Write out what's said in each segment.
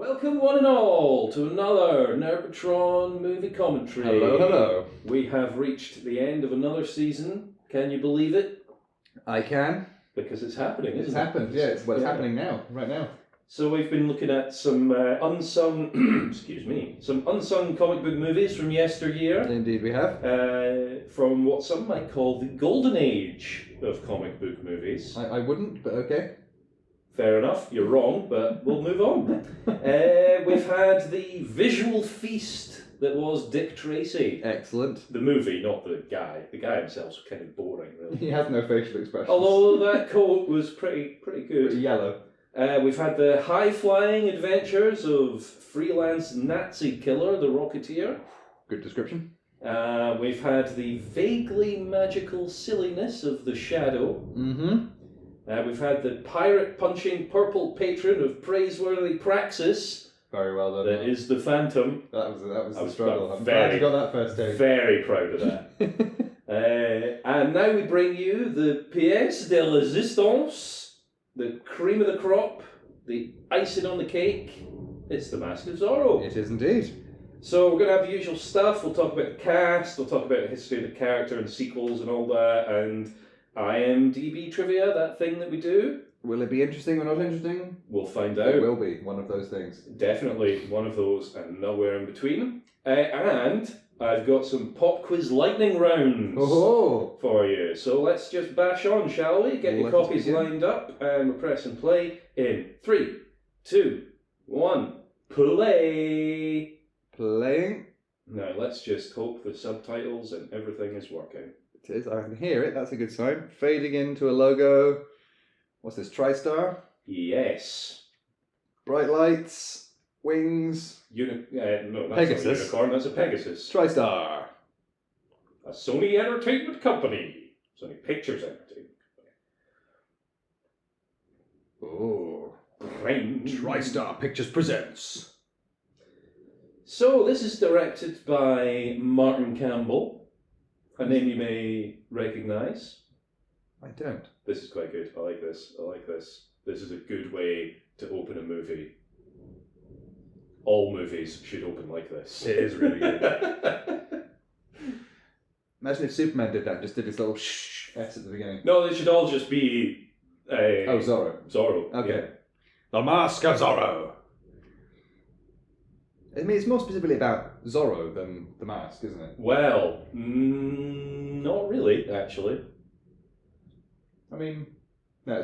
Welcome one and all to another Nerdmotron Movie Commentary. Hello, hello. We have reached the end of another season. Can you believe it? I can. Because it's happening, isn't it? It's happened, yeah. It's happening now, right now. So we've been looking at some unsung, excuse me, some unsung comic book movies from yesteryear. Indeed we have. From what some might call the golden age of comic book movies. I wouldn't, but okay. Fair enough, you're wrong, but we'll move on. We've had the visual feast that was Dick Tracy. Excellent. The movie, not the guy. The guy himself's kind of boring, really. He has no facial expressions. Although that coat was pretty good. Pretty yellow. We've had the high-flying adventures of freelance Nazi killer, the Rocketeer. Good description. We've had the vaguely magical silliness of the Shadow. Mm-hmm. We've had the pirate-punching purple patron of praiseworthy praxis. Very well done. That is the Phantom. That was the struggle. I'm very, glad you got that first take. Very proud of that. And now we bring you the pièce de résistance, the cream of the crop, the icing on the cake. It's the Mask of Zorro. It is indeed. So we're going to have the usual stuff. We'll talk about the cast, we'll talk about the history of the character and sequels and all that, and IMDb trivia, that thing that we do. Will it be interesting or not interesting? We'll find out. It will be one of those things. Definitely one of those and nowhere in between. And I've got some pop quiz lightning rounds for you. So let's just bash on, shall we? Get your copies lined up and we're pressing play in 3, 2, 1, play. Playing. Now let's just hope the subtitles and everything is working. It is. I can hear it. That's a good sign. Fading into a logo. What's this? TriStar? Yes. Bright lights. Wings. No, that's Pegasus. not a unicorn. That's a Pegasus. TriStar. A Sony Entertainment Company. Sony Pictures Entertainment Oh. Company. TriStar Pictures presents. So this is directed by Martin Campbell. A name you may recognise. I don't. This is quite good. I like this. This is a good way to open a movie. All movies should open like this. It is really good. Imagine if Superman did that, just did this little shh S at the beginning. No, they should all just be... Zorro. Zorro. Okay. Yeah. The Mask of Zorro. I mean, it's more specifically about Zorro than the mask, isn't it? Well, not really, actually. I mean, no,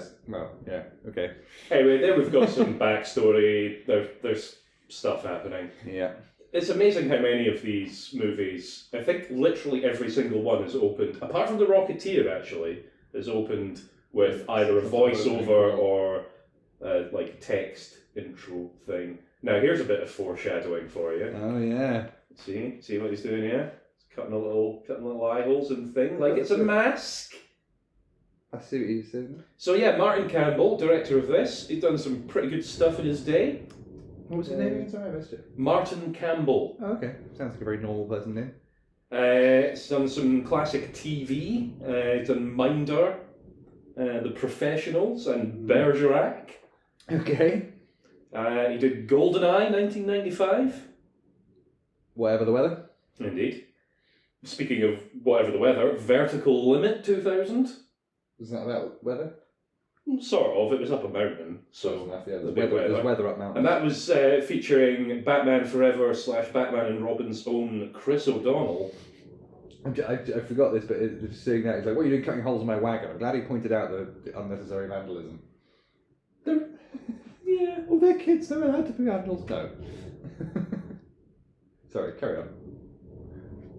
yeah, okay. Anyway, there we've got some backstory. There's stuff happening. Yeah. It's amazing how many of these movies, I think literally every single one is opened, apart from The Rocketeer actually, is opened with either a voiceover or like text intro thing. Now here's a bit of foreshadowing for you. Oh yeah. See what he's doing here? He's cutting little eye holes and thing, like it's a mask. I see what you're saying. So yeah, Martin Campbell, director of this, he'd done some pretty good stuff in his day. What was his name again? Sorry, I missed it. Martin Campbell. Oh, okay. Sounds like a very normal person name. He's done some classic TV. He's done Minder, The Professionals, and Bergerac. Okay. He did GoldenEye, 1995. Whatever the weather. Indeed. Speaking of whatever the weather, Vertical Limit, 2000. Was that about weather? Sort of. It was up a mountain, so there's weather up mountains. And that was featuring Batman Forever / Batman and Robin's own Chris O'Donnell. I forgot this, but just seeing that, he's like, "What are you doing cutting holes in my wagon?" I'm glad he pointed out the unnecessary vandalism. Yeah. Oh, they're kids. They're allowed to be vandals. No. Sorry, carry on.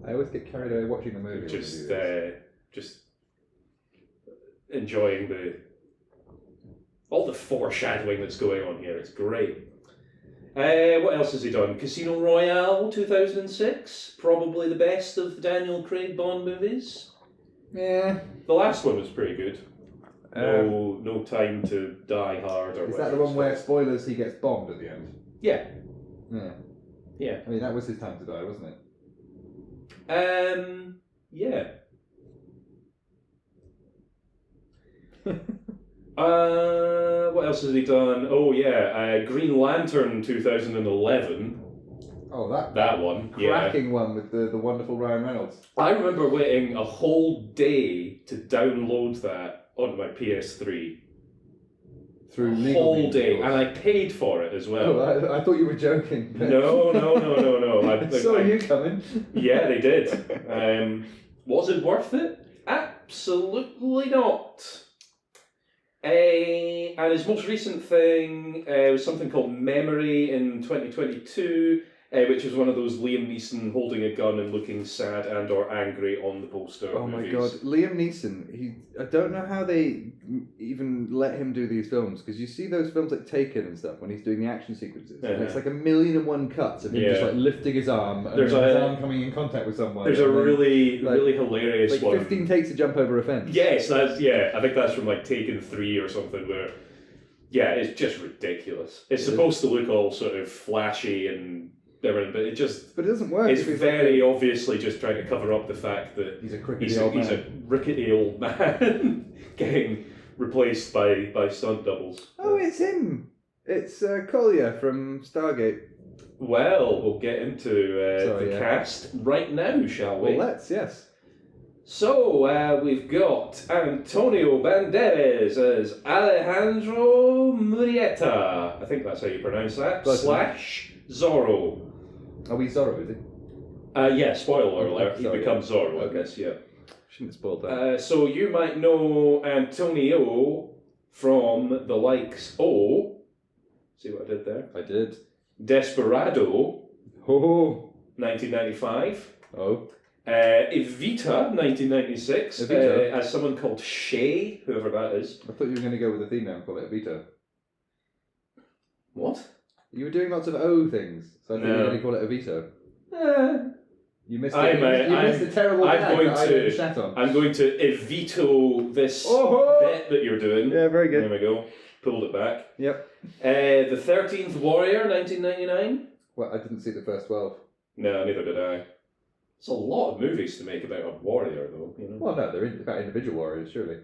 I always get carried away watching the movie. Just enjoying all the foreshadowing that's going on here. It's great. What else has he done? Casino Royale, 2006. Probably the best of the Daniel Craig Bond movies. Yeah. The last one was pretty good. No Time to Die Hard or whatever. Is that the one where, spoilers, he gets bombed at the end? Yeah. Yeah. Yeah. I mean, that was his time to die, wasn't it? Yeah. What else has he done? Oh yeah, Green Lantern 2011. Oh, that one. Cracking one with the wonderful Ryan Reynolds. I remember waiting a whole day to download that on my PS3. Through a legal whole means, day, and I paid for it as well. Oh, I thought you were joking. No. I saw you coming. Yeah, they did. Was it worth it? Absolutely not. And his most recent thing was something called Memory in 2022, which was one of those Liam Neeson holding a gun and looking sad and or angry on the poster. Oh movies. my god, Liam Neeson, I don't know how they even let him do these films, because you see those films like Taken and stuff when he's doing the action sequences, and it's like 1,000,001 cuts of him just like lifting his arm and his arm coming in contact with someone. There's a really hilarious one. 15 takes to jump over a fence. Yes, I think that's from like Taken 3 or something where, it's just ridiculous. It's supposed to look all sort of flashy and everything, but it doesn't work. It's very obviously just trying to cover up the fact that he's a rickety old man getting replaced by stunt doubles. Oh, it's him. It's Collier from Stargate. Well, we'll get into the cast right now, shall we? Well, let's, yes. So, we've got Antonio Banderas as Alejandro Murrieta. I think that's how you pronounce that. Slash Zorro. Are we Zorro, is he? Spoiler alert, he becomes Zorro, I guess, yeah. Shouldn't have spoiled that. So you might know Antonio from the likes of... See what I did there? I did. Desperado. 1995. Oh. Evita, 1996. Evita? As someone called Shay, whoever that is. I thought you were going to go with a theme now and call it Evita. What? You were doing lots of O things, so I thought you were going to call it Evito. You missed it. You missed the terrible gag that I didn't chat on. I'm going to evito this bit that you're doing. Yeah, very good. There we go. Pulled it back. Yep. The 13th Warrior, 1999. Well, I didn't see the first 12. No, neither did I. It's a lot of movies to make about a warrior, though. You know? Well, no, they're about individual warriors, surely.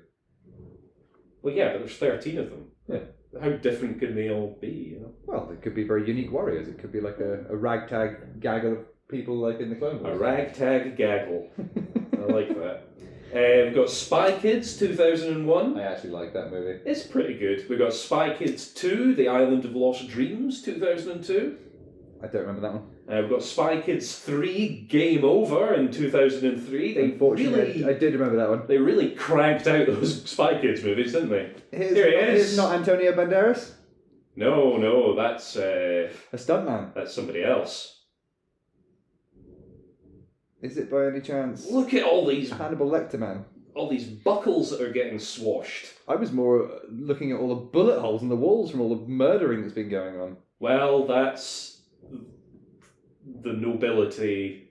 Well, yeah, but there's 13 of them. Yeah. How different can they all be, you know? Well, they could be very unique warriors. It could be like a ragtag gaggle of people like in the Clone Wars. A ragtag gaggle. I like that. We've got Spy Kids 2001. I actually like that movie. It's pretty good. We've got Spy Kids 2, The Island of Lost Dreams 2002. I don't remember that one. We've got Spy Kids 3, Game Over in 2003. Unfortunately, I did remember that one. They really cranked out those Spy Kids movies, didn't they? Here he is. Not Antonio Banderas? No, that's... a stuntman. That's somebody else. Is it by any chance? Look at all these... Hannibal Lecter man. All these buckles that are getting swashed. I was more looking at all the bullet holes in the walls from all the murdering that's been going on. Well, that's the nobility,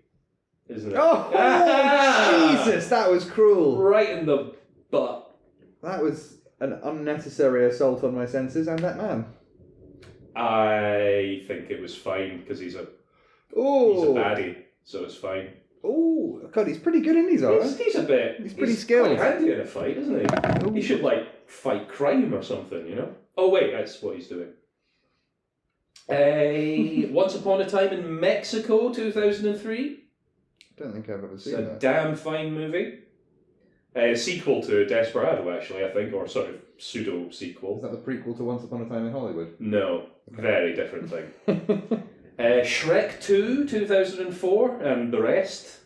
isn't it? Oh, Jesus, that was cruel. Right in the butt. That was an unnecessary assault on my senses and that man. I think it was fine because he's a baddie, so it's fine. Oh, God, he's pretty good in these, alright? He's a bit. He's pretty skilled. Quite handy in a fight, isn't he? Ooh. He should fight crime or something, you know. Oh wait, that's what he's doing. Once Upon a Time in Mexico, 2003. I don't think I've ever seen that. It's a damn fine movie. Sequel to Desperado, actually, I think, or sort of pseudo sequel. Is that the prequel to Once Upon a Time in Hollywood? No, very different thing. Shrek 2, 2004, and the rest.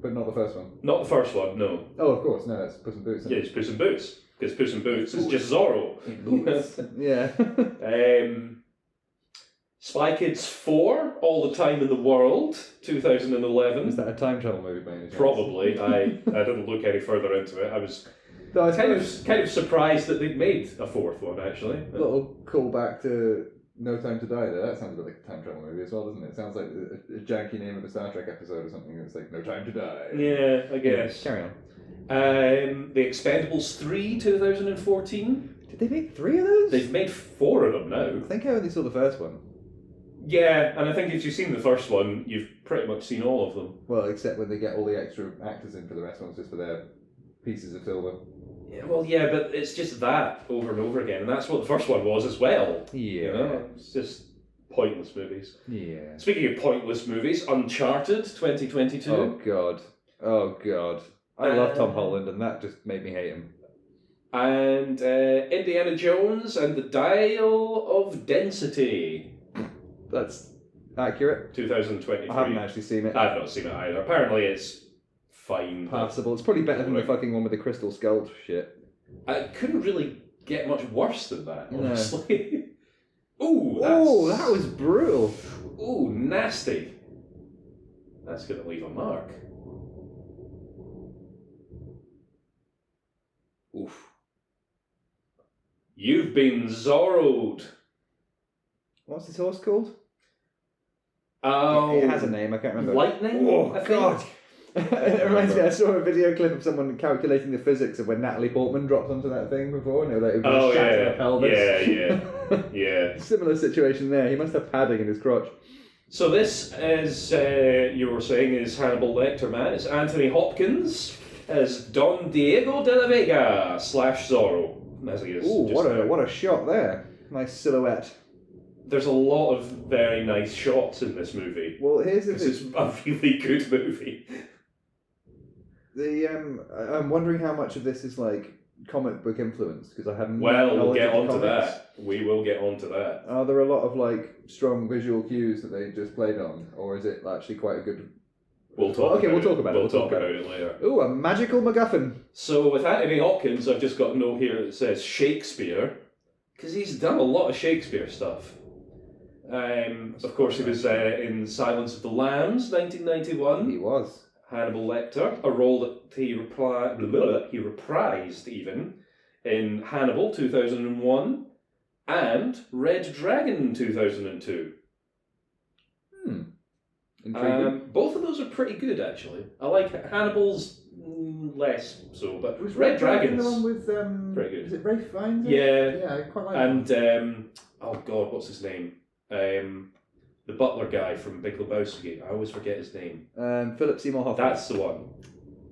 But not the first one? Not the first one, no. Oh, of course, no, that's Puss in Boots. Yeah, it's Puss in Boots, because Puss in Boots is just Zorro. Yeah. Spy Kids 4, All the Time in the World, 2011. Is that a time travel movie by any chance? Probably. I didn't look any further into it. I was kind of surprised that they'd made a fourth one, actually. A little callback to No Time to Die there. That sounds a bit like a time travel movie as well, doesn't it? It sounds like a janky name of a Star Trek episode or something. It's like No Time to Die. Yeah, I guess. Carry on. The Expendables 3, 2014. Did they make 3 of those? They've made 4 of them now. I think I only saw the first one. Yeah, and I think if you've seen the first one, you've pretty much seen all of them. Well, except when they get all the extra actors in for the rest ones just for their pieces of silver. Yeah, well, yeah, but it's just that over and over again, and that's what the first one was as well. Yeah. You know? It's just pointless movies. Yeah. Speaking of pointless movies, Uncharted 2022. Oh god. I love Tom Holland, and that just made me hate him. And Indiana Jones and the Dial of Density. That's accurate. 2023. I haven't actually seen it. I've not seen it either. Apparently it's fine. Passable. It's probably better than the fucking one with the crystal skull shit. I couldn't really get much worse than that, No. honestly. Ooh, that was brutal. Ooh, nasty. That's going to leave a mark. Oof. You've been Zorroed. What's this horse called? Oh, it has a name, I can't remember. Lightning? Oh, I think. God. It reminds me, I saw a video clip of someone calculating the physics of when Natalie Portman dropped onto that thing before, and it was like shattering her pelvis. Yeah. Similar situation there. He must have padding in his crotch. So this, as you were saying, is Hannibal Lecter, man. It's Anthony Hopkins as Don Diego de la Vega / Zorro, as he is. Ooh, what a shot there. Nice silhouette. There's a lot of very nice shots in this movie. Well, here's the thing. It's a really good movie. I'm wondering how much of this is like comic book influence, because I haven't. Well, we'll get onto that. We will get onto that. Are there a lot of like strong visual cues that they just played on, or is it actually quite a good? We'll talk about it later. Ooh, a magical MacGuffin. So with Anthony Hopkins, I've just got a note here that says Shakespeare, because he's done a lot of Shakespeare stuff. Of course, he was in Silence of the Lambs, 1991. He was. Hannibal Lecter, a role that he reprised even in Hannibal 2001 and Red Dragon 2002. Intriguing. Both of those are pretty good, actually. I like Hannibal's less so, but was Red Dragon's the one with pretty good. Is it Ralph Fiennes? Yeah, I quite like. And oh god, what's his name? The butler guy from Big Lebowski. I always forget his name. Philip Seymour Hoffman. That's the one.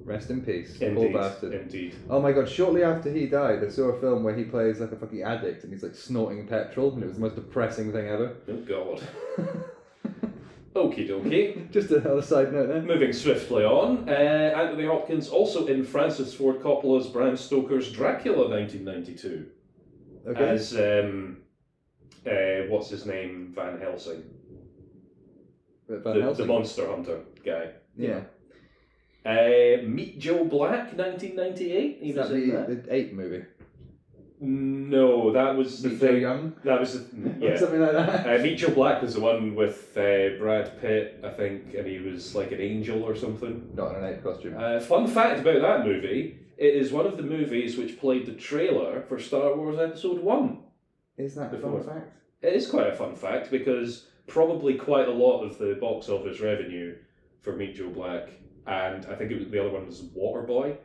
Rest in peace. Indeed. Poor bastard. Indeed. Oh my god, shortly after he died, I saw a film where he plays like a fucking addict and he's like snorting petrol, and it was the most depressing thing ever. Oh god. Okie dokie. Just another side note there. Moving swiftly on, Anthony Hopkins also in Francis Ford Coppola's Bram Stoker's Dracula 1992. Okay. As, what's his name, Van Helsing. The monster hunter guy. Yeah. Meet Joe Black, 1998. He was in that. The Ape movie? No, that was the Meet thing. Joe Young? That was yeah. Something like that. Meet Joe Black was the one with Brad Pitt, I think, and he was like an angel or something. Not in an ape costume. Fun fact about that movie, it is one of the movies which played the trailer for Star Wars Episode 1. Is that a before. fun fact? It is quite a fun fact, because probably quite a lot of the box office revenue for Meet Joe Black, and I think the other one was Waterboy.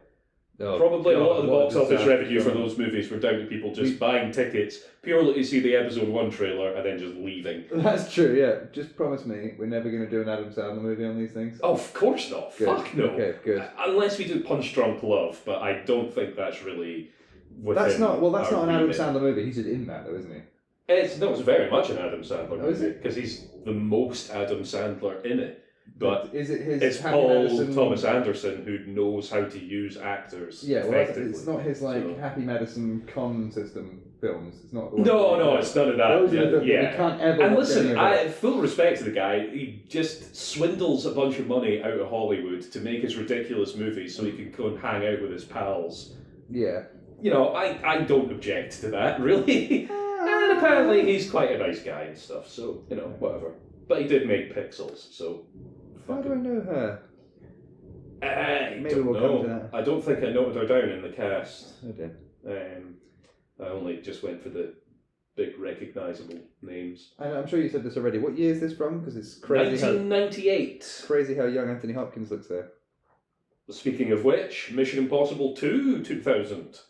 Oh, probably God, a lot of the box office disaster. revenue for those movies were down to people just buying tickets purely to see the Episode 1 trailer and then just leaving. That's true, yeah. Just promise me we're never going to do an Adam Sandler movie on these things. Oh, of course not. Good. Fuck no. Okay, good. Unless we do Punch Drunk Love, but I don't think that's really within That's not an Adam remit. Sandler movie. He's in that though, isn't he? It's very much an Adam Sandler Oh, is movie, it? because he's the most Adam Sandler in it. But is it his? it's Happy Paul Madison... Thomas Anderson who knows how to use actors. Yeah, well, effectively. it's not his Happy Madison con system films. It's not. No, it's none of that. Those are the films yeah. we can't ever. And watch any listen, of it. full respect to the guy. He just swindles a bunch of money out of Hollywood to make his ridiculous movies so he can go and hang out with his pals. Yeah. You know, I don't object to that, really. And apparently he's quite a nice guy and stuff, so, you know, whatever. But he did make Pixels, so... How do I know her? Maybe we'll come to that. I don't think I noted her down in the cast. Okay. I only just went for the big recognisable names. I'm sure you said this already. What year is this from? Because it's crazy 1998. Crazy how young Anthony Hopkins looks there. Speaking of which, Mission Impossible 2, 2000.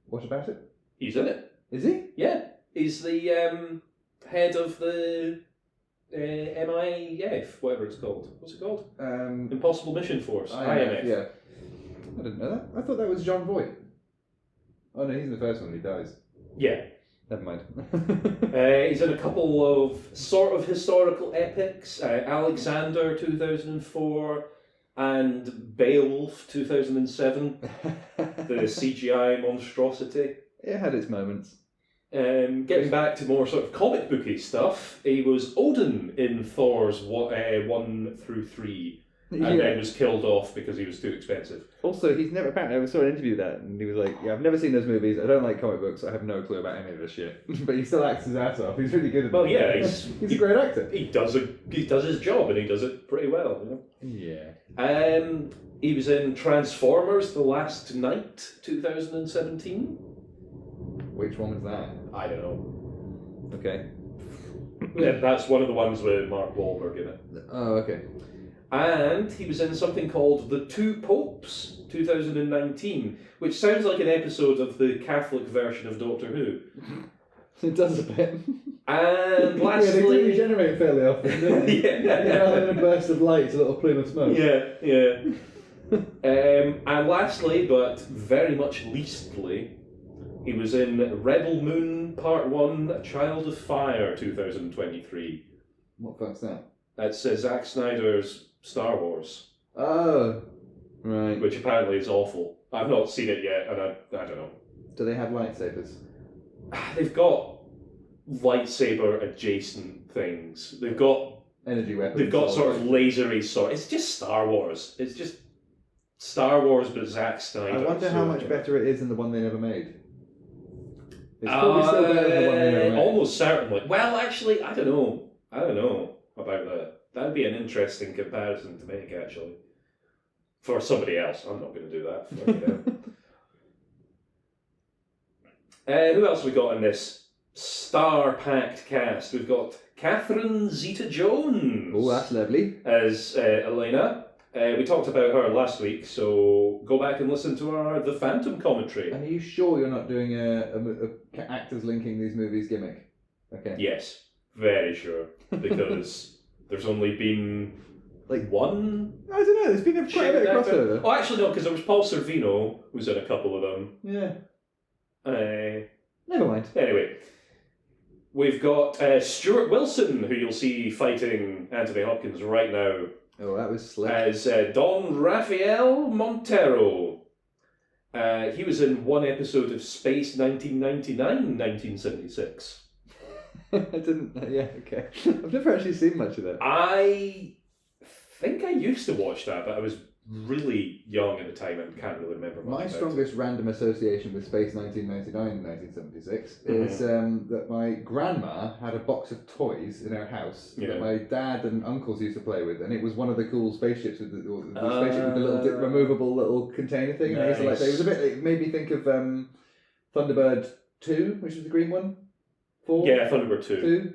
What about it? He's in it. Is he? Yeah. He's the head of the MIF, whatever it's called. What's it called? Impossible Mission Force. IMF. Yeah. I didn't know that. I thought that was John Voight. Oh no, he's in the first one. He dies. Yeah. Never mind. He's in a couple of sort of historical epics. Alexander 2004 and Beowulf 2007. The CGI monstrosity. It had its moments. Getting back to more sort of comic booky stuff, he was Odin in Thor's 1 through 3. And then was killed off because he was too expensive. Also, he's never, apparently, I saw an interview with that, and he was like, yeah, I've never seen those movies, I don't like comic books, I have no clue about any of this shit. But he still acts his ass off, he's really good at it. Well, yeah, he's a great actor. He does his job, and he does it pretty well, you know? Yeah. He was in Transformers: The Last Knight, 2017. Which one was that? I don't know. Okay. Yeah, that's one of the ones with Mark Wahlberg in it. Oh, okay. And he was in something called The Two Popes, 2019, which sounds like an episode of the Catholic version of Doctor Who. It does a bit. And lastly... yeah, they do regenerate fairly often, don't they? Yeah. Rather than a burst of light, it's a little plume of smoke. Yeah. And lastly, but very much leastly, he was in Rebel Moon Part 1, A Child of Fire, 2023. What the fuck's that? That's Zack Snyder's Star Wars. Oh, right. Which apparently is awful. I've not seen it yet, and I don't know. Do they have lightsabers? They've got lightsaber adjacent things. They've got energy weapons. They've got sort of lasery sort. It's just Star Wars. It's just Star Wars, but Zack Snyder. I wonder how much better it is than the one they never made. It's probably still better than the one they never made. Almost certainly. Well, actually, I don't know about that. That'd be an interesting comparison to make, actually. For somebody else. I'm not going to do that. Who else have we got in this star-packed cast? We've got Catherine Zeta-Jones. Oh, that's lovely. As Elena. We talked about her last week, so go back and listen to our The Phantom commentary. And are you sure you're not doing a actors linking these movies gimmick? Okay. Yes, very sure. Because there's only been like one. I don't know. There's been quite a bit of crossover. Oh, actually no, because there was Paul Sorvino who's in a couple of them. Yeah. Never mind. Anyway, we've got Stuart Wilson, who you'll see fighting Anthony Hopkins right now. Oh, that was slick. As Don Rafael Montero. He was in one episode of Space 1999, 1976. I didn't. Yeah, okay. I've never actually seen much of that. I think I used to watch that, but I was really young at the time and can't really remember much. My strongest random association with Space 1999 1976 is that my grandma had a box of toys in her house that my dad and uncles used to play with, and it was one of the cool spaceships with the spaceship with the little removable little container thing. Nice. And it was a bit. It made me think of Thunderbird 2, which was the green one. 4? Yeah, Thunderbird 2.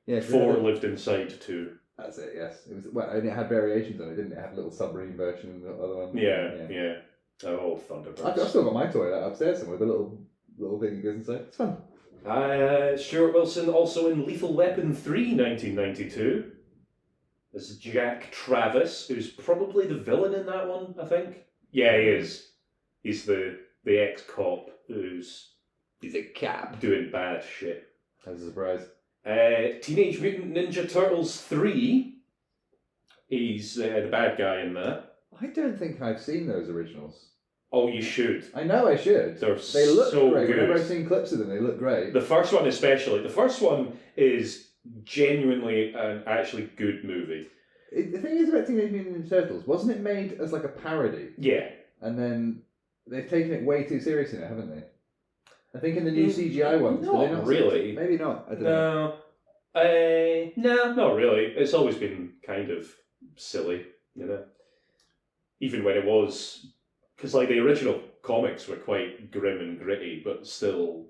Yeah, 4 lived inside 2. That's it, yes. It was and it had variations on it, didn't it? It had a little submarine version and the other one. Yeah. Oh, Thunderbirds. I've still got my toy upstairs somewhere, the little thing that goes inside. It's fun. Stuart Wilson also in Lethal Weapon 3, 1992. This is Jack Travis, who's probably the villain in that one, I think. Yeah, he is. He's the ex-cop who's... He's a cop. Doing bad shit. That's a surprise. Teenage Mutant Ninja Turtles 3. He's the bad guy in that. I don't think I've seen those originals. Oh, you should. I know I should. They look so great. good. Whenever I've seen clips of them, they look great. The first one especially. The first one is genuinely an actually good movie. The thing is about Teenage Mutant Ninja Turtles, wasn't it made as like a parody? Yeah. And then they've taken it way too seriously now, haven't they? I think in the new CGI ones. Not really. Maybe not. I don't know. No, not really. It's always been kind of silly, you know. Even when it was, because like the original comics were quite grim and gritty, but still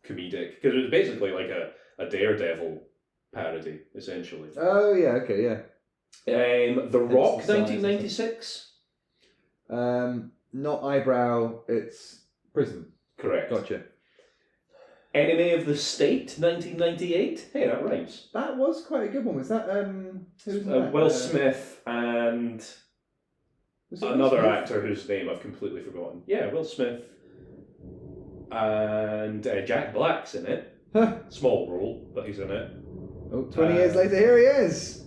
comedic. Because it was basically like a Daredevil parody, essentially. Oh yeah, okay, yeah. The Rock, 1996. Not eyebrow. It's prison. Correct. Gotcha. Enemy of the State, 1998. Hey, that rhymes. That was quite a good one. Was that who's that? Will Smith and another actor whose name I've completely forgotten. Yeah, Will Smith. And Jack Black's in it. Huh. Small role, but he's in it. Oh, 20 years later, here he is.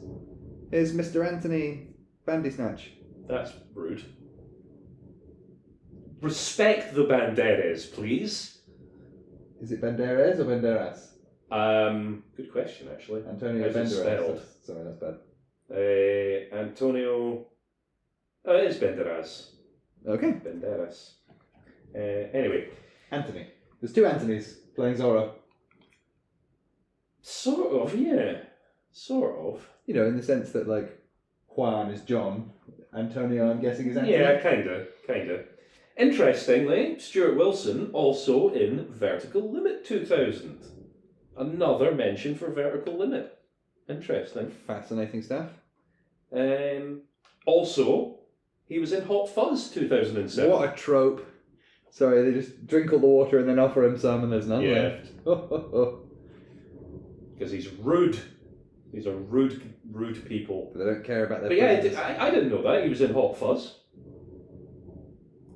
Here's Mr. Anthony Bandysnatch. That's rude. Respect the Banderas, please. Is it Banderas or Banderas? Good question, actually. Antonio Banderas. Sorry, that's bad. Antonio... it is Banderas. Okay. Banderas. Anyway. Anthony. There's two Anthonys playing Zorro. Sort of, yeah. Sort of. You know, in the sense that, like, Juan is John. Antonio, I'm guessing, is Anthony. Yeah, kinda. Interestingly, Stuart Wilson also in Vertical Limit 2000. Another mention for Vertical Limit. Interesting. Fascinating stuff. Also, he was in Hot Fuzz 2007. What a trope. Sorry, they just drink all the water and then offer him some and there's none left. Because he's rude. These are rude people. But they don't care about their But yeah, I didn't know that. He was in Hot Fuzz.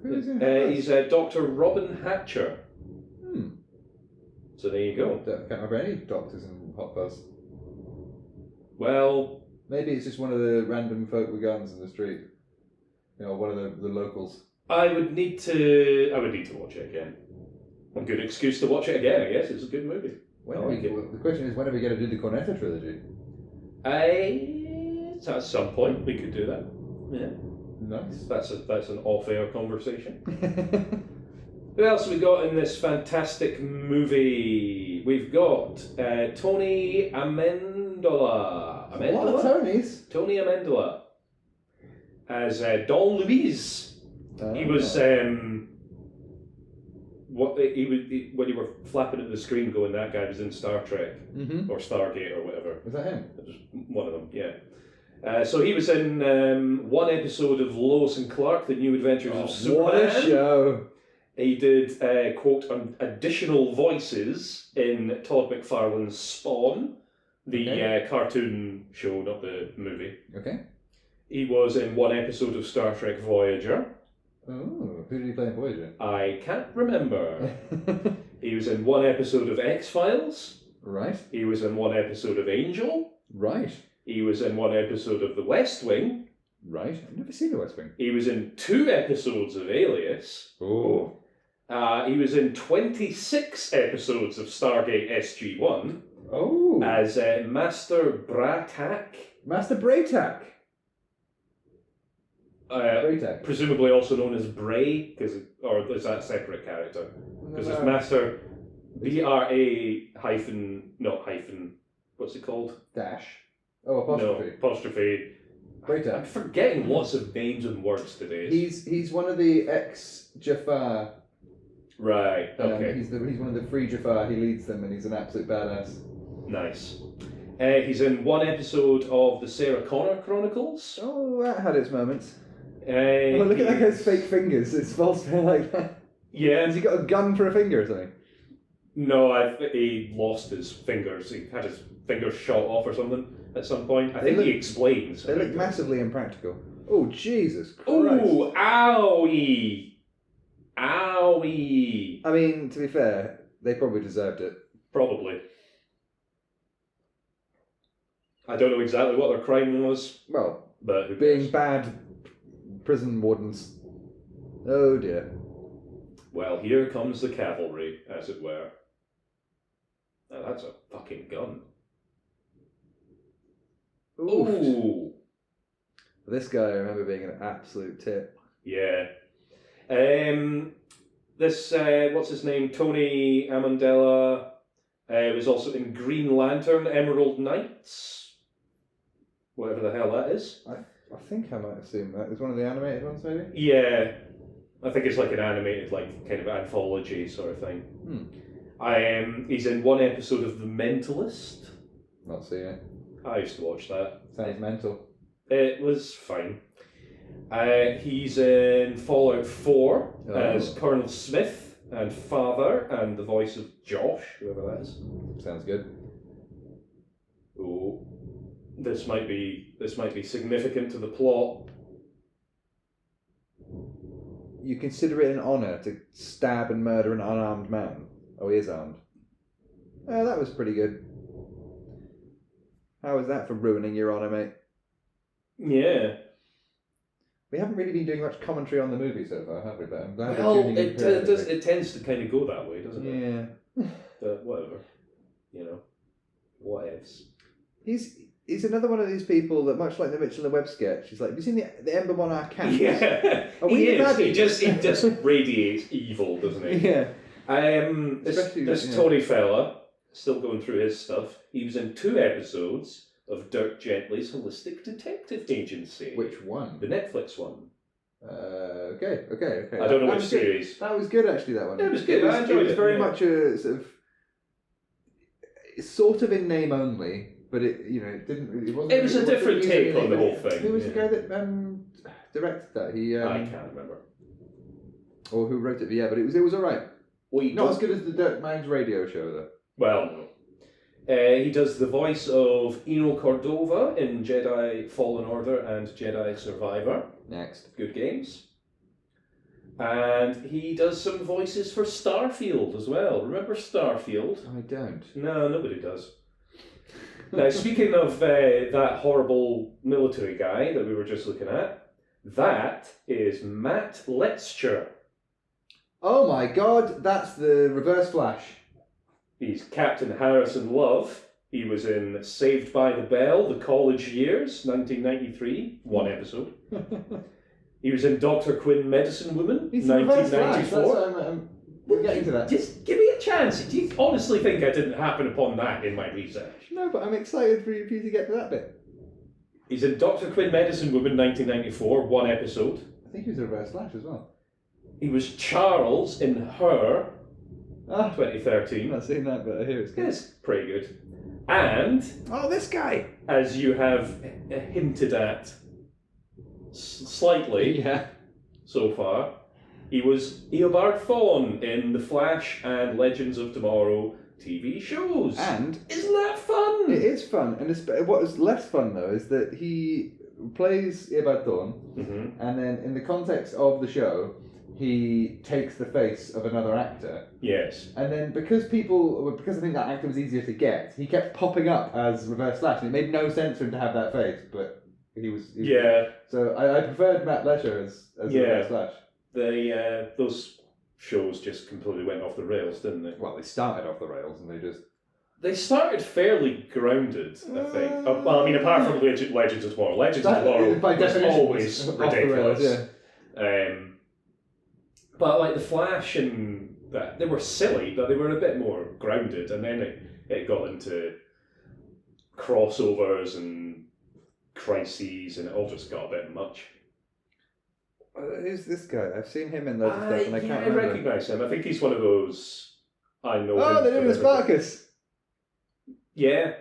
Who is in Hot Fuzz? He's Dr. Robin Hatcher. So there you go. I can't remember any doctors in Hot Fuzz. Well... Maybe it's just one of the random folk with guns in the street. You know, one of the locals. I would need to watch it again. A good excuse to watch it again, I guess. It's a good movie. The question is, when are we going to do the Cornetto trilogy? At some point we could do that. Yeah. Nice. That's an off-air conversation. Who else have we got in this fantastic movie? We've got Tony Amendola. A lot of Tonys. Tony Amendola as Don Luis. He was when you were flapping at the screen, going, that guy was in Star Trek or Stargate or whatever. Was that him? It was one of them. Yeah. So he was in one episode of Lois and Clark: The New Adventures of Superman. What a show! He did quote additional voices in Todd McFarlane's Spawn, the cartoon show, not the movie. Okay. He was in one episode of Star Trek Voyager. Oh, who did he play in Voyager? I can't remember. He was in one episode of X-Files. Right. He was in one episode of Angel. Right. He was in one episode of The West Wing. Right. I've never seen The West Wing. He was in 2 episodes of Alias. Oh. He was in 26 episodes of Stargate SG-1. Oh. As Master Bratak. Master Braytak. Presumably also known as Bray, or is that a separate character? Because it's Master BRA what's it called? Dash. Oh, apostrophe. No, apostrophe. Braytak. I'm forgetting lots of names and words today. He's one of the ex-Jafar. Right, okay. He's one of the free Jafar. He leads them and he's an absolute badass. Nice. He's in one episode of the Sarah Connor Chronicles. Oh, that had its moments. Look at that guy's fake fingers. It's false hair like that. Yeah. Has he got a gun for a finger or something? No, he lost his fingers. He had his fingers shot off or something at some point. I think he explains. They look massively impractical. Oh, Jesus Christ. Ooh, owie. Owie. I mean, to be fair, they probably deserved it. Probably. I don't know exactly what their crime was. Well, but being bad prison wardens. Oh dear. Well, here comes the cavalry, as it were. Now that's a fucking gun. Ooh. This guy, I remember being an absolute tit. Yeah. This, what's his name? Tony Amendola was also in Green Lantern, Emerald Knights. Whatever the hell that is. I think I might have seen that. It's one of the animated ones, maybe? Yeah. I think it's like an animated, like, kind of anthology sort of thing. He's in one episode of The Mentalist. Not seen it. I used to watch that. Sounds mental. It was fine. He's in Fallout 4 as Colonel Smith and Father and the voice of Josh, whoever that is. Sounds good. Oh, this might be significant to the plot. you consider it an honour to stab and murder an unarmed man. Oh, he is armed. That was pretty good. How was that for ruining your honour, mate? Yeah. We haven't really been doing much commentary on the movie so far, have we? But I'm glad Well, we're tuning in. it tends to kind of go that way, doesn't it? Yeah. But whatever. You know. What ifs. He's another one of these people that, much like the Mitchell and Webb sketch, he's like, have you seen the emblem on our cats? Yeah. He just radiates evil, doesn't he? Yeah. This Tony fella, still going through his stuff, he was in 2 episodes of Dirk Gently's Holistic Detective Agency. Which one? The Netflix one. Okay. I don't know which series. That was good, actually, that one. Yeah, it was good. I enjoyed it. It was very much a sort of... It's sort of in name only, but it didn't really... It was a different take on the whole thing. Who was the guy that directed that? I can't remember. Or who wrote it, yeah, but it was alright. Not as good as the Dirk Man's radio show, though. Well, no. He does the voice of Eno Cordova in Jedi Fallen Order and Jedi Survivor. Next. Good games. And he does some voices for Starfield as well. Remember Starfield? I don't. No, nobody does. Now, speaking of that horrible military guy that we were just looking at, that is Matt Letzcher. Oh my god, that's the Reverse Flash. He's Captain Harrison Love. He was in Saved by the Bell, The College Years, 1993, 1 episode. He was in Dr. Quinn, Medicine Woman, He's 1994. We're getting to that. Just give me a chance. Do you honestly think I didn't happen upon that in my research? No, but I'm excited for you to get to that bit. He's in Dr. Quinn, Medicine Woman, 1994, 1 episode. I think he was a Reverse Flash as well. He was Charles in Her, 2013. I've not seen that, but I hear it's good. It's pretty good. And... Oh, this guy! As you have hinted at slightly so far, he was Eobard Thawne in The Flash and Legends of Tomorrow TV shows. And... Isn't that fun? It is fun. And what is less fun, though, is that he plays Eobard Thawne, and then in the context of the show, he takes the face of another actor. Yes. And then because I think that actor was easier to get, he kept popping up as Reverse Flash, and it made no sense for him to have that face, but he was so I preferred Matt Letzcher as Reverse Flash. Those shows just completely went off the rails, didn't they? Well, they started off the rails, and they started fairly grounded, I think. Well, I mean, apart from Legends of Tomorrow. Legends of Tomorrow by definition, was always ridiculous. The rails, but like The Flash and that, they were silly, but they were a bit more grounded. And then it got into crossovers and crises, and it all just got a bit much. Who's this guy? I've seen him in loads of stuff, and I can't remember. I recognise him. I think he's one of those. I know. Oh, they're doing the Spartacus. Yeah.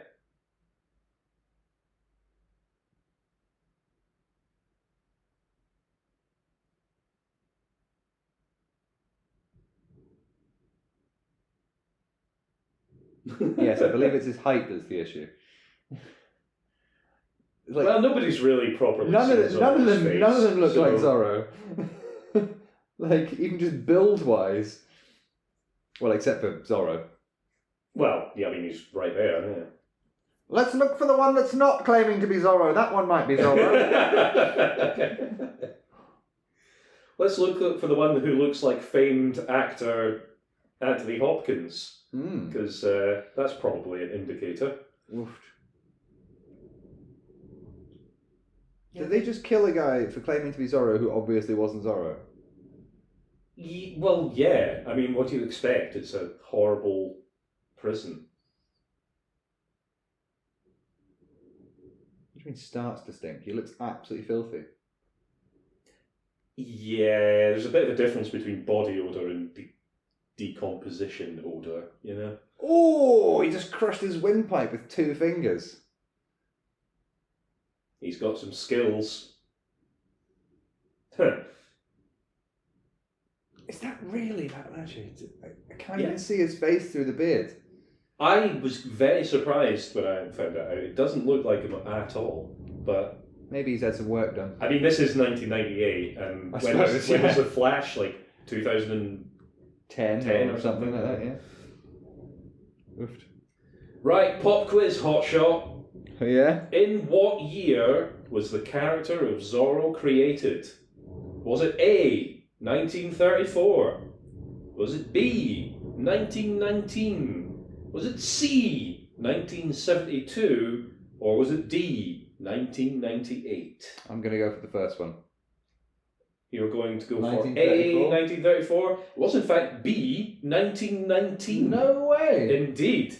Yes, I believe it's his height that's the issue. Well, nobody's really properly. None of them look like Zorro. Like, even just build-wise. Well, except for Zorro. Well, yeah, I mean, he's right there, yeah. Let's look for the one that's not claiming to be Zorro. That one might be Zorro. Let's look for the one who looks like famed actor Anthony Hopkins. Because that's probably an indicator. Oof. Did they just kill a guy for claiming to be Zorro who obviously wasn't Zorro? Well, yeah. I mean, what do you expect? It's a horrible prison. What do you mean starts to stink? He looks absolutely filthy. Yeah, there's a bit of a difference between body odour and decomposition odour, you know? Oh, he just crushed his windpipe with 2 fingers. He's got some skills. Huh. Is that really that actually? I can't even see his face through the beard. I was very surprised when I found that out. It doesn't look like him at all, but Maybe he's had some work done. I mean, this is 1998, and when was The Flash? Like 2010 or something like that, yeah. Oofed. Right, pop quiz, hotshot. Yeah? In what year was the character of Zorro created? Was it A, 1934? Was it B, 1919? Was it C, 1972? Or was it D, 1998? I'm going to go for the first one. You're going to go for A, 1934? It was in fact B, 1919. No way! Indeed.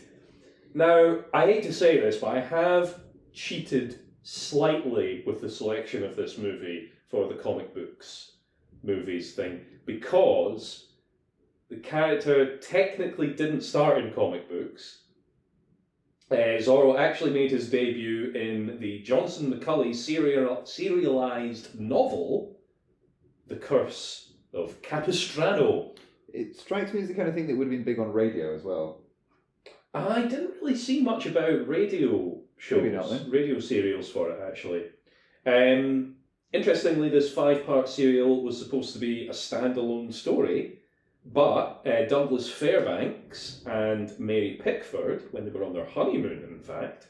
Now, I hate to say this, but I have cheated slightly with the selection of this movie for the comic books movies thing, because the character technically didn't start in comic books. Zorro actually made his debut in the Johnson McCulley serialized novel, The Curse of Capistrano. It strikes me as the kind of thing that would have been big on radio as well. I didn't really see much about radio shows, Maybe not, then. radio serials for it, actually. Interestingly, this 5-part serial was supposed to be a standalone story, but Douglas Fairbanks and Mary Pickford, when they were on their honeymoon, in fact,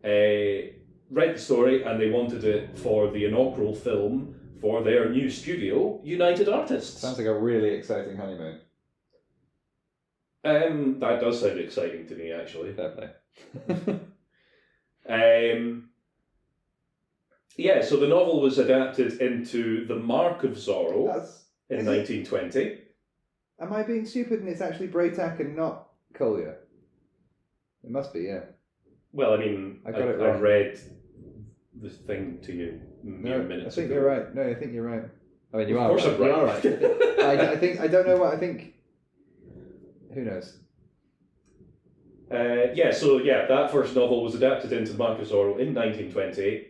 read the story and they wanted it for the inaugural film for their new studio, United Artists. Sounds like a really exciting honeymoon. That does sound exciting to me, actually. Fair play. Yeah, so the novel was adapted into The Mark of Zorro in 1920. Am I being stupid and it's actually Braytac and not Collier? It must be, yeah. Well, I mean, I read the thing to you mere minutes ago. You're right. No, I think you're right. I mean, you of are course right. I'm right. You are right. I think, I don't know what I think. Who knows? That first novel was adapted into The Mark of Zorro in 1920,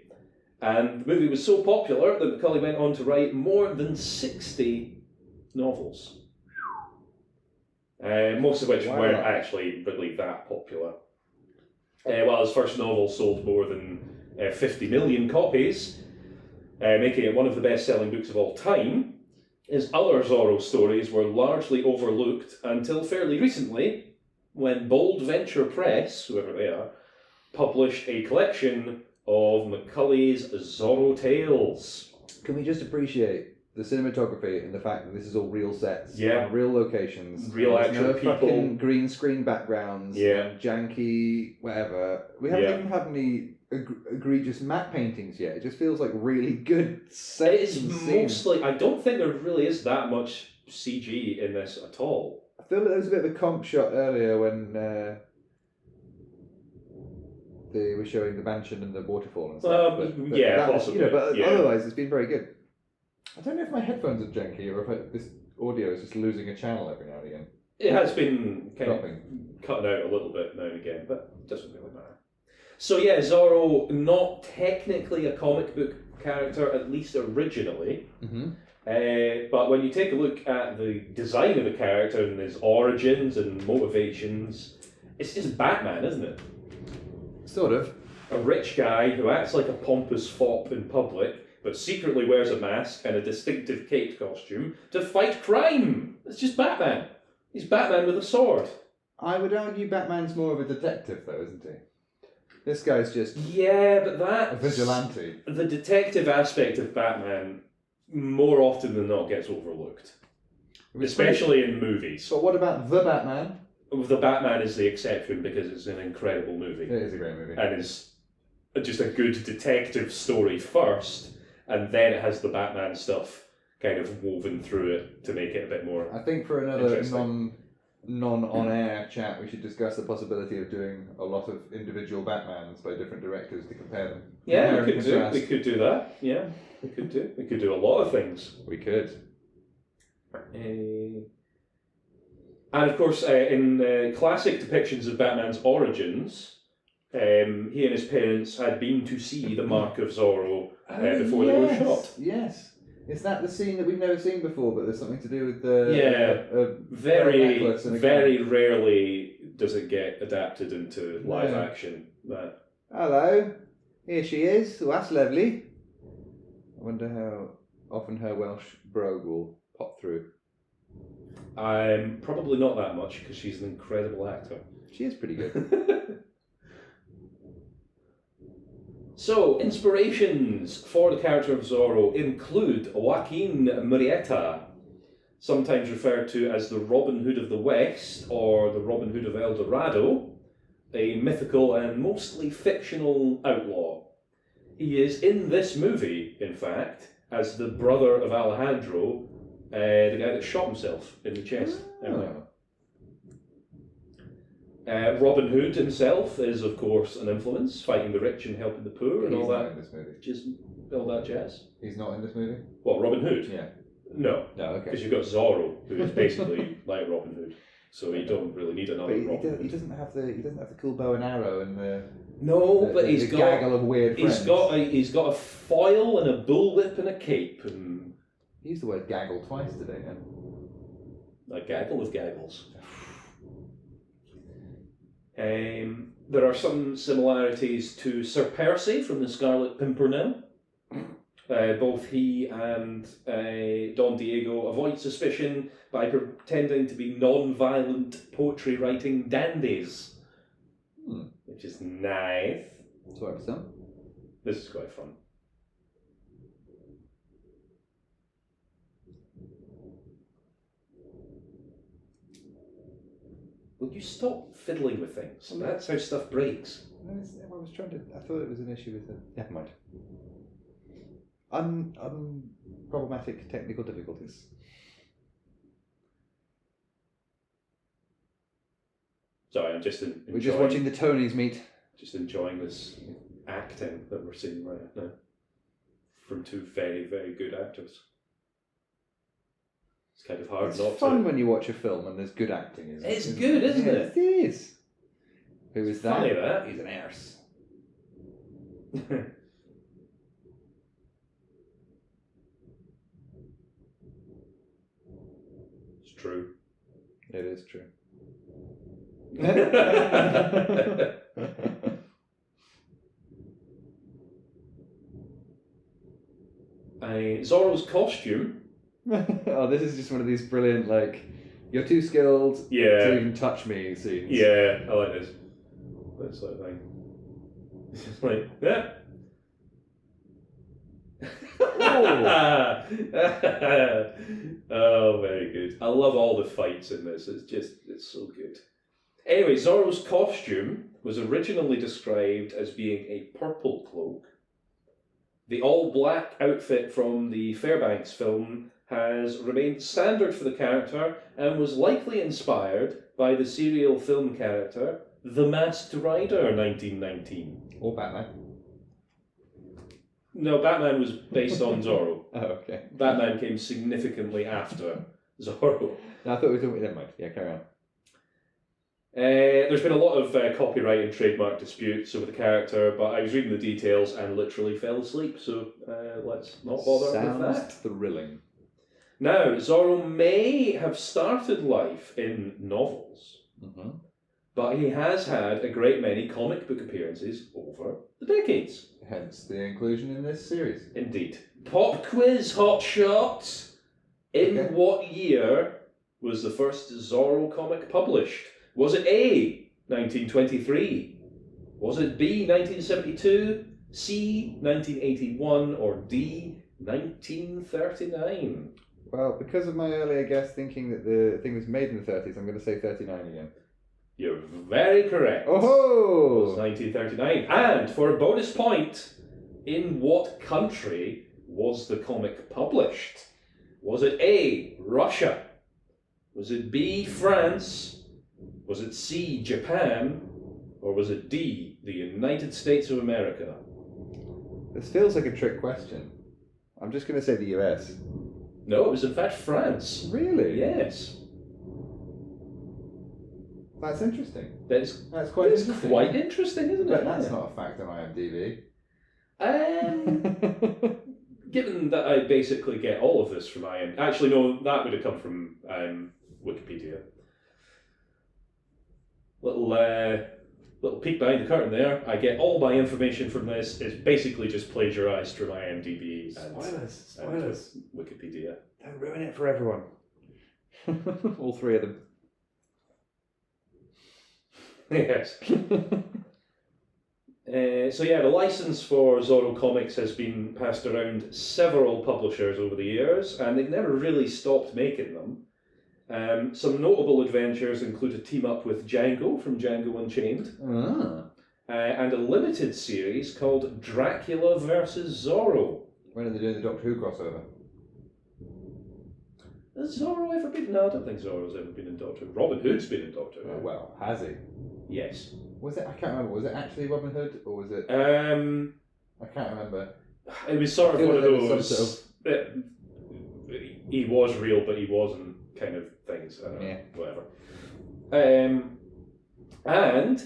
and the movie was so popular that Macaulay went on to write more than 60 novels. Most of which weren't actually really that popular. While his first novel sold more than 50 million copies, making it one of the best-selling books of all time, his other Zorro stories were largely overlooked until fairly recently, when Bold Venture Press, whoever they are, published a collection of Macaulay's Zorro tales. Can we just appreciate the cinematography and the fact that this is all real sets, real locations, real actual people, fucking green screen backgrounds, janky whatever. We haven't even had any egregious matte paintings yet. It just feels like really good sets. It's mostly. I don't think there really is that much CG in this at all. I feel like there was a bit of a comp shot earlier when they were showing the mansion and the waterfall and stuff. Possibly. Otherwise, it's been very good. I don't know if my headphones are janky or if this audio is just losing a channel every now and again. It has been kind of cutting out a little bit now and again, but it doesn't really matter. So yeah, Zorro, not technically a comic book character, at least originally. Mm-hmm. But when you take a look at the design of the character and his origins and motivations, it's just Batman, isn't it? Sort of. A rich guy who acts like a pompous fop in public, but secretly wears a mask and a distinctive caped costume to fight crime. It's just Batman. He's Batman with a sword. I would argue Batman's more of a detective, though, isn't he? This guy's just but that's a vigilante. The detective aspect of Batman, more often than not, gets overlooked. Especially in movies. But what about The Batman? The Batman is the exception because it's an incredible movie. It is a great movie. And it's just a good detective story first, and then it has the Batman stuff kind of woven through it to make it a bit more. I think for another non-on-air chat, we should discuss the possibility of doing a lot of individual Batmans by different directors to compare them. Yeah, we could do that. Yeah, we could do a lot of things. We could. And of course, in classic depictions of Batman's origins, he and his parents had been to see the Mark of Zorro before they were shot. Yes. Is that the scene that we've never seen before, but there's something to do with the... Very rarely does it get adapted into live action. Hello, here she is. Oh, that's lovely. I wonder how often her Welsh brogue will pop through. Probably not that much, because she's an incredible actor. She is pretty good. So, inspirations for the character of Zorro include Joaquin Murrieta, sometimes referred to as the Robin Hood of the West or the Robin Hood of El Dorado, a mythical and mostly fictional outlaw. He is in this movie, in fact, as the brother of Alejandro, the guy that shot himself in the chest. Oh. Robin Hood himself is, of course, an influence, fighting the rich and helping the poor and all that. In this movie. Just all that jazz. He's not in this movie? What, Robin Hood? Yeah. No. No, okay. Because you've got Zorro, who is basically like Robin Hood. So you don't really need another Robin Hood. He doesn't have the cool bow and arrow and the he's got gaggle of weird friends. He's got a foil and a bullwhip and a cape and he used the word gaggle twice today, a gaggle of gaggles. There are some similarities to Sir Percy from the Scarlet Pimpernel. Both he and Don Diego avoid suspicion by pretending to be non-violent poetry writing dandies, which is nice. So I've done. This is quite fun. Will you stop fiddling with things? That's how stuff breaks. I was trying to. I thought it was an issue with the. Never mind. Problematic technical difficulties. Sorry, I'm just enjoying... We're just watching the Tonys meet. Just enjoying this acting that we're seeing right now from two very, very good actors. It's kind of hard not to... It's fun when you watch a film and there's good acting, isn't it? It's good, isn't it? It is. Who is that? Funny that. He's an arse. It's true. It is true. Zorro's costume. Oh, this is just one of these brilliant, like, you're too skilled to even touch me scenes. Yeah, I like this. That sort of thing. It's just like, yeah. Oh, very good. I love all the fights in this. It's so good. Anyway, Zorro's costume was originally described as being a purple cloak. The all-black outfit from the Fairbanks film has remained standard for the character and was likely inspired by the serial film character The Masked Rider, 1919. Or Batman. No, Batman was based on Zorro. Oh, okay. Batman came significantly after Zorro. No, I thought we were talking... Never mind. Yeah, carry on. There's been a lot of copyright and trademark disputes over the character, but I was reading the details and literally fell asleep, so let's not bother with that. Sounds thrilling. Now, Zorro may have started life in novels, but he has had a great many comic book appearances over the decades. Hence the inclusion in this series. Indeed. Pop quiz, hot shot. In what year was the first Zorro comic published? Was it A, 1923? Was it B, 1972? C, 1981? Or D, 1939? Well, because of my earlier guess thinking that the thing was made in the 30s, I'm going to say 39 again. You're very correct. Oh! It was 1939. And for a bonus point, in what country was the comic published? Was it A, Russia? Was it B, France? Was it C, Japan? Or was it D, the United States of America? This feels like a trick question. I'm just going to say the US. No, it was in fact France. Really? Yes. That's interesting. That's quite interesting. Quite interesting, isn't it? But that's not a fact on IMDb. Given that I basically get all of this from IMDb... Actually, no, that would have come from Wikipedia. Little little peek behind the curtain there. I get all my information from this. It's basically just plagiarised from IMDb Spoilers. and Wikipedia. Don't ruin it for everyone. All three of them. Yes. So yeah, the license for Zorro Comics has been passed around several publishers over the years, and they've never really stopped making them. Some notable adventures include a team-up with Django from Django Unchained, and a limited series called Dracula vs. Zorro. When are they doing the Doctor Who crossover? Has Zorro ever been? No, I don't think Zorro's ever been in Doctor Who. Robin Hood's been in Doctor Who. Well, has he? Yes. Was it? I can't remember. Was it actually Robin Hood, or was it? I can't remember. It was sort of one of those. He was real, but he wasn't, kind of things. I don't know. Whatever. And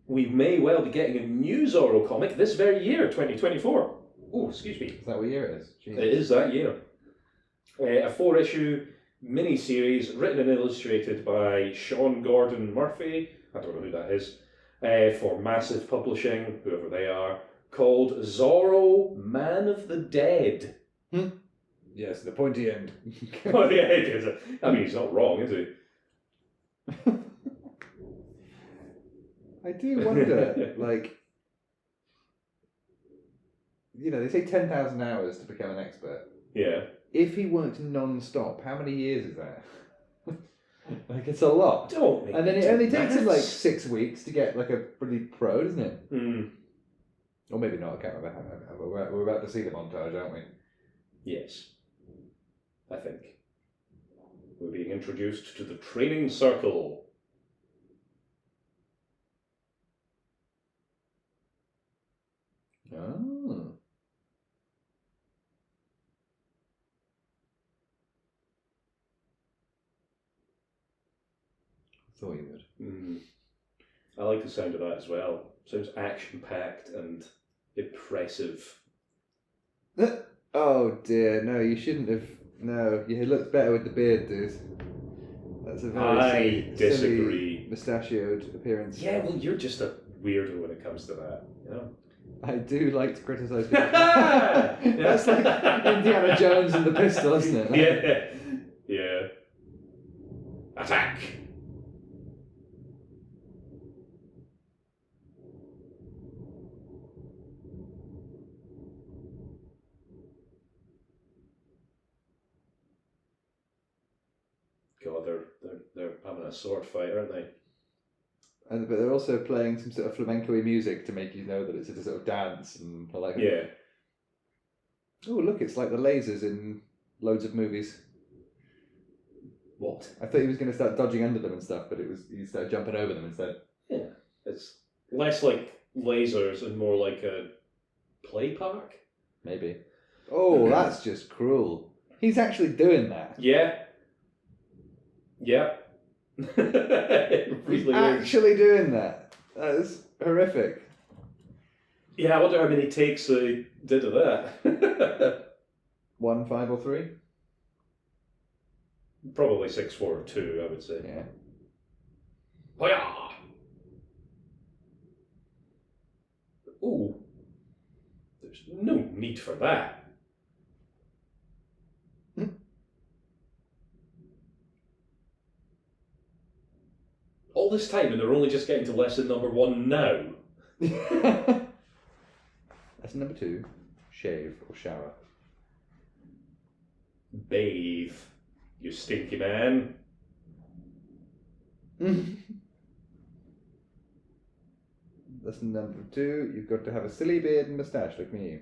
we may well be getting a new Zorro comic this very year, 2024. Oh, excuse me. Is that what year it is? Jesus. It is that year. A 4-issue mini-series written and illustrated by Sean Gordon Murphy, I don't know who that is, for Massive Publishing, whoever they are, called Zorro Man of the Dead. Yes, the pointy end. Oh, yeah, I mean, he's not wrong, is he? I do wonder, like, you know, they say 10,000 hours to become an expert. Yeah. If he worked non-stop, how many years is that? Like, it's a lot. Don't make And then it me only do takes him like maths. 6 weeks to get like a pretty pro, doesn't it? Mm. Or maybe not, I can't remember. We're about to see the montage, aren't we? Yes. I think. We're being introduced to the training circle. Oh. Thought you would. Mm. I like the sound of that as well. Sounds action-packed and impressive. Oh dear, no, you shouldn't have. No, you looked better with the beard, dude. That's a very disagree. silly mustachioed appearance. Yeah, well, you're just a weirdo when it comes to that, you know? I do like to criticise people. That's like Indiana Jones and the pistol, isn't Yeah. it? Yeah. Attack! God, they're having a sword fight, aren't they? But they're also playing some sort of flamenco-y music to make you know that it's a sort of dance and like. Yeah. Oh look, it's like the lasers in loads of movies. What? I thought he was going to start dodging under them and stuff, but he started jumping over them instead. Yeah, it's less like lasers and more like a play park. Maybe. Oh, that's just cruel. He's actually doing that. Yeah. Yeah. He's actually doing that. That is horrific. Yeah, I wonder how many takes they did of that. 1, 5, or 3? Probably 6, 4, or 2, I would say. Yeah. Hoya! Ooh. There's no need for that. All this time and they're only just getting to lesson number 1 now. Lesson number 2, shave or shower. Bathe, you stinky man. Lesson number 2, you've got to have a silly beard and moustache like me.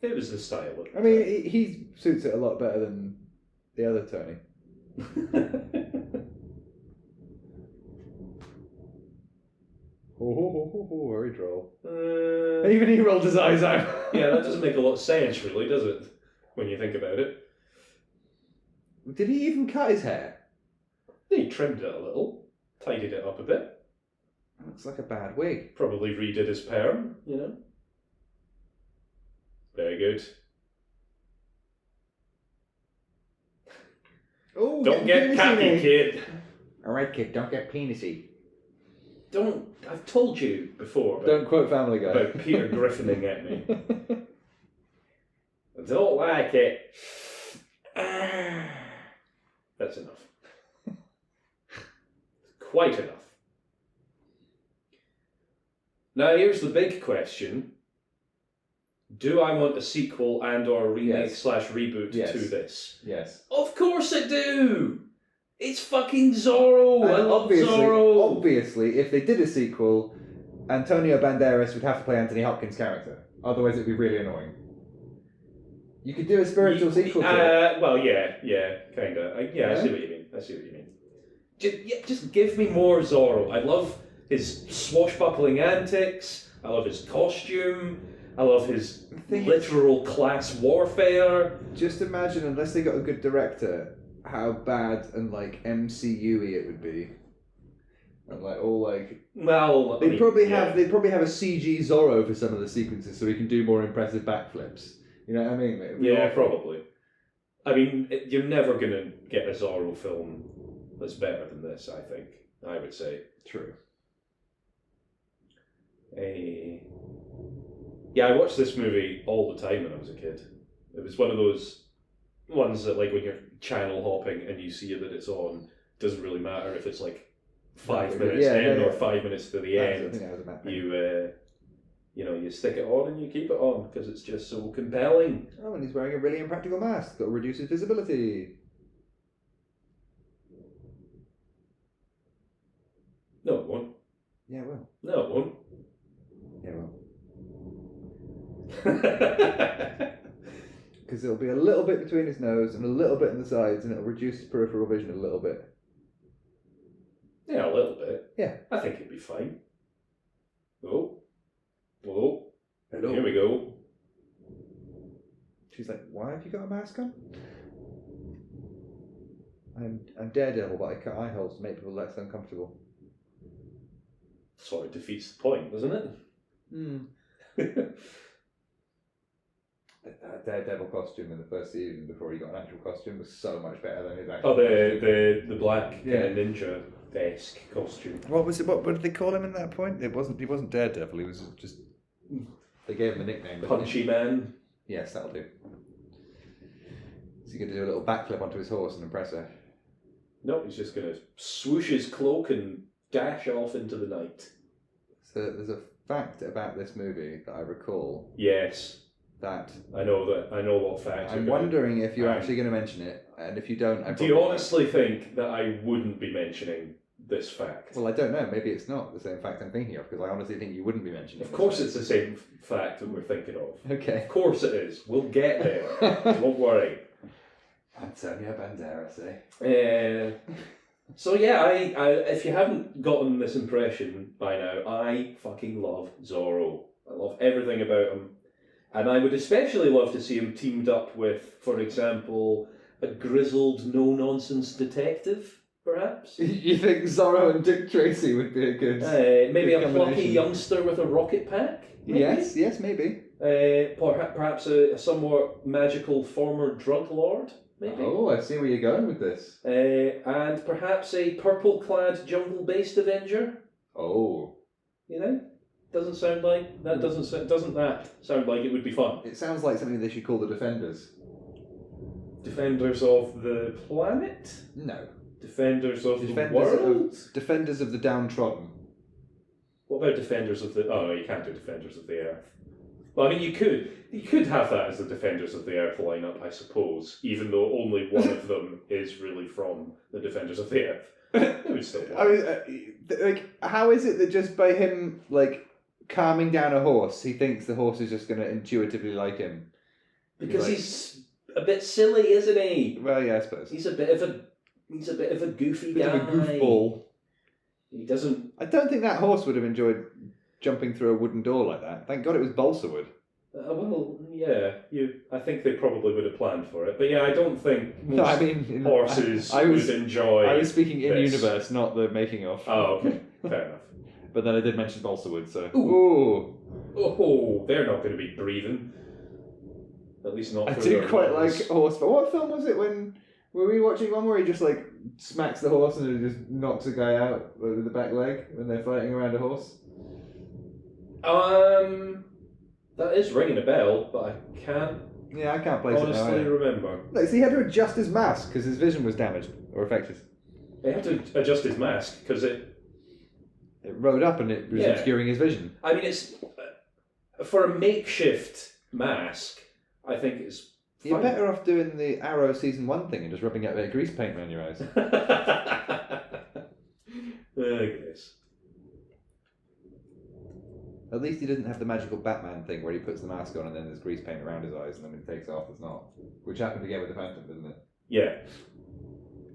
It was the style. I mean, he suits it a lot better than the other Tony. Oh, very droll. Even he rolled his eyes out. Yeah, that doesn't make a lot of sense, really, does it? When you think about it. Did he even cut his hair? He trimmed it a little, tidied it up a bit. Looks like a bad wig. Probably redid his perm, you know. Very good. Oh, don't get cappy, kid. Alright, kid, don't get penisy. I've told you before. Don't quote Family Guy. About Peter Griffining at me. I don't like it. That's enough. Quite enough. Now here's the big question. Do I want a sequel and or remake / reboot to this? Yes. Of course I do! It's fucking Zorro! I love Zorro! Obviously, if they did a sequel, Antonio Banderas would have to play Anthony Hopkins' character. Otherwise it'd be really annoying. You could do a spiritual sequel to it. Well, yeah, kinda. I see what you mean. Just give me more Zorro. I love his swashbuckling antics. I love his costume. I love his literal class warfare. Just imagine, unless they got a good director, how bad and like MCU-y it would be. And like all like. Well, they'd probably have a CG Zorro for some of the sequences, so he can do more impressive backflips. You know what I mean? Yeah, probably. I mean, you're never gonna get a Zorro film that's better than this. I think. I would say. True. Yeah, I watched this movie all the time when I was a kid. It was one of those ones that, like, when you're channel hopping and you see that it's on, it doesn't really matter if it's like 5 minutes in or 5 minutes to the end. You stick it on and you keep it on because it's just so compelling. Oh, and he's wearing a really impractical mask that reduces visibility. No, it won't. Yeah, it will. No, it won't. Yeah, it will. Because it'll be a little bit between his nose and a little bit in the sides, and it'll reduce his peripheral vision a little bit. Yeah, a little bit. Yeah. I think it'd be fine. Oh. Hello. Here we go. She's like, why have you got a mask on? I'm Daredevil, but I cut eye holes to make people less uncomfortable. Sort of defeats the point, doesn't it? That Daredevil costume in the first season before he got an actual costume was so much better than his actual costume. The black ninja-esque costume. What was it? What did they call him in that point? He wasn't Daredevil, he was just... They gave him a nickname. Punchy Man? Yes, that'll do. Is he going to do a little backflip onto his horse and impress her? No, he's just going to swoosh his cloak and dash off into the night. So there's a fact about this movie that I recall. Yes. That I know what fact. I'm wondering if you're actually going to mention it, and if you don't, do you honestly think that I wouldn't be mentioning this fact? Well, I don't know. Maybe it's not the same fact I'm thinking of, because I honestly think you wouldn't be mentioning it. Of course, it's the same fact that we're thinking of. Okay. Of course it is. We'll get there. Don't worry. Antonio Banderas, eh? So yeah, I if you haven't gotten this impression by now, I fucking love Zorro. I love everything about him. And I would especially love to see him teamed up with, for example, a grizzled, no-nonsense detective, perhaps? You think Zorro and Dick Tracy would be a good... maybe a plucky youngster with a rocket pack? Maybe? Yes, maybe. Perhaps a somewhat magical former drug lord? Maybe? Oh, I see where you're going with this. And perhaps a purple-clad jungle-based Avenger? Oh. You know? Doesn't that sound like it would be fun? It sounds like something they should call the Defenders. Defenders of the planet? No. Defenders of the world? Defenders of the downtrodden. What about Defenders of the... Oh, no, you can't do Defenders of the Earth. Well, I mean, you could have that as the Defenders of the Earth lineup, I suppose, even though only one of them is really from the Defenders of the Earth. It would still work. I mean, how is it that just by him, calming down a horse, he thinks the horse is just going to intuitively like him? Because he's a bit silly, isn't he? Well, yeah, I suppose. He's a bit of a goofy guy. Bit of a goofball. He doesn't... I don't think that horse would have enjoyed jumping through a wooden door like that. Thank God it was balsa wood. Well, yeah, I think they probably would have planned for it. But yeah, I don't think horses would enjoy... I was speaking in universe, not the making of. Oh, okay. Fair enough. But then I did mention balsa wood, so... Ooh! Oh, they're not going to be breathing. At least not I do quite like horse. But what film was it when... Were we watching one where he just, smacks the horse and it just knocks a guy out with the back leg when they're fighting around a horse? That is ringing a bell, but I can't. Yeah, I can't place it now. Honestly, remember. Like, so he had to adjust his mask because his vision was damaged or affected. He had to adjust his mask because it rode up and it was obscuring his vision. I mean, it's for a makeshift mask. I think it's fine. You're better off doing the Arrow season 1 thing and just rubbing out a bit of grease paint around your eyes. I guess. At least he doesn't have the magical Batman thing where he puts the mask on and then there's grease paint around his eyes and then when he takes it off it's not. Which happened again with the Phantom, didn't it? Yeah.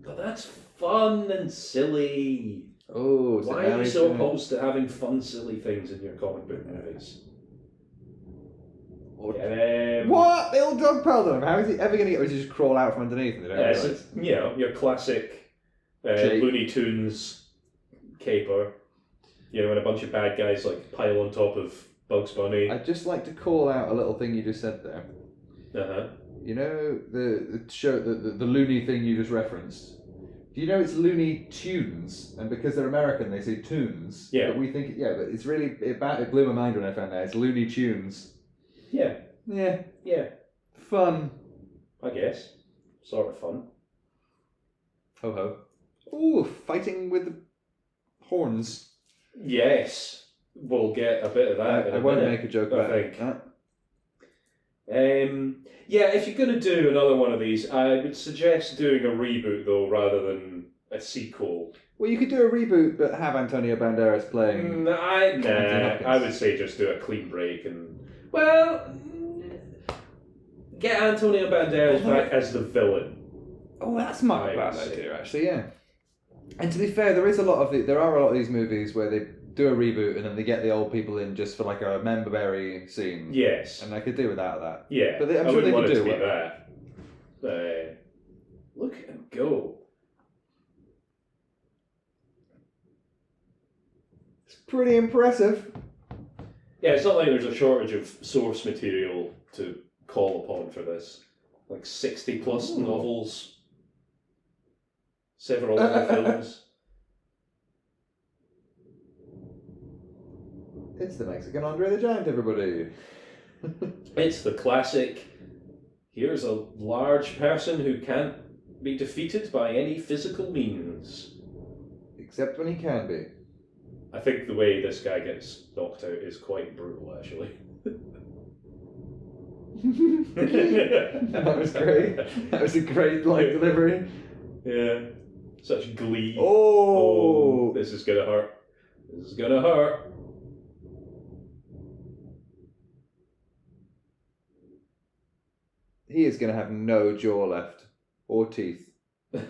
But that's fun and silly. Oh, so why are you so opposed to having fun, silly things in your comic book movies? What? The old dog piled on him. How is he ever going to get? Or does he just crawl out from underneath and they don't realise? You know, your classic Looney Tunes caper. You know, when a bunch of bad guys like pile on top of Bugs Bunny. I'd just like to call out a little thing you just said there. You know the show, the Looney thing you just referenced. Do you know it's Looney Tunes, and because they're American, they say tunes. Yeah. But we think, but it's really it blew my mind when I found that it's Looney Tunes. Yeah. Yeah. Yeah. Fun. I guess. Sort of fun. Ho ho. Ooh, fighting with the horns. Yes, we'll get a bit of that. I won't make a joke about that. Yeah, if you're going to do another one of these, I would suggest doing a reboot though, rather than a sequel. Well, you could do a reboot, but have Antonio Banderas playing. I would say just do a clean break and get Antonio Banderas back as the villain. Oh, that's not a bad idea, actually. Yeah. And to be fair, there are a lot of these movies where they do a reboot and then they get the old people in just for like a member-berry scene. Yes. And I could do without that. Yeah. But I'm sure they could do it. That. Look at him go. It's pretty impressive. Yeah, it's not like there's a shortage of source material to call upon for this. Like 60 plus novels. Several other films. It's the Mexican Andre the Giant, everybody. It's the classic, here's a large person who can't be defeated by any physical means. Except when he can be. I think the way this guy gets knocked out is quite brutal, actually. That was great. That was a great delivery. Yeah. Such glee. Oh, this is gonna hurt. This is gonna hurt. He is gonna have no jaw left or teeth. Oh,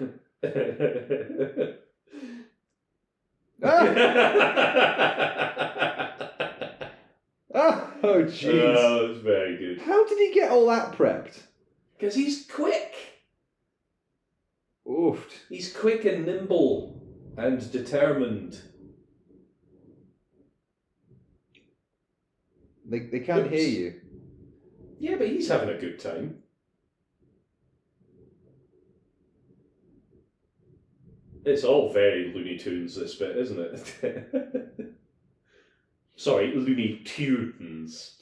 jeez. Oh, that was very good. How did he get all that prepped? Because he's quick. Oof. He's quick and nimble and determined. They can't hear you. Yeah, but he's having a good time. It's all very Looney Tunes, this bit, isn't it? Sorry, Looney Tunes.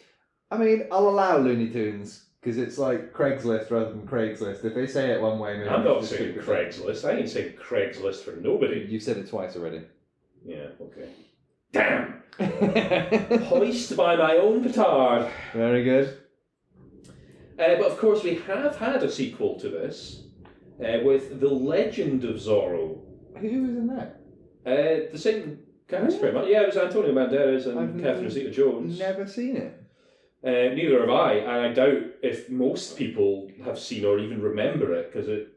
I mean, I'll allow Looney Tunes, because it's like Craigslist rather than Craigslist. If they say it one way, maybe... I'm not saying Craigslist. I ain't saying Craigslist for nobody. You've said it twice already. Yeah, okay. Damn! Hoist by my own petard. Very good. But of course we have had a sequel to this, with The Legend of Zorro. Who was in that? The same cast, pretty much. Yeah, it was Antonio Banderas and Catherine Zeta-Jones. Never seen it. Neither have I, and I doubt if most people have seen or even remember it, because it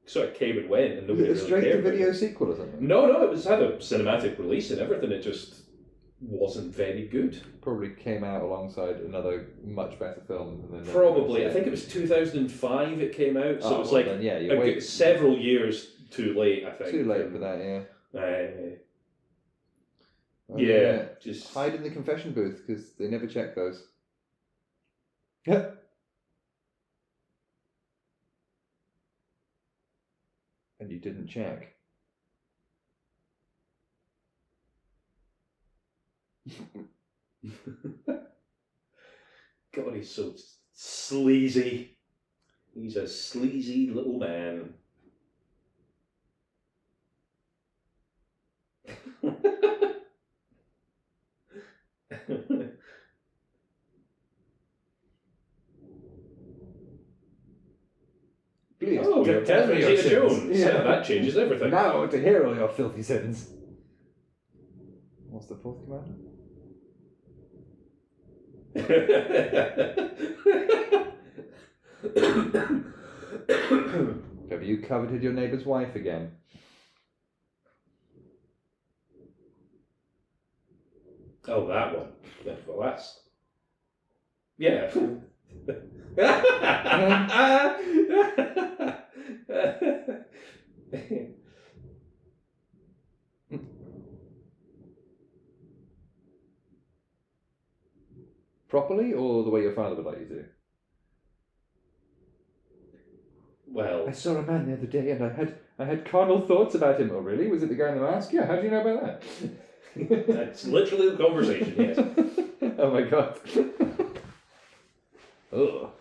sort of came and went and nobody really cared. Was it a straight-to-video sequel or something? No, it had a cinematic release and everything. It just wasn't very good. Probably came out alongside another much better film. Probably. I think it was 2005 it came out, so it was like several years too late, I think. Too late for that, yeah. Just hide in the confession booth, because they never check those. And you didn't check. God, he's so sleazy. He's a sleazy little man. Please, oh, Catherine Zeta-Jones. Yeah, that changes everything. Now to hear all your filthy sins. What's the fourth commandment? Have you coveted your neighbour's wife again? Oh, that one. Well, that's... Yeah. Properly, or the way your father would like you to? Well... I saw a man the other day and I had carnal thoughts about him. Oh, really? Was it the guy in the mask? Yeah, how do you know about that? That's literally the conversation, yes. Oh my god. Ugh.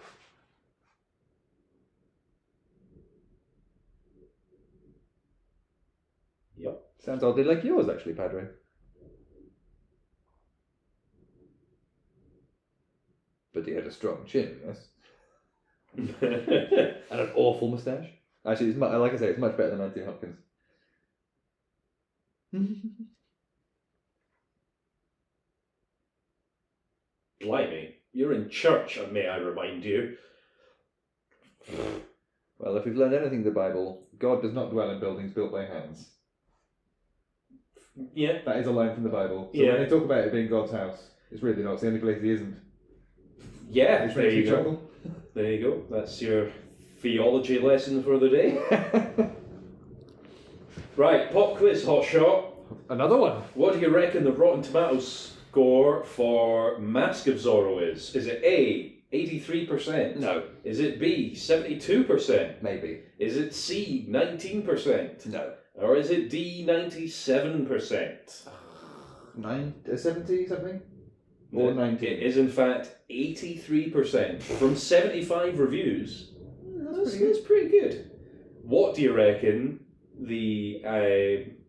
Yep. Sounds oddly like yours, actually, Padre. But he had a strong chin, yes? And an awful moustache. Actually, it's like I say, it's much better than Anthony Hopkins. Blimey, you're in church, may I remind you. Well, if we've learned anything in the Bible, God does not dwell in buildings built by hands. Yeah. That is a line from the Bible. So when they talk about it being God's house, it's really not. It's the only place he isn't. Yeah, there you go. There you go. That's your theology lesson for the day. Right, pop quiz, hot shot. Another one. What do you reckon the Rotten Tomatoes score for Mask of Zorro is? Is it A, 83%? No. Is it B, 72%? Maybe. Is it C, 19%? No. Or is it D, 97%? 70 something? Or 90? It is in fact 83% from 75 reviews. That's pretty good. What do you reckon the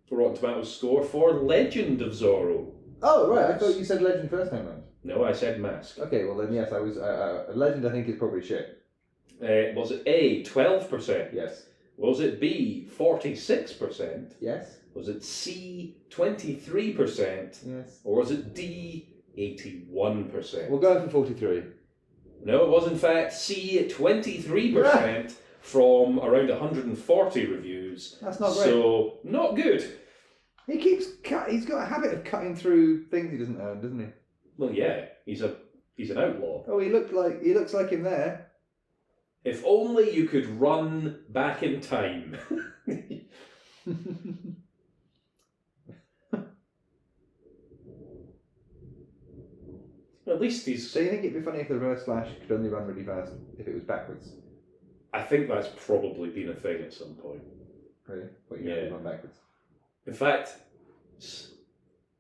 Rotten Tomatoes score for Legend of Zorro? Oh, right. I thought you said Legend first time round. No, I said Mask. Okay, well then, yes, I was... Legend, I think, is probably shit. Was it A, 12%? Yes. Was it B, 46%? Yes. Was it C, 23%? Yes. Or was it D, 81%? We'll go for 43. No, it was in fact C, 23% from around 140 reviews. That's not great. So, not good. He's got a habit of cutting through things he doesn't earn, doesn't he? Well, yeah, he's an outlaw. Oh, he looks like him there. If only you could run back in time. At least he's... So you think it'd be funny if the reverse flash could only run really fast if it was backwards? I think that's probably been a thing at some point. Really? What, you only run backwards? In fact,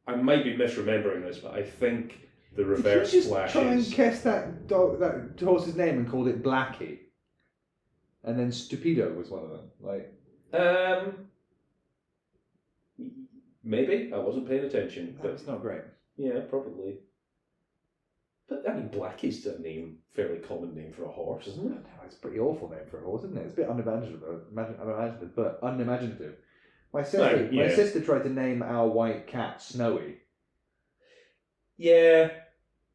I might be misremembering this, but I think the reverse Did you just flash try and is... guess that horse's name and called it Blackie? And then Stupido was one of them. Maybe. I wasn't paying attention. But That's not great. yeah, probably. But, I mean, Blackie's a fairly common name for a horse, isn't it? No, it's a pretty awful name for a horse, isn't it? It's a bit unimaginative, but unimaginative. My sister tried to name our white cat Snowy. Yeah,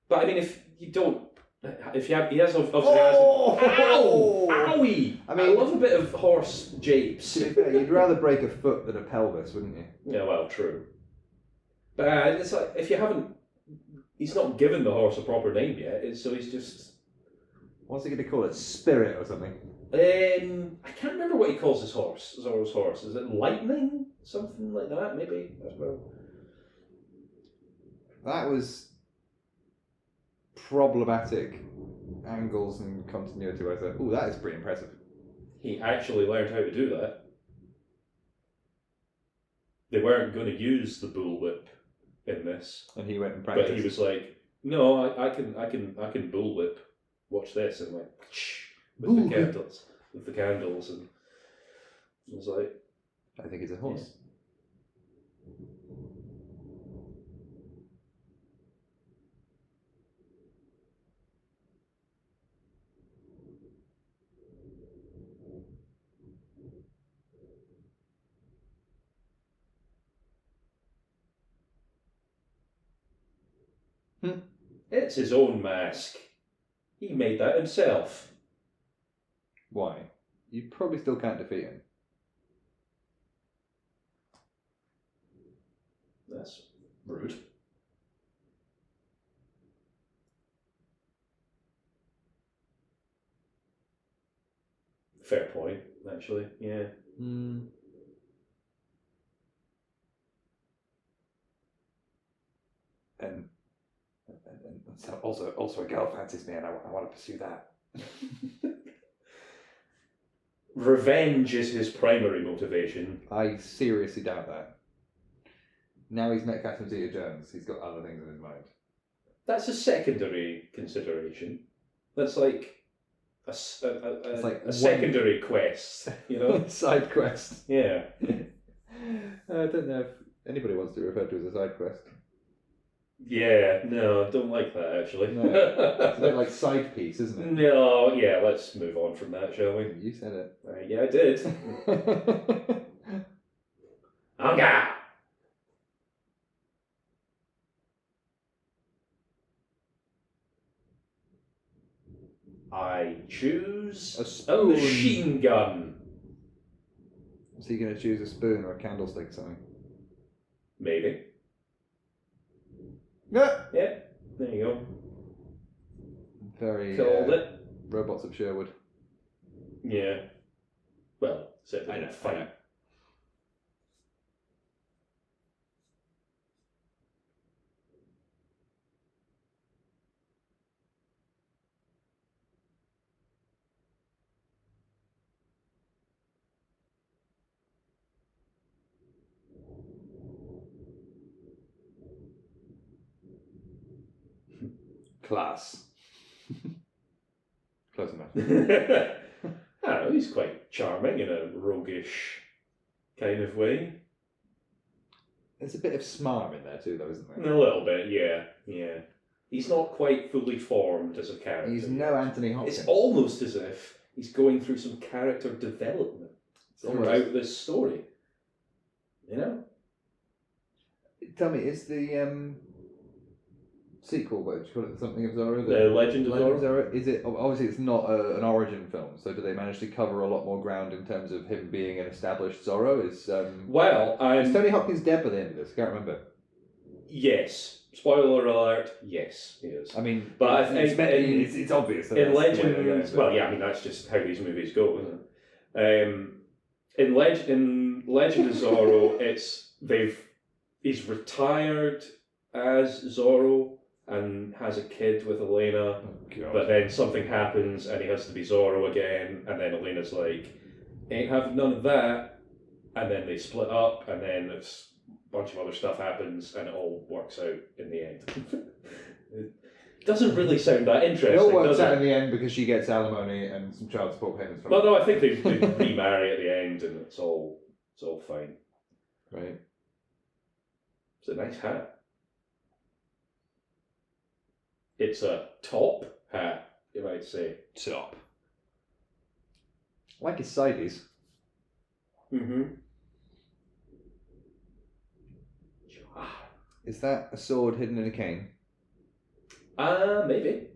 but I mean, if he has obviously... Oh! Owie! I mean, I love a bit of horse japes. To be fair, you'd rather break a foot than a pelvis, wouldn't you? Yeah, well, true. But it's like, if you haven't... He's not given the horse a proper name yet, so he's just... What's he going to call it? Spirit or something? I can't remember what he calls his horse, Zorro's horse. Is it Lightning? Something like that, maybe? I don't know. That was problematic angles and continuity. I thought, ooh, that is pretty impressive. He actually learned how to do that. they weren't going to use the bullwhip in this. And he went and practiced. But he was like, no, I can bullwhip. Watch this, and like with the candles, and I was like, I think it's a horse. It's his own mask. He made that himself. Why? You probably still can't defeat him. That's rude. Fair point, actually. Yeah. And also a girl fancies me, and I want to pursue that. Revenge is his primary motivation. I seriously doubt that. Now he's met Catherine Zeta-Jones, he's got other things in his mind. That's a secondary consideration. That's like a secondary quest, you know? Side quest. Yeah. I don't know if anybody wants to refer to it as a side quest. Yeah, no, I don't like that, actually. No, it's a bit like side piece, isn't it? No, yeah, let's move on from that, shall we? You said it. Yeah, I did. Anga! I choose a machine gun. Is he going to choose a spoon or a candlestick, something? Maybe. Yeah. Yeah, there you go. Very Called it. Robots of Sherwood. Yeah. Well, certainly in a fight. Class. Close enough. I don't know, he's quite charming in a roguish kind of way. There's a bit of smarm in there too, though, isn't there? A little bit, yeah. He's not quite fully formed as a character. He's no Anthony Hopkins. It's almost as if he's going through some character development throughout this story. You know? Tell me, is the sequel, what do you call it, something of Zorro? The Legend of Zorro? Is it, obviously it's not an origin film, so do they manage to cover a lot more ground in terms of him being an established Zorro? Is Tony Hopkins dead by the end of this? I can't remember. Yes. Spoiler alert, yes, he is. I mean, but I think it's obvious. In Legend, well, yeah, I mean, that's just how these movies go, isn't it? In Legend of Zorro, he's retired as Zorro and has a kid with Elena, but then something happens and he has to be Zorro again, and then Elena's like, ain't having none of that, and then they split up, and then a bunch of other stuff happens, and it all works out in the end. It doesn't really sound that interesting. It all works out in the end because she gets alimony and some child support payments from Well, no, I think they remarry at the end, and it's all fine. Right. It's a nice hat. It's a top hat, you might say. Top. I like his sideys. Mm-hmm. Is that a sword hidden in a cane? Maybe.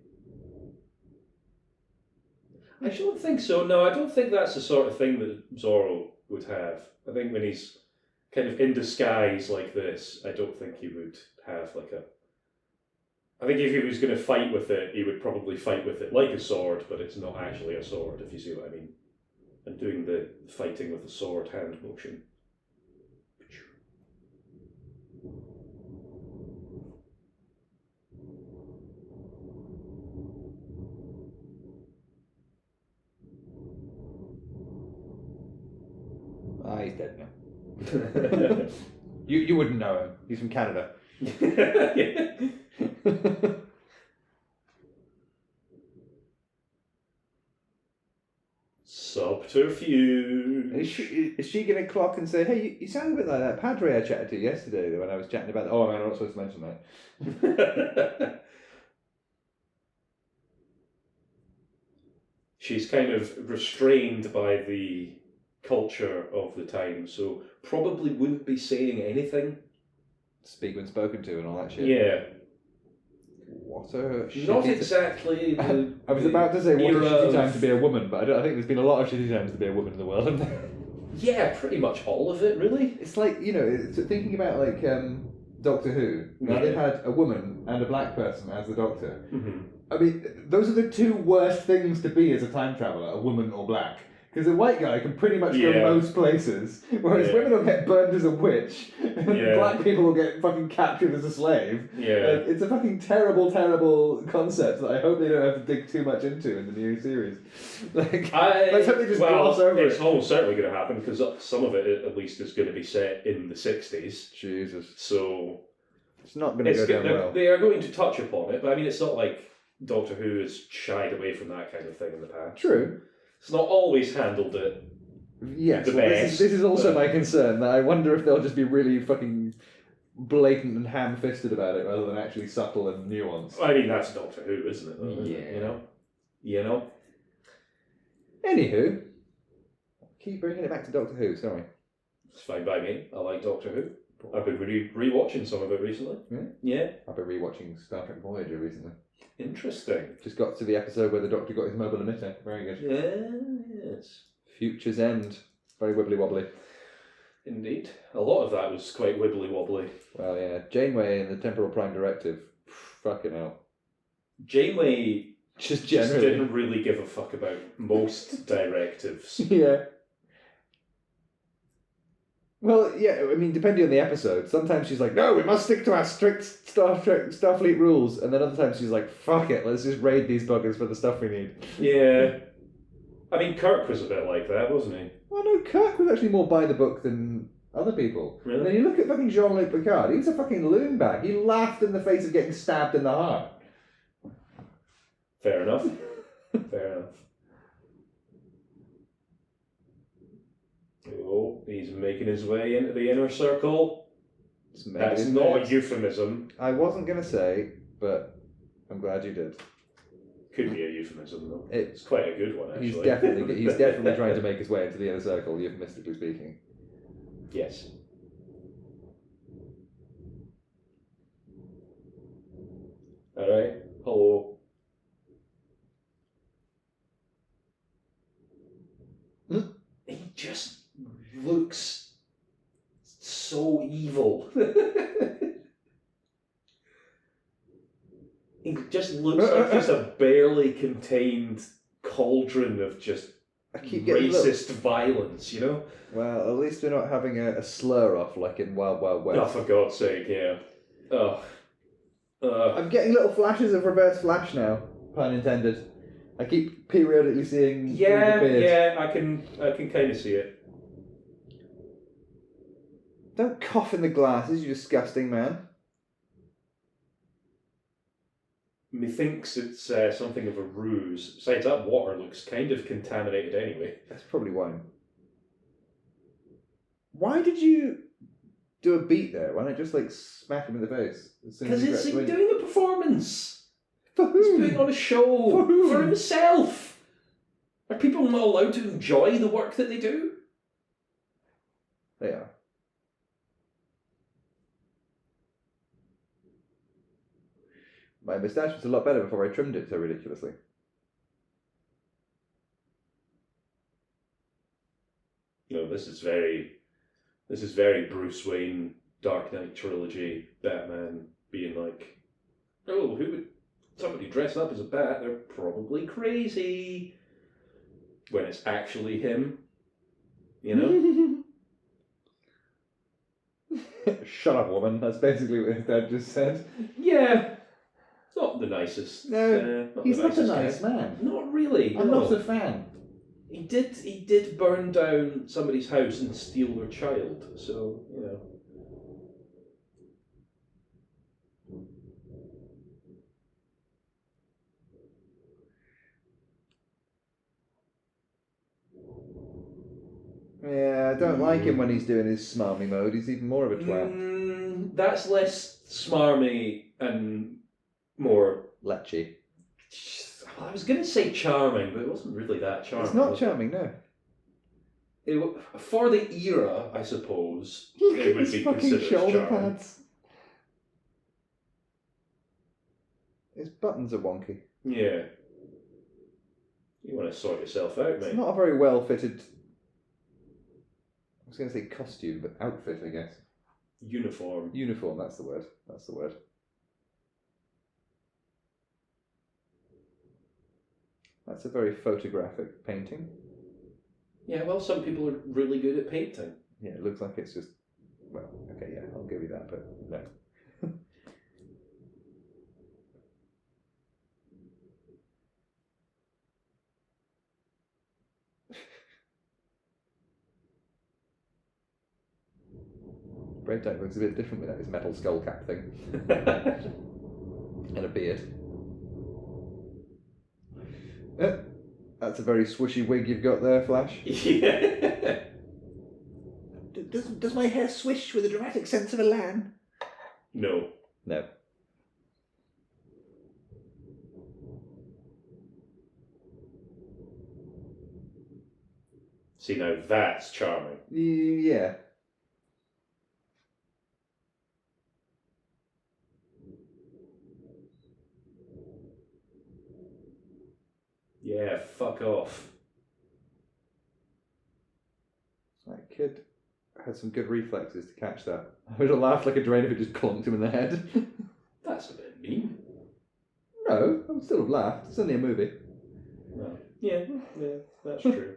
I don't think so. No, I don't think that's the sort of thing that Zorro would have. I think when he's kind of in disguise like this, I don't think he would have like a... I think if he was going to fight with it, he would probably fight with it like a sword, but it's not actually a sword, if you see what I mean. And doing the fighting with the sword hand motion. He's dead now. You wouldn't know him. He's from Canada. Subterfuge. Is she going to clock and say, hey, you sound a bit like that Padre I chatted to yesterday when I was chatting about... Oh, man, I'm not supposed to mention that. She's kind of restrained by the culture of the time, so probably wouldn't be saying anything. Speak when spoken to and all that shit. Yeah. What a shitty... Not exactly I was about to say what a shitty time to be a woman, but I think there's been a lot of shitty times to be a woman in the world, haven't there? Yeah, pretty much all of it, really. It's like, thinking about, like, Doctor Who. Now, they've had a woman and a black person as the Doctor. Mm-hmm. I mean, those are the two worst things to be as a time traveller, a woman or black. Because a white guy can pretty much go most places, whereas women will get burned as a witch, and black people will get fucking captured as a slave. Yeah. It's a fucking terrible, terrible concept that I hope they don't have to dig too much into in the new series. Let's hope they just gloss over it. It's almost certainly going to happen, because some of it, at least, is going to be set in the 60s. Jesus. So... It's not going to go down well. They are going to touch upon it, but I mean, it's not like Doctor Who has shied away from that kind of thing in the past. True. It's not always handled it. Yes, the best, this is also my concern, that I wonder if they'll just be really fucking blatant and ham-fisted about it rather than actually subtle and nuanced. I mean, that's Doctor Who, isn't it? Though, yeah. You know? Anywho, keep bringing it back to Doctor Who, sorry. It's fine by me. I like Doctor Who. I've been re-watching some of it recently. Yeah? I've been re-watching Star Trek Voyager recently. Interesting. Just got to the episode where the Doctor got his mobile emitter. Very good. Yes. Future's End. Very wibbly wobbly. Indeed. A lot of that was quite wibbly wobbly. Well, yeah. Janeway and the Temporal Prime Directive. Fucking hell. Janeway just didn't really give a fuck about most directives. Yeah. Well, yeah, I mean, depending on the episode, sometimes she's like, no, we must stick to our strict Starfleet rules, and then other times she's like, fuck it, let's just raid these buggers for the stuff we need. Yeah. I mean, Kirk was a bit like that, wasn't he? Well, no, Kirk was actually more by the book than other people. Really? And then you look at fucking Jean-Luc Picard, he was a fucking loon bag. He laughed in the face of getting stabbed in the heart. Fair enough. Fair enough. Oh, he's making his way into the inner circle. That's not a euphemism. I wasn't going to say, but I'm glad you did. Could be a euphemism, though. It's quite a good one, actually. He's definitely trying to make his way into the inner circle, euphemistically speaking. Yes. Alright, hello. He just looks so evil. He just looks like just a barely contained cauldron of just racist violence, you know? Well, at least we're not having a slur off like in Wild Wild West. Oh, for God's sake, yeah. I'm getting little flashes of Reverse Flash now, pun intended. I keep periodically seeing... Yeah, I can kind of see it. Don't cough in the glasses, you disgusting man. Methinks it's something of a ruse. Besides, that water looks kind of contaminated anyway. That's probably wine. Why did you do a beat there? Why not just like smack him in the face? Because it's him doing a performance. For whom? He's putting on a show. For whom? For himself. Are people not allowed to enjoy the work that they do? They are. My moustache was a lot better before I trimmed it so ridiculously. No, this is very Bruce Wayne, Dark Knight trilogy, Batman being like, oh, somebody dressed up as a bat, they're probably crazy. When it's actually him, you know? Shut up, woman. That's basically what his dad just said. Yeah. Not the nicest. No, he's not a nice man. Not really. I'm not a fan. He did burn down somebody's house and steal their child, so, you know. don't like him when he's doing his smarmy mode. He's even more of a twat. That's less smarmy and more... Lechy. I was going to say charming, but it wasn't really that charming. It's not charming, no. For the era, I suppose, it would be considered shoulder charming. pads. His buttons are wonky. Yeah. You want to sort yourself out, mate. It's not a very well fitted. I was going to say costume, but outfit, I guess. Uniform. Uniform, that's the word. That's the word. That's a very photographic painting. Yeah, well, some people are really good at painting. Yeah, it looks like it's just... Well, okay, yeah, I'll give you that, but no. Breakdown looks a bit different without his metal skull cap thing. And a beard. That's a very swishy wig you've got there, Flash. Yeah. Does my hair swish with a dramatic sense of elan? No. No. See, now that's charming. Yeah. Yeah, fuck off. That kid had some good reflexes to catch that. I would have laughed like a drain if it just clunked him in the head. That's a bit mean. No, I would still have laughed. It's only a movie. No. Yeah, that's true.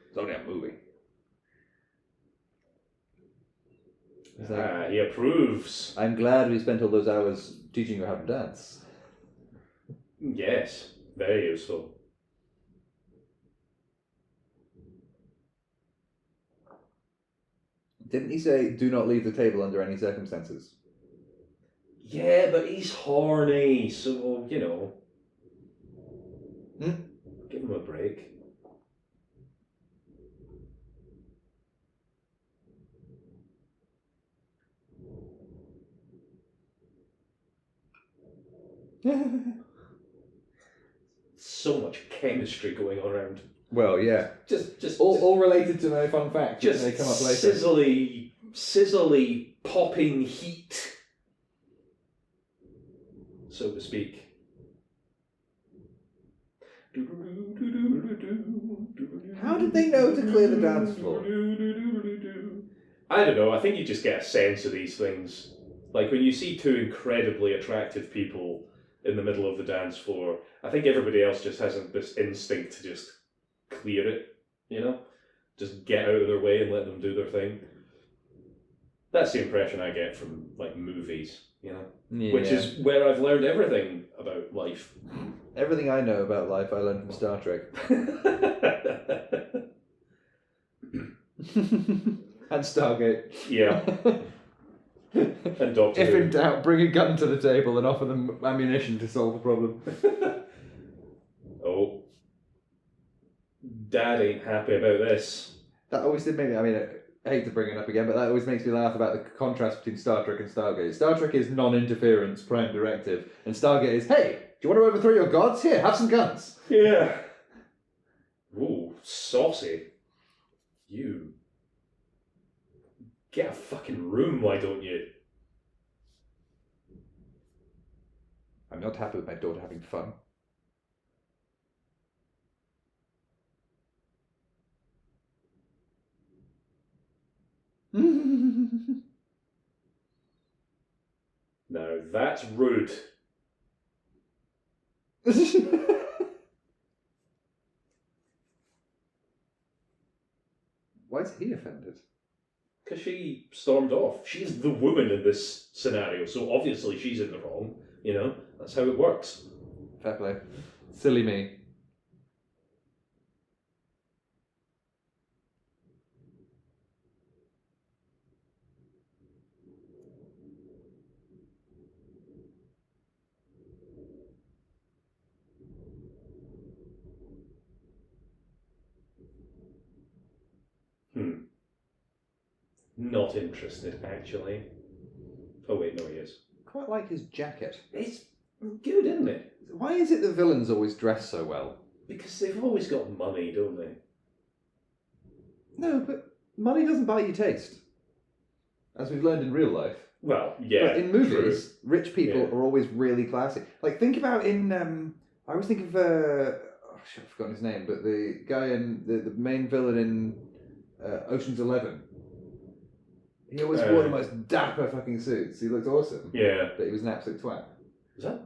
It's only a movie. He approves. I'm glad we spent all those hours teaching you how to dance. Yes, very useful. Didn't he say, do not leave the table under any circumstances? Yeah, but he's horny, so, you know. Give him a break. So much chemistry going on around. Well, yeah. Just all related to my fun fact. Just they come up later. sizzly popping heat, so to speak. How did they know to clear the dance floor? I don't know. I think you just get a sense of these things. Like when you see two incredibly attractive people in the middle of the dance floor, I think everybody else just has this instinct to just clear it, you know? Just get out of their way and let them do their thing. That's the impression I get from, like, movies, you know? Yeah. Which is where I've learned everything about life. Everything I know about life I learned from Star Trek. And Stargate. Yeah. And Doctor If Who. in doubt, bring a gun to the table and offer them ammunition to solve the problem. Oh. Dad ain't happy about this. That always did make me, I mean, I hate to bring it up again, but that always makes me laugh about the contrast between Star Trek and Stargate. Star Trek is non-interference, prime directive, and Stargate is, hey, do you want to overthrow your gods? Here, have some guns. Yeah. Ooh, saucy. You. Get a fucking room, why don't you? I'm not happy with my daughter having fun. Now that's rude. Why is he offended? Because she stormed off. She's the woman in this scenario, so obviously she's in the wrong. You know, that's how it works. Fair play. Silly me. not interested, actually. Oh wait, no, he is. Quite like his jacket. It's good, isn't it? Why is it the villains always dress so well? Because they've always got money, don't they? No, but money doesn't buy you taste. As we've learned in real life. Well, yeah. But in movies, true. rich people are always really classy. Like, think about in... I always think of... I've forgotten his name, but the guy in... The main villain in Ocean's 11. He always wore the most dapper fucking suits. He looked awesome. Yeah. But he was an absolute twat. Was that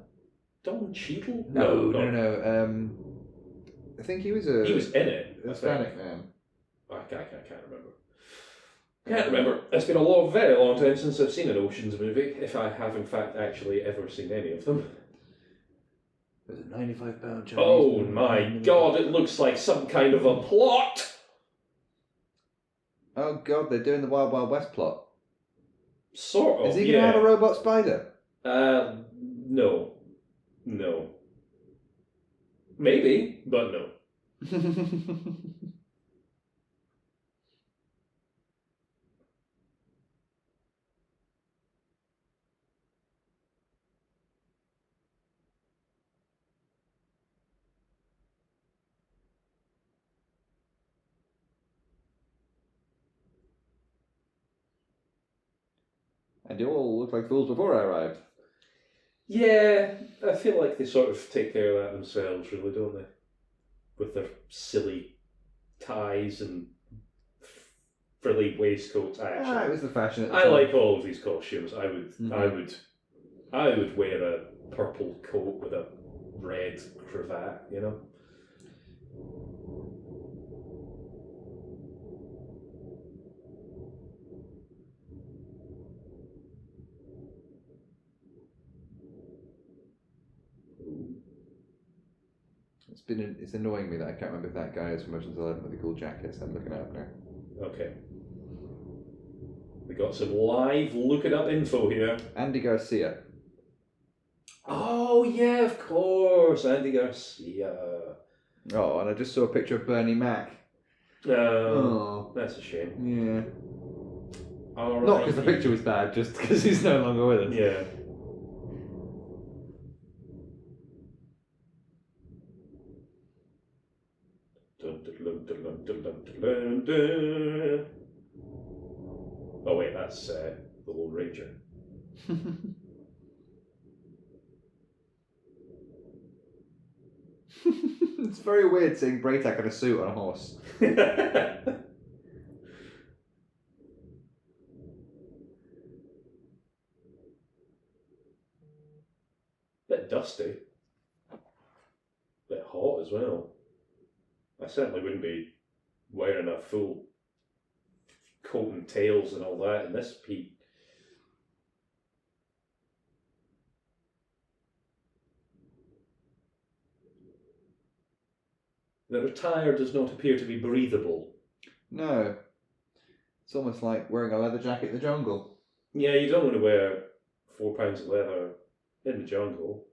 Don Cheadle? No. I think he was a... He was in it. A Hispanic man. I can't remember. Can't remember. It's been a very long time since I've seen an Ocean's movie, if I have in fact actually ever seen any of them. There's a 95-pound Chinese... Oh my god, it looks like some kind of a plot! Oh god, they're doing the Wild Wild West plot. Sort of, Is he going to have a robot spider? No. No. Maybe, but no. And you all looked like fools before I arrived. Yeah, I feel like they sort of take care of that themselves, really, don't they? With their silly ties and frilly waistcoats. It was the fashion at the I time. like all of these costumes. I would wear a purple coat with a red cravat, you know? It's annoying me that I can't remember if that guy is from Ocean's 11 with the cool jackets. I'm looking it up now. Okay. We got some live look it up info here. Andy Garcia. Oh yeah, of course, Andy Garcia. Oh, and I just saw a picture of Bernie Mac. Oh, that's a shame. Yeah. Not because the picture was bad, just because he's no longer with us. Yeah. Oh wait, that's the Lone Ranger. It's very weird seeing Braytak in a suit on a horse. Bit dusty. Bit hot as well. I certainly wouldn't be wearing a full coat and tails and all that in this heat. The attire does not appear to be breathable. No. It's almost like wearing a leather jacket in the jungle. Yeah, you don't want to wear 4 pounds of leather in the jungle.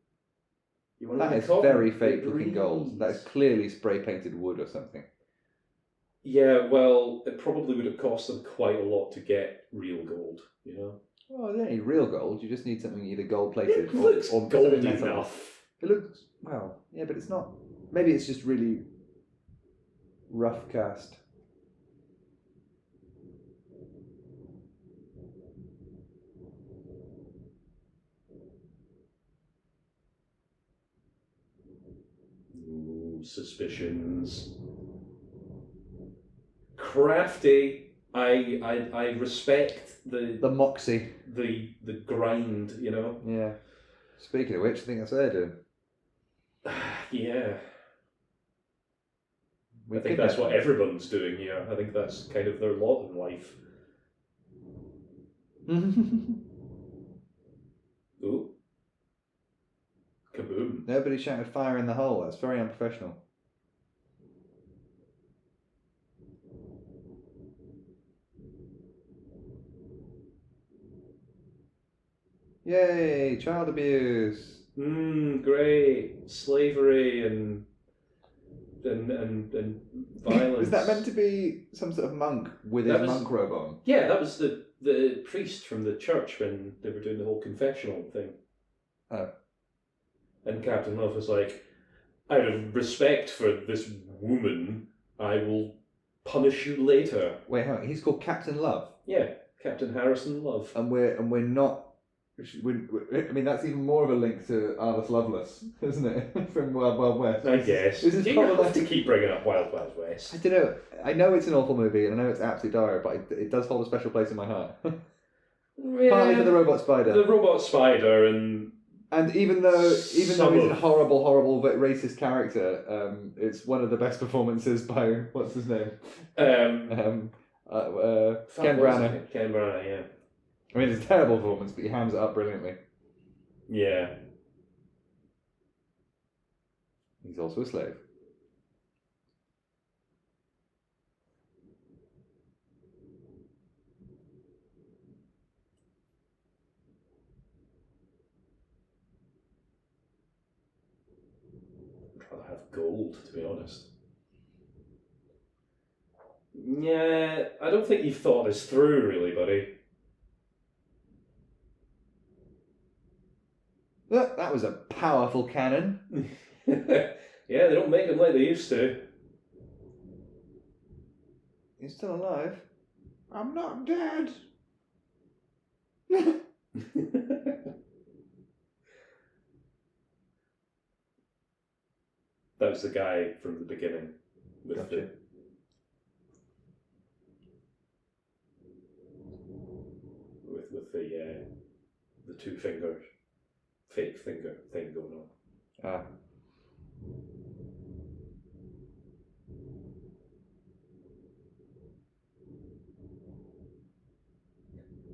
You want that is very fake looking gold. That is clearly spray painted wood or something. Yeah, well, it probably would have cost them quite a lot to get real gold, you know? Well, you don't need real gold. You just need something either gold plated it looks or gold metal. enough. It looks, well, yeah, but it's not. Maybe it's just really rough cast. Ooh, suspicions. Crafty. I respect the moxie, the grind, you know. Yeah. Speaking of which, I think that's what they're doing. Yeah. I think that's what everyone's doing here. I think that's kind of their lot in life. Ooh. Kaboom. Nobody shouted fire in the hole. That's very unprofessional. Yay, child abuse. Great. Slavery and and violence. Was that meant to be some sort of monk with his monk robe on? Yeah, that was the priest from the church when they were doing the whole confessional thing. Oh. And Captain Love was like, out of respect for this woman, I will punish you later. Wait, hang on. He's called Captain Love? Yeah, Captain Harrison Love. And we're not... I mean, that's even more of a link to Aldous Loveless, isn't it? From Wild Wild West. I guess. This is Do you have to keep bringing up Wild Wild West? I don't know. I know it's an awful movie, and I know it's absolutely dire, but it does hold a special place in my heart. Yeah, partly for the robot spider. The robot spider and even though he's a horrible racist character, it's one of the best performances by what's his name? Ken Branagh. Ken Branagh, yeah. I mean, it's a terrible performance, but he hams it up brilliantly. Yeah. He's also a slave. I'd rather have gold, to be honest. Yeah, I don't think you've thought this through, really, buddy. Look, that was a powerful cannon. Yeah, they don't make them like they used to. He's still alive. I'm not dead. That was the guy from the beginning. Gotcha. With the two fingers. Fake finger thing going on. Ah.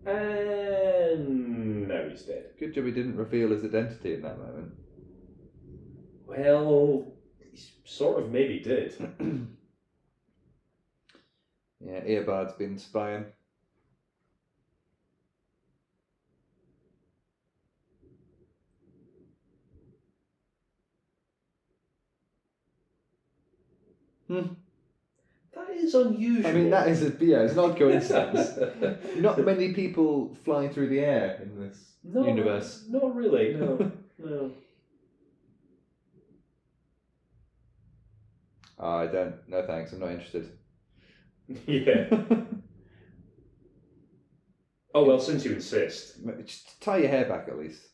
And now he's dead. Good job he didn't reveal his identity in that moment. Well, he sort of maybe did. Yeah, Earbard's been spying. That is unusual. I mean, that is it's not a coincidence. Not many people fly through the air in this universe. Not really, no. No. Oh, I don't. No thanks, I'm not interested. Yeah. Oh, well, since you insist. Just tie your hair back at least.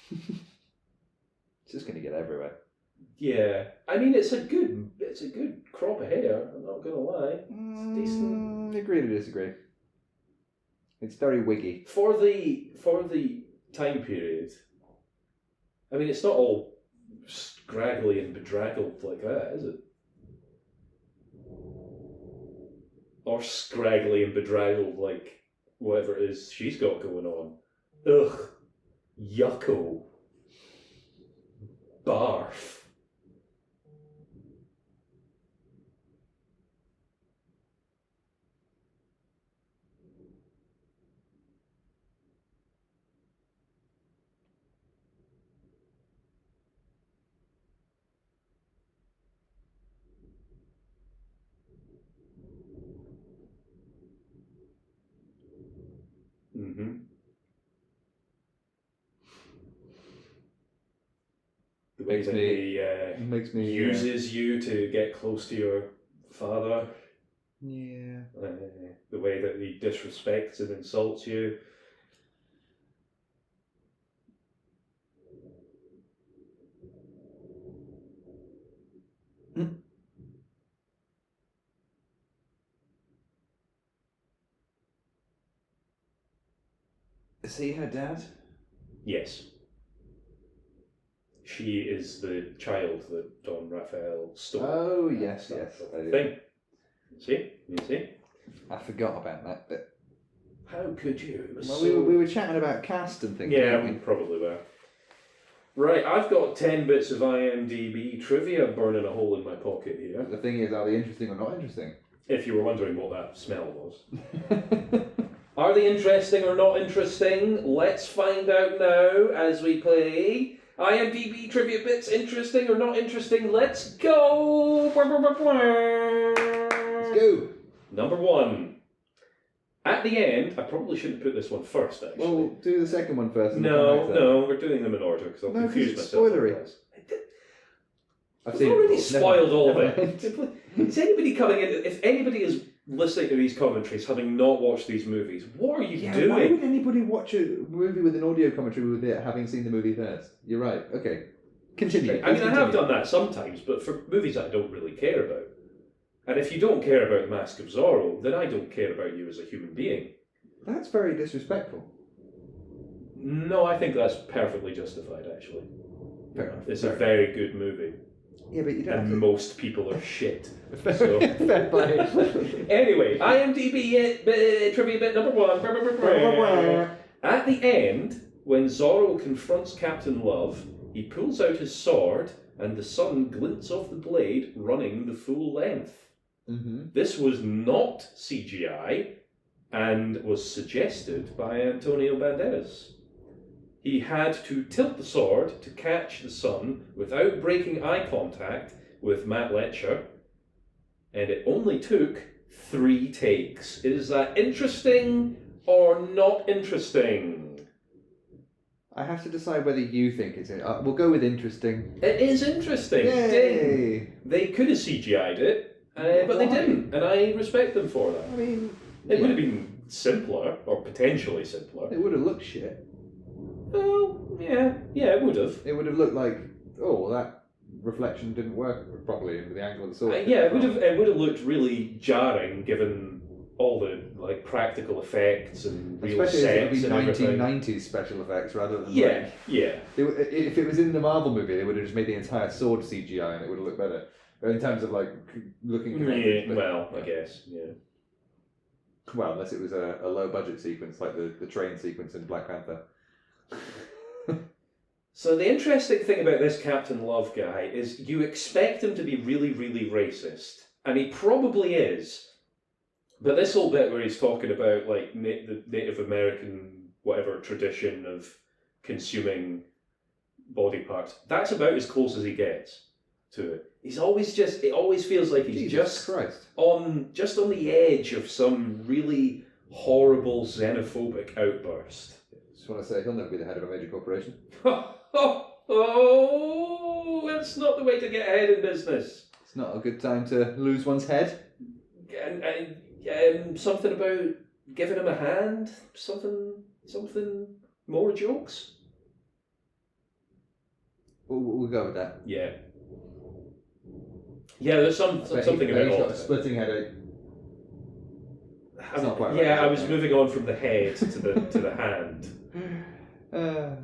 It's just going to get everywhere. Yeah, I mean it's a good crop of hair. I'm not gonna lie, it's decent. Agree to disagree. It's very wiggy for the time period. I mean, it's not all scraggly and bedraggled like that, is it? Or scraggly and bedraggled like whatever it is she's got going on. Ugh, yucko, barf. Mm-hmm. The way makes me uses you to get close to your father. Yeah. The way that he disrespects and insults you. Is he her dad? Yes. She is the child that Don Raphael stole. Oh, yes. Thing. You see? I forgot about that bit. How could you? It was we were chatting about cast and things. Yeah, we probably were. Right, I've got 10 bits of IMDb trivia burning a hole in my pocket here. The thing is, are they interesting or not interesting? If you were wondering what that smell was. Are they interesting or not interesting? Let's find out now as we play IMDb trivia bits, interesting or not interesting? Let's go! Let's go! Number 1. At the end, I probably shouldn't put this one first, actually. Well, do the second one first. No, we're doing them in order because I'll confuse myself. Spoilery. I've already spoiled all of it. Is anybody coming in? If anybody is listening to these commentaries having not watched these movies, what are you doing? Why would anybody watch a movie with an audio commentary with it having seen the movie first? You're right. Okay. Continue. I mean, I have done that sometimes, but for movies I don't really care about. And if you don't care about The Mask of Zorro, then I don't care about you as a human being. That's very disrespectful. No, I think that's perfectly justified, actually. Fair enough. It's a very good movie. Yeah, but you don't. And most people are shit. So. Fair play. Anyway, IMDb trivia bit number 1. At the end, when Zorro confronts Captain Love, he pulls out his sword and the sun glints off the blade, running the full length. Mm-hmm. This was not CGI and was suggested by Antonio Banderas. He had to tilt the sword to catch the sun without breaking eye contact with Matt Letcher, and it only took 3 takes. Is that interesting or not interesting? I have to decide whether you think it's... we'll go with interesting. It is interesting. Yay! Ding. They could have CGI'd it, but they didn't, and I respect them for that. I mean... It would have been simpler, or potentially simpler. It would have looked shit. Well, yeah, it would have. It would have looked like, that reflection didn't work properly with the angle of the sword. It would have looked really jarring given all the practical effects and real especially sets and everything. 1990s special effects rather than if it was in the Marvel movie, they would have just made the entire sword CGI and it would have looked better in terms of looking. Yeah, well, I guess Well, unless it was a low budget sequence like the train sequence in Black Panther. So the interesting thing about this Captain Love guy is you expect him to be really, really racist, and he probably is. But this whole bit where he's talking about the Native American whatever tradition of consuming body parts, that's about as close as he gets to it. He's always it always feels like he's on the edge of some really horrible xenophobic outburst. Just want to say he'll never be the head of a major corporation. That's not the way to get ahead in business. It's not a good time to lose one's head. And something about giving him a hand, something more jokes. We'll go with that. Yeah. Yeah, there's something about he's all got a splitting headache. Not quite right. I was moving on from the head to the hand.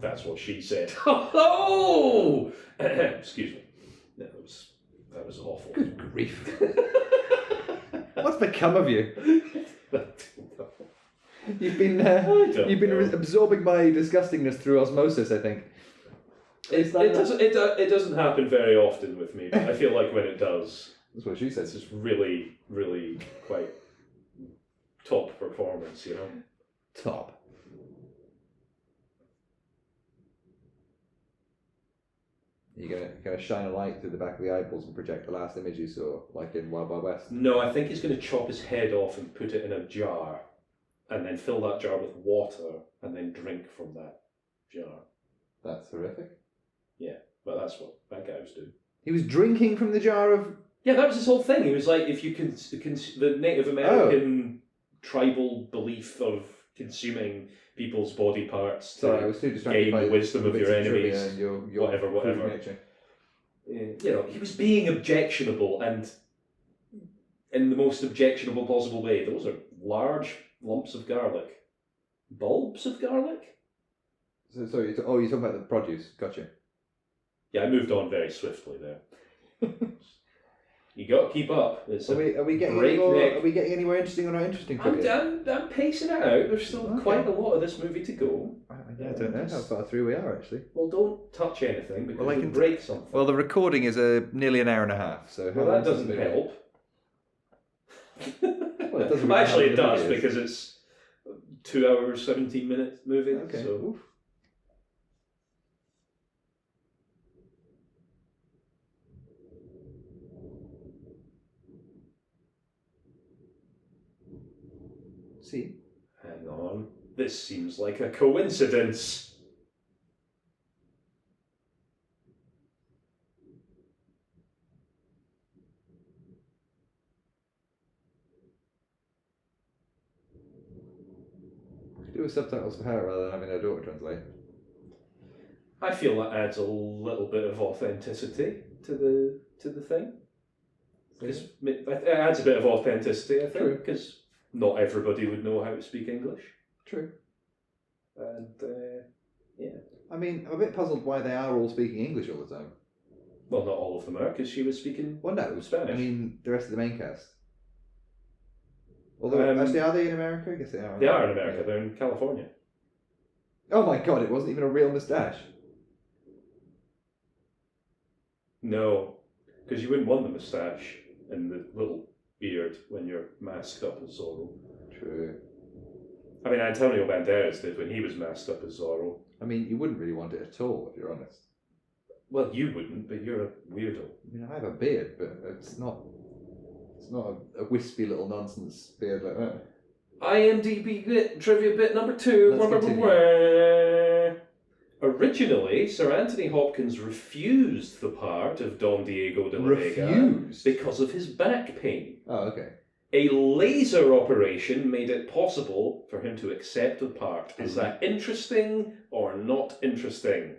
That's what she said. Oh! Excuse me. That was awful. Good grief. What's become of you? You've been absorbing my disgustingness through osmosis, I think. It doesn't happen very often with me, but I feel like when it does, that's what she said. It's just really, really quite top performance, you know. Top. You're gonna shine a light through the back of the eyeballs and project the last image you saw, like in Wild Wild West. No, I think he's going to chop his head off and put it in a jar, and then fill that jar with water, and then drink from that jar. That's horrific. Yeah, but that's what that guy was doing. He was drinking from the jar of... Yeah, that was his whole thing. He was like, if you can, the Native American tribal belief of consuming people's body parts to I was too distracted gain by the wisdom of your enemies, and your whatever. You know, he was being objectionable, and in the most objectionable possible way. Those are large lumps of garlic. Bulbs of garlic? So you're talking about the produce. Gotcha. Yeah, I moved on very swiftly there. You got to keep up. Are we getting anywhere interesting or not interesting? I'm pacing it out. There's still quite a lot of this movie to go. I don't know how far through we are actually. Well, don't touch anything because you can break something. Well, the recording is nearly an hour and a half, so that doesn't help. Well, it doesn't. Actually, it does because it's 2 hours 17 minutes movie. Okay. So. See? Hang on. This seems like a coincidence. Do with subtitles for her rather than having her daughter translate. I feel that adds a little bit of authenticity to the thing. It adds a bit of authenticity, I think, because not everybody would know how to speak English. True. And, yeah. I mean, I'm a bit puzzled why they are all speaking English all the time. Well, not all of them are, because she was speaking Spanish. I mean, the rest of the main cast. Although, actually, are they in America? I guess they are. They are in America. Yeah. They're in California. Oh my god, it wasn't even a real moustache. No, because you wouldn't want the moustache and the little beard when you're masked up as Zorro. True. I mean, Antonio Banderas did when he was masked up as Zorro. I mean, you wouldn't really want it at all, if you're honest. Well, you wouldn't, but you're a weirdo. I mean, I have a beard, but it's not a wispy little nonsense beard like that. IMDb trivia bit number 2. Originally, Sir Anthony Hopkins refused the part of Don Diego de la Vega because of his back pain. Oh, okay. A laser operation made it possible for him to accept the part. Is that interesting or not interesting?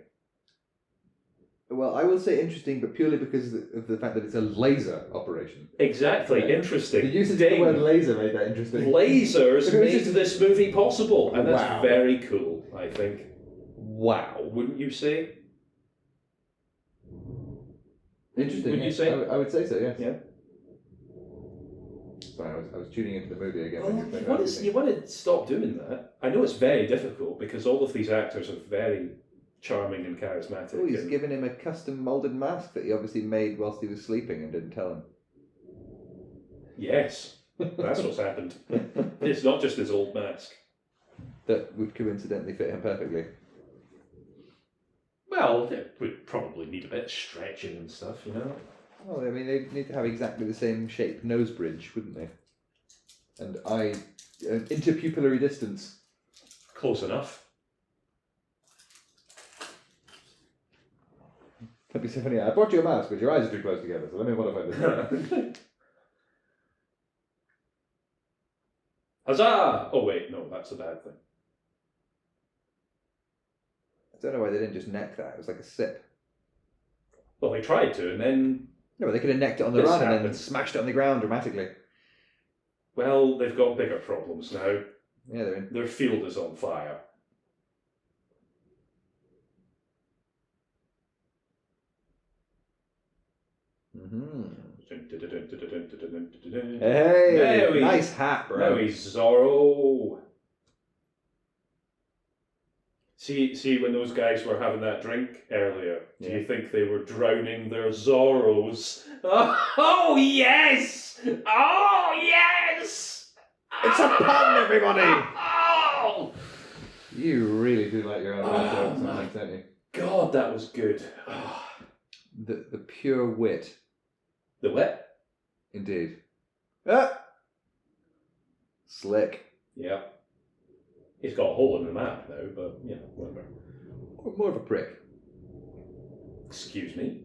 Well, I will say interesting, but purely because of the fact that it's a laser operation. Exactly, interesting. The usage of the word laser made that interesting. Lasers made this movie possible, and that's very cool, I think. Wow. Wouldn't you say? Interesting. Would you say? I would say so, yes. Yeah. Sorry, I was tuning into the movie again. Well, you want to stop doing that. I know it's very difficult because all of these actors are very charming and charismatic. Oh, he's given him a custom moulded mask that he obviously made whilst he was sleeping and didn't tell him. Yes, that's what's happened. It's not just his old mask. That would coincidentally fit him perfectly. Well, it would probably need a bit of stretching and stuff, you know? Well, I mean, they'd need to have exactly the same shape nose bridge, wouldn't they? And interpupillary distance. Close enough. That'd be so funny. I brought you a mask, but your eyes are too close together, so let me modify this. Huzzah! Oh wait, no, that's a bad thing. I don't know why they didn't just neck that. It was like a sip. Well, they tried to, and then... No, but they could have necked it on the run and then smashed it on the ground dramatically. Well, they've got bigger problems now. Yeah, their field is on fire. Hey, nice hat, bro. Now he's Zorro. See, when those guys were having that drink earlier, do you think they were drowning their Zorros? Oh, yes! Oh, yes! It's a pun, everybody! Oh! You really do like your own jokes sometimes, don't you? God, that was good. The pure wit. The what? Indeed. Ah! Slick. Yeah. He's got a hole in the map now, but, you know, whatever. More of a prick. Excuse me?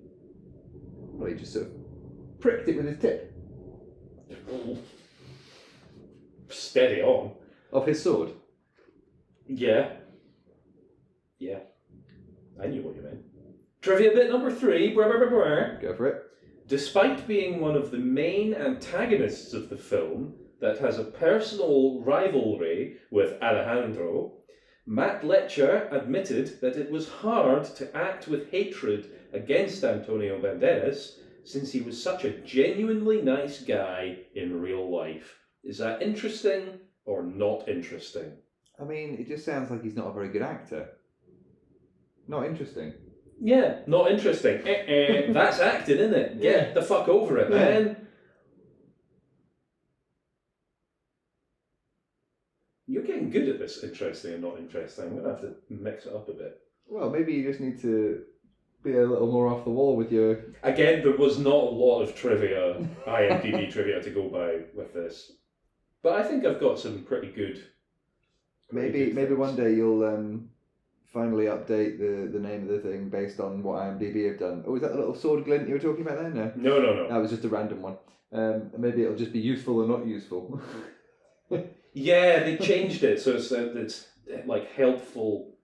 Well, he just sort of pricked it with his tip. Steady on. Of his sword? Yeah. Yeah. I knew what you meant. Trivia bit number 3. Go for it. Despite being one of the main antagonists of the film that has a personal rivalry with Alejandro, Matt Letcher admitted that it was hard to act with hatred against Antonio Banderas since he was such a genuinely nice guy in real life. Is that interesting or not interesting? I mean, it just sounds like he's not a very good actor. Not interesting. Yeah, not interesting. That's acting, isn't it? Get the fuck over it, man. You're getting good at this interesting and not interesting. I'm going to have to mix it up a bit. Well, maybe you just need to be a little more off the wall with your... Again, there was not a lot of trivia, IMDb trivia to go by with this. But I think I've got some pretty good. Maybe one day you'll finally update the name of the thing based on what IMDb have done. Oh, is that the little sword glint you were talking about there? No. That was just a random one. Maybe it'll just be useful or not useful. Yeah, they changed it so it's like helpful,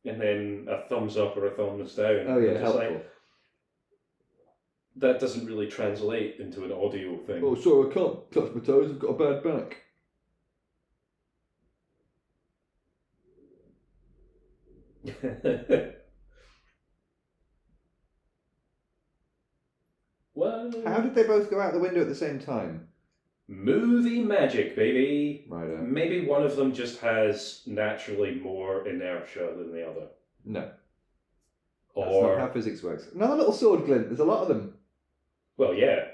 and then a thumbs up or a thumbs down. Oh yeah, helpful. Like, that doesn't really translate into an audio thing. Oh, sorry, I can't touch my toes. I've got a bad back. Well, how did they both go out the window at the same time? Movie magic, baby. Right. Maybe one of them just has naturally more inertia than the other. No. Or that's not how physics works. Another little sword glint. There's a lot of them. Well, yeah,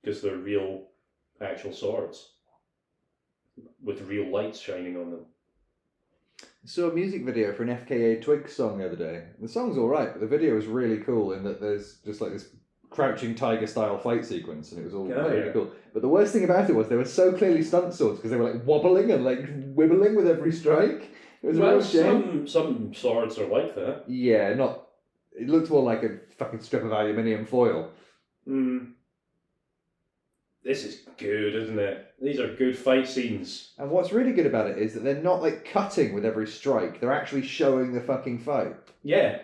because they're real, actual swords with real lights shining on them. I saw a music video for an FKA Twigs song the other day. The song's alright, but the video is really cool in that there's just like this crouching tiger style fight sequence, and it was all really cool. But the worst thing about it was they were so clearly stunt swords because they were like wobbling and like wibbling with every strike. It was a real shame. Some swords are like that. Yeah, not. It looked more like a fucking strip of aluminium foil. This is good, isn't it? These are good fight scenes. And what's really good about it is that they're not like cutting with every strike. They're actually showing the fucking fight. Yeah.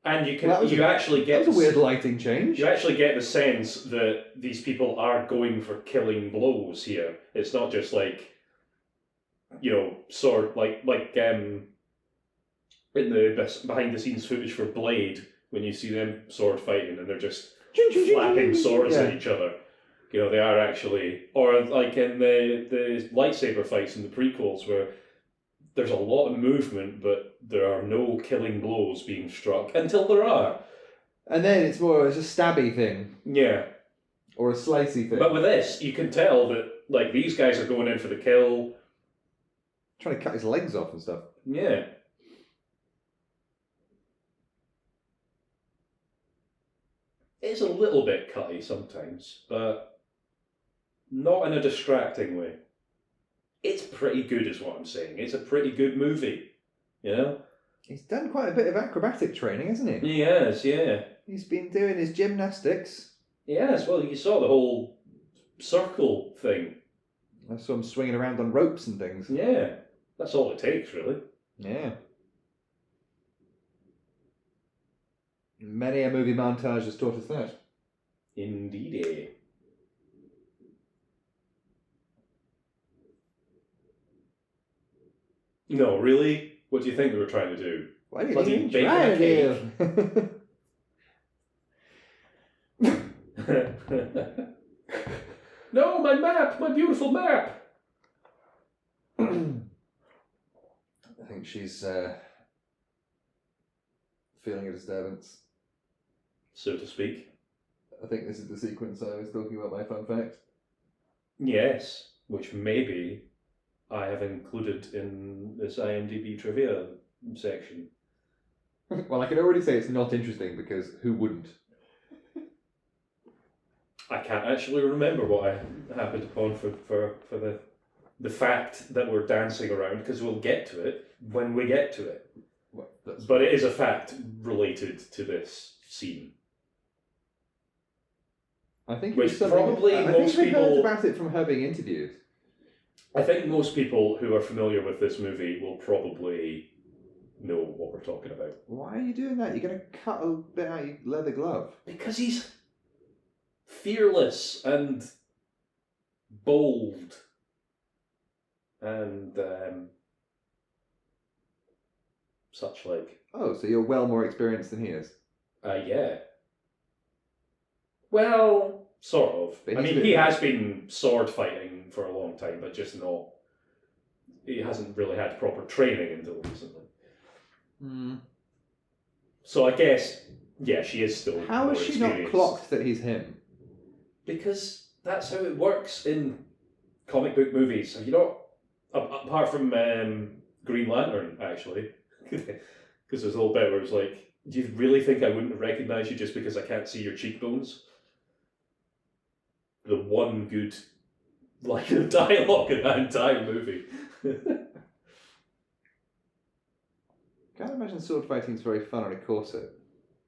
And you can actually get... That was a weird lighting change. You actually get the sense that these people are going for killing blows here. It's not just like, sword, like in the behind the scenes footage for Blade, when you see them sword fighting and they're just flapping swords at each other. They are actually... Or like in the lightsaber fights in the prequels where there's a lot of movement, but there are no killing blows being struck until there are. And then it's a stabby thing. Yeah. Or a slicey thing. But with this, you can tell that like these guys are going in for the kill. Trying to cut his legs off and stuff. Yeah. It's a little bit cutty sometimes, but not in a distracting way. It's pretty good is what I'm saying. It's a pretty good movie, He's done quite a bit of acrobatic training, hasn't he? He has, yeah. He's been doing his gymnastics. Yes, well, you saw the whole circle thing. I saw him swinging around on ropes and things. Yeah, that's all it takes, really. Yeah. Many a movie montage has taught us that. Indeedy. No, really? What do you think they were trying to do? What do you think they were trying to do? No, my map! My beautiful map! I think she's feeling a disturbance. So to speak. I think this is the sequence I was talking about, my fun fact. Yes, which maybe I have included in this IMDb trivia section. Well, I can already say it's not interesting because who wouldn't? I can't actually remember what I happened upon for the fact that we're dancing around, because we'll get to it when we get to it. Well, but it is a fact related to this scene. I think which probably most people heard about it from her being interviewed. I think most people who are familiar with this movie will probably know what we're talking about. Why are you doing that? You're going to cut a bit out your leather glove. Because he's fearless and bold and such like. Oh, so you're well more experienced than he is? Yeah. Well, sort of. I mean, he has been sword fighting for a long time, but just not... He hasn't really had proper training until recently. So I guess, yeah, she is still How has she not clocked that he's him? Because that's how it works in comic book movies. Have you not... Apart from Green Lantern, actually. Because there's a little bit where it's like, do you really think I wouldn't recognise you just because I can't see your cheekbones? The one good line of dialogue in that entire movie. Can't imagine sword fighting is very fun on a corset.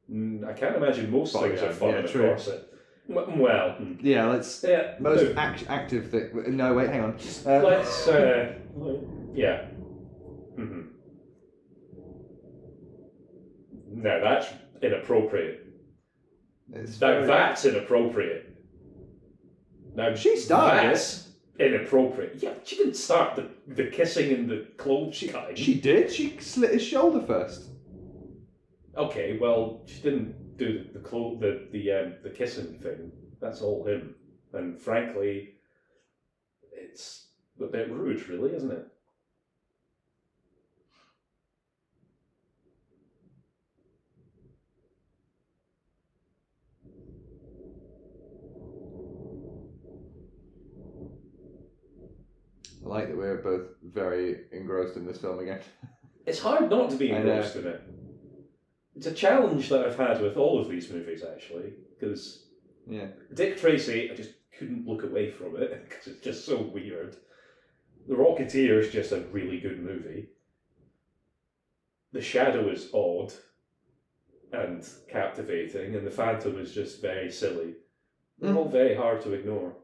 I can't imagine most things are fun on a true. corset. Well, yeah, let's. Yeah, most active thing. No, wait, hang on. Let's. Yeah. Mm-hmm. No, that's inappropriate. That's inappropriate. Now she started. That's inappropriate. Yeah, she didn't start the kissing and the clothes cutting. She did. She slit his shoulder first. Okay, well, she didn't do the kissing thing. That's all him. And frankly, it's a bit rude, really, isn't it? I like that we're both very engrossed in this film again. It's hard not to be engrossed in it. It's a challenge that I've had with all of these movies, actually, because Dick Tracy, I just couldn't look away from it because it's just so weird. The Rocketeer is just a really good movie. The Shadow is odd and captivating, and The Phantom is just very silly. They're all very hard to ignore.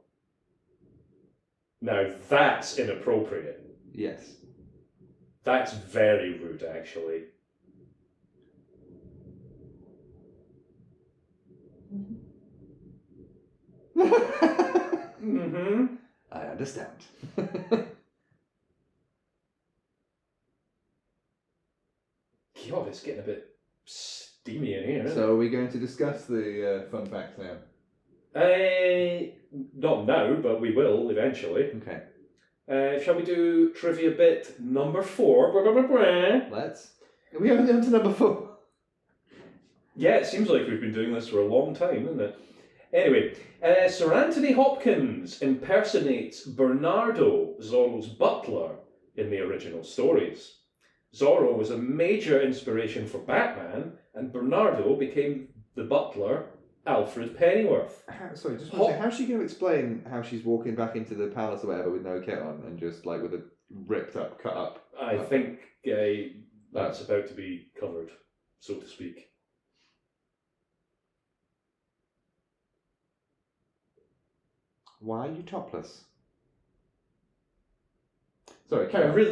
Now, that's inappropriate. Yes. That's very rude, actually. Mm-hmm. I understand. God, it's getting a bit steamy in here, isn't So are we going to discuss the fun facts now? Not now, but we will eventually. Okay. Shall we do trivia bit number 4? Let's. Are we only on to number 4? Yeah, it seems like we've been doing this for a long time, isn't it? Anyway, Sir Anthony Hopkins impersonates Bernardo, Zorro's butler, in the original stories. Zorro was a major inspiration for Batman, and Bernardo became the butler, Alfred Pennyworth. Sorry, just one second. How's she going to explain how she's walking back into the palace or whatever with no kit on and just like with a ripped up, cut up? I think that's about to be covered, so to speak. Why are you topless? Sorry,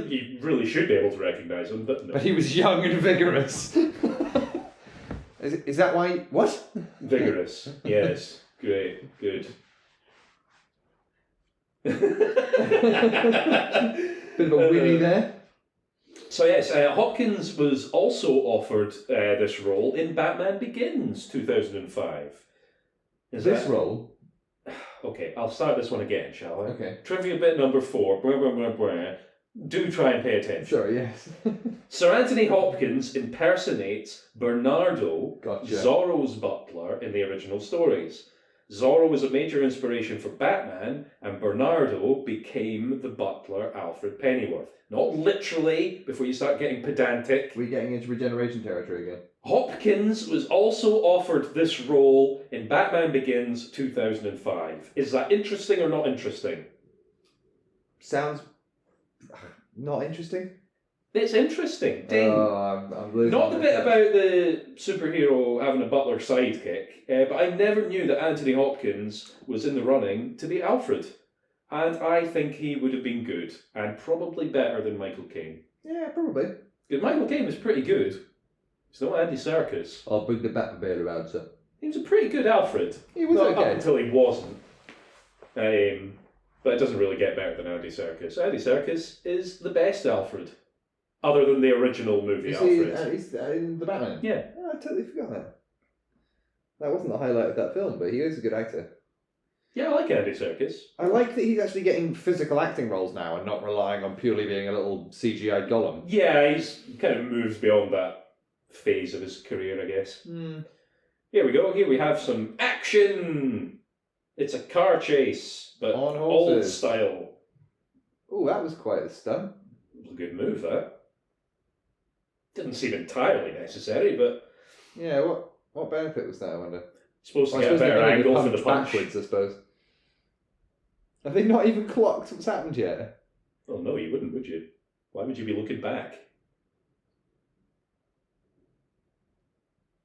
you really should be able to recognise him, but no. But he was young and vigorous. Is that why? What? Vigorous. Yes. Great. Good. Bit of a whinny there. So yes, Hopkins was also offered this role in Batman Begins 2005. This role? Okay, I'll start this one again, shall I? Okay. Trivia bit number 4. Blah, blah, blah, blah. Do try and pay attention. Sorry, yes. Sir Anthony Hopkins impersonates Bernardo, Zorro's butler, in the original stories. Zorro was a major inspiration for Batman, and Bernardo became the butler, Alfred Pennyworth. Not literally, before you start getting pedantic. We're getting into regeneration territory again. Hopkins was also offered this role in Batman Begins 2005. Is that interesting or not interesting? Sounds not interesting. It's interesting. Ding. I'm losing. Not the bit about the superhero having a butler sidekick, but I never knew that Anthony Hopkins was in the running to be Alfred. And I think he would have been good, and probably better than Michael Caine. Yeah, probably. Because Michael Caine was pretty good. It's not Andy Serkis. I'll bring the Batmobile around, sir. He was a pretty good Alfred. He was Not okay. up until he wasn't. But it doesn't really get better than Andy Serkis. Andy Serkis is the best Alfred. Other than the original movie Alfred. He's in the Batman? Yeah. Oh, I totally forgot that. That wasn't the highlight of that film, but he is a good actor. Yeah, I like Andy Serkis. I like that he's actually getting physical acting roles now and not relying on purely being a little CGI golem. Yeah, he's kind of moved beyond that phase of his career, I guess. Here we go. Here we have some action. It's a car chase, but on old horses. style. Oh, that was quite a stunt. It was a good move, that. Didn't seem entirely necessary, but... Yeah, what benefit was that, I wonder? Supposed to get a better angle for the punch. Backwards, I suppose. Have they not even clocked what's happened yet? Well, no, you wouldn't, would you? Why would you be looking back?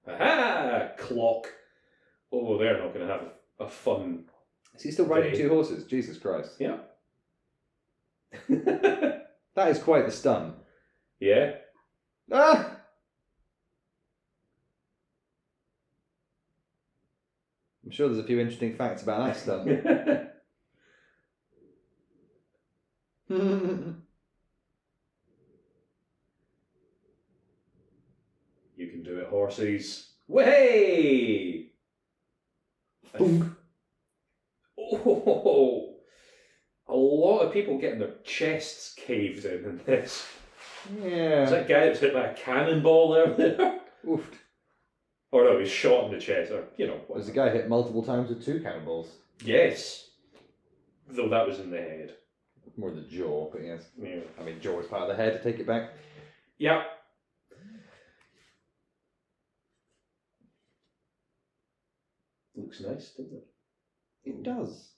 Aha! Clock. Oh, they're not going to have a fun. Is he still riding 2 horses? Jesus Christ. Yeah. That is quite the stun. Yeah. Ah! I'm sure there's a few interesting facts about that stun. You can do it, horses. Way! Boom. Oh, a lot of people getting their chests caved in this. Yeah. Was that guy that was hit by a cannonball earlier? Oofed. Or no, he was shot in the chest, or, you know. Was the guy hit multiple times with 2 cannonballs? Yes. Though that was in the head. More the jaw, but yes. Yeah. I mean, jaw is part of the head, take it back. Yeah. Looks nice, doesn't it? It does.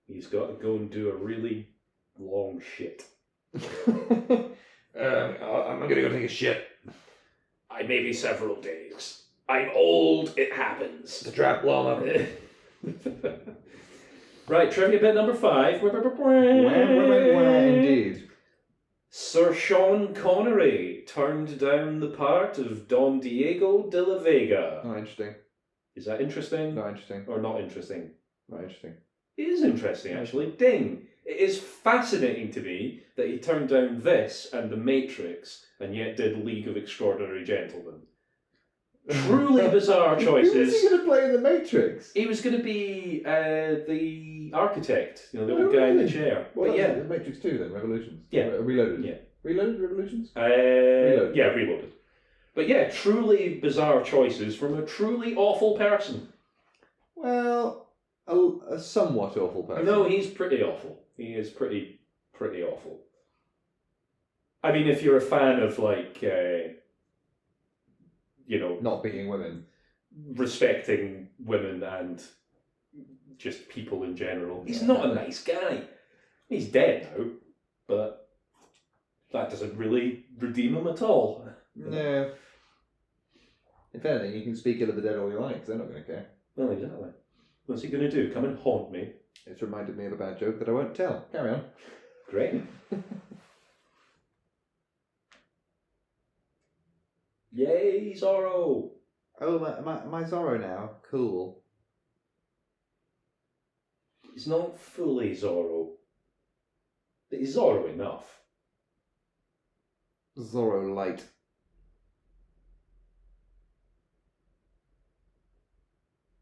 He's got to go and do a really long shit. I'm gonna go take a shit. I may be several days. I'm old, it happens. The trap llama. Right, trivia bit number 5. Indeed. Sir Sean Connery turned down the part of Don Diego de la Vega. Not interesting. Is that interesting? Not interesting. Or not interesting? Not interesting. It is interesting, actually. Ding! It is fascinating to me that he turned down this and The Matrix and yet did League of Extraordinary Gentlemen. Truly bizarre choices. Who was he going to play in The Matrix? He was going to be the architect, you know, the old guy in the chair. Well, but yeah. The Matrix 2 then, Revolutions. Yeah. Reloaded. Yeah. Reloaded Revolutions? Reloaded. Yeah, Reloaded. But yeah, truly bizarre choices from a truly awful person. Well, a somewhat awful person. No, he's pretty awful. He is pretty awful. I mean, if you're a fan of, like, you know... Not beating women. Respecting women and just people in general. He's not a nice guy. He's dead now, but that doesn't really redeem him at all. No. If anything, you can speak ill of the dead all you like, because they're not going to care. Well, exactly. What's he going to do? Come and haunt me? It's reminded me of a bad joke that I won't tell. Carry on. Great. Yay, Zorro! Oh, my Zorro now. Cool. He's not fully Zorro. But he's Zorro enough. Zorro light.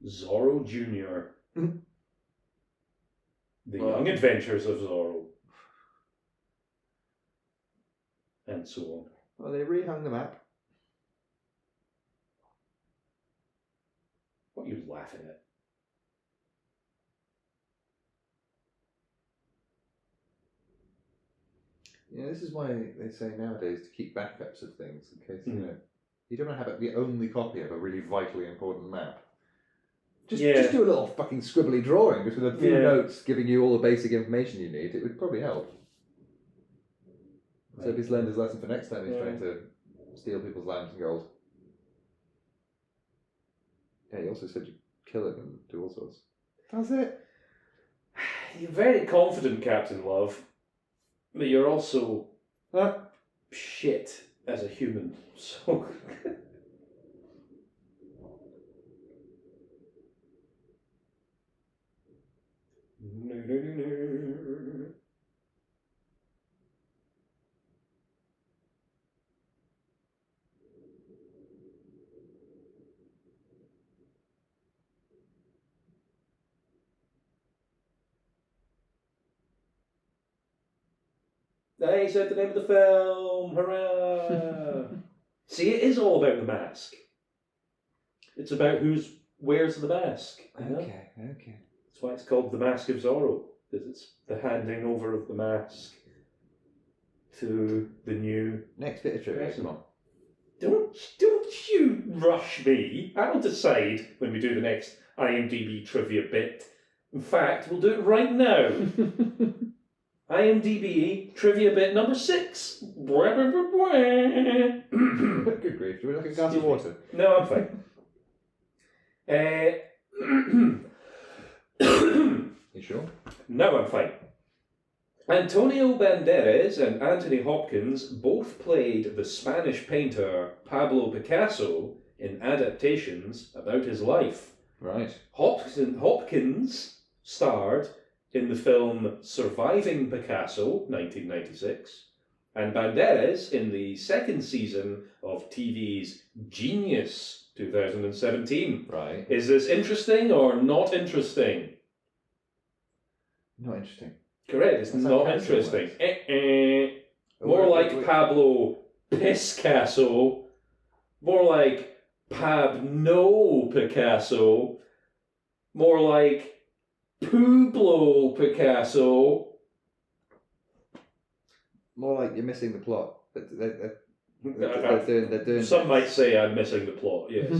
Zorro Jr. The Young Adventures of Zorro. And so on. Well, they rehung the map. What are you laughing at? Yeah, this is why they say nowadays to keep backups of things in case, you know, you don't want to have it the only copy of a really vitally important map. Just do a little fucking scribbly drawing, just with a few notes giving you all the basic information you need. It would probably help. So if he's learned his lesson for next time he's trying to steal people's land and gold. Yeah, he also said you'd kill him and do all sorts. That's it. You're very confident, Captain Love. But you're also shit as a human. So... He said the name of the film. Hurrah! See, it is all about the mask. It's about who wears the mask. You know? Okay. That's why it's called the Mask of Zorro, because it's the handing over of the mask to the new Next bit of trivia, come on. Don't you rush me. I'll decide when we do the next IMDb trivia bit. In fact, we'll do it right now. IMDb trivia bit number 6. Good grief. Do we look at a glass of water? No, I'm fine. You sure? No, I'm fine. Antonio Banderas and Anthony Hopkins both played the Spanish painter Pablo Picasso in adaptations about his life. Right. Hopkins starred in the film Surviving Picasso, 1996, and Banderas in the second season of TV's Genius, 2017. Right. Is this interesting or not interesting? Not interesting. Correct, it's not interesting. More like Pablo Piscasso. More like Pabno Picasso. More like Pablo Picasso. More like you're missing the plot. But they're doing. Some might say I'm missing the plot, yes.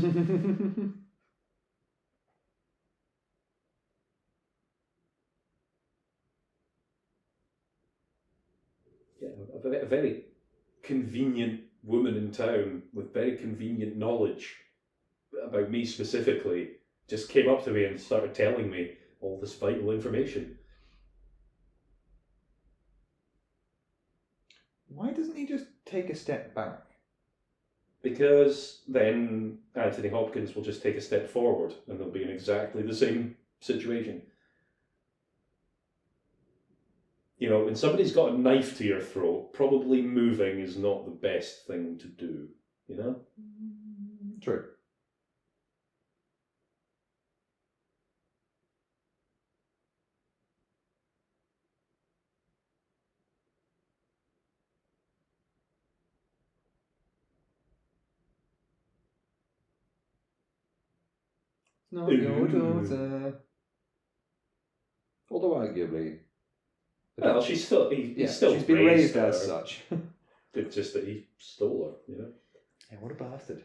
A very convenient woman in town with very convenient knowledge about me specifically just came up to me and started telling me all this vital information. Why doesn't he just take a step back? Because then Anthony Hopkins will just take a step forward and they'll be in exactly the same situation. You know, when somebody's got a knife to your throat, probably moving is not the best thing to do, you know? True. Not your daughter. Although arguably... Well, she's still... He's still she's been raised as such. It's just that he stole her, you know? Yeah, what a bastard.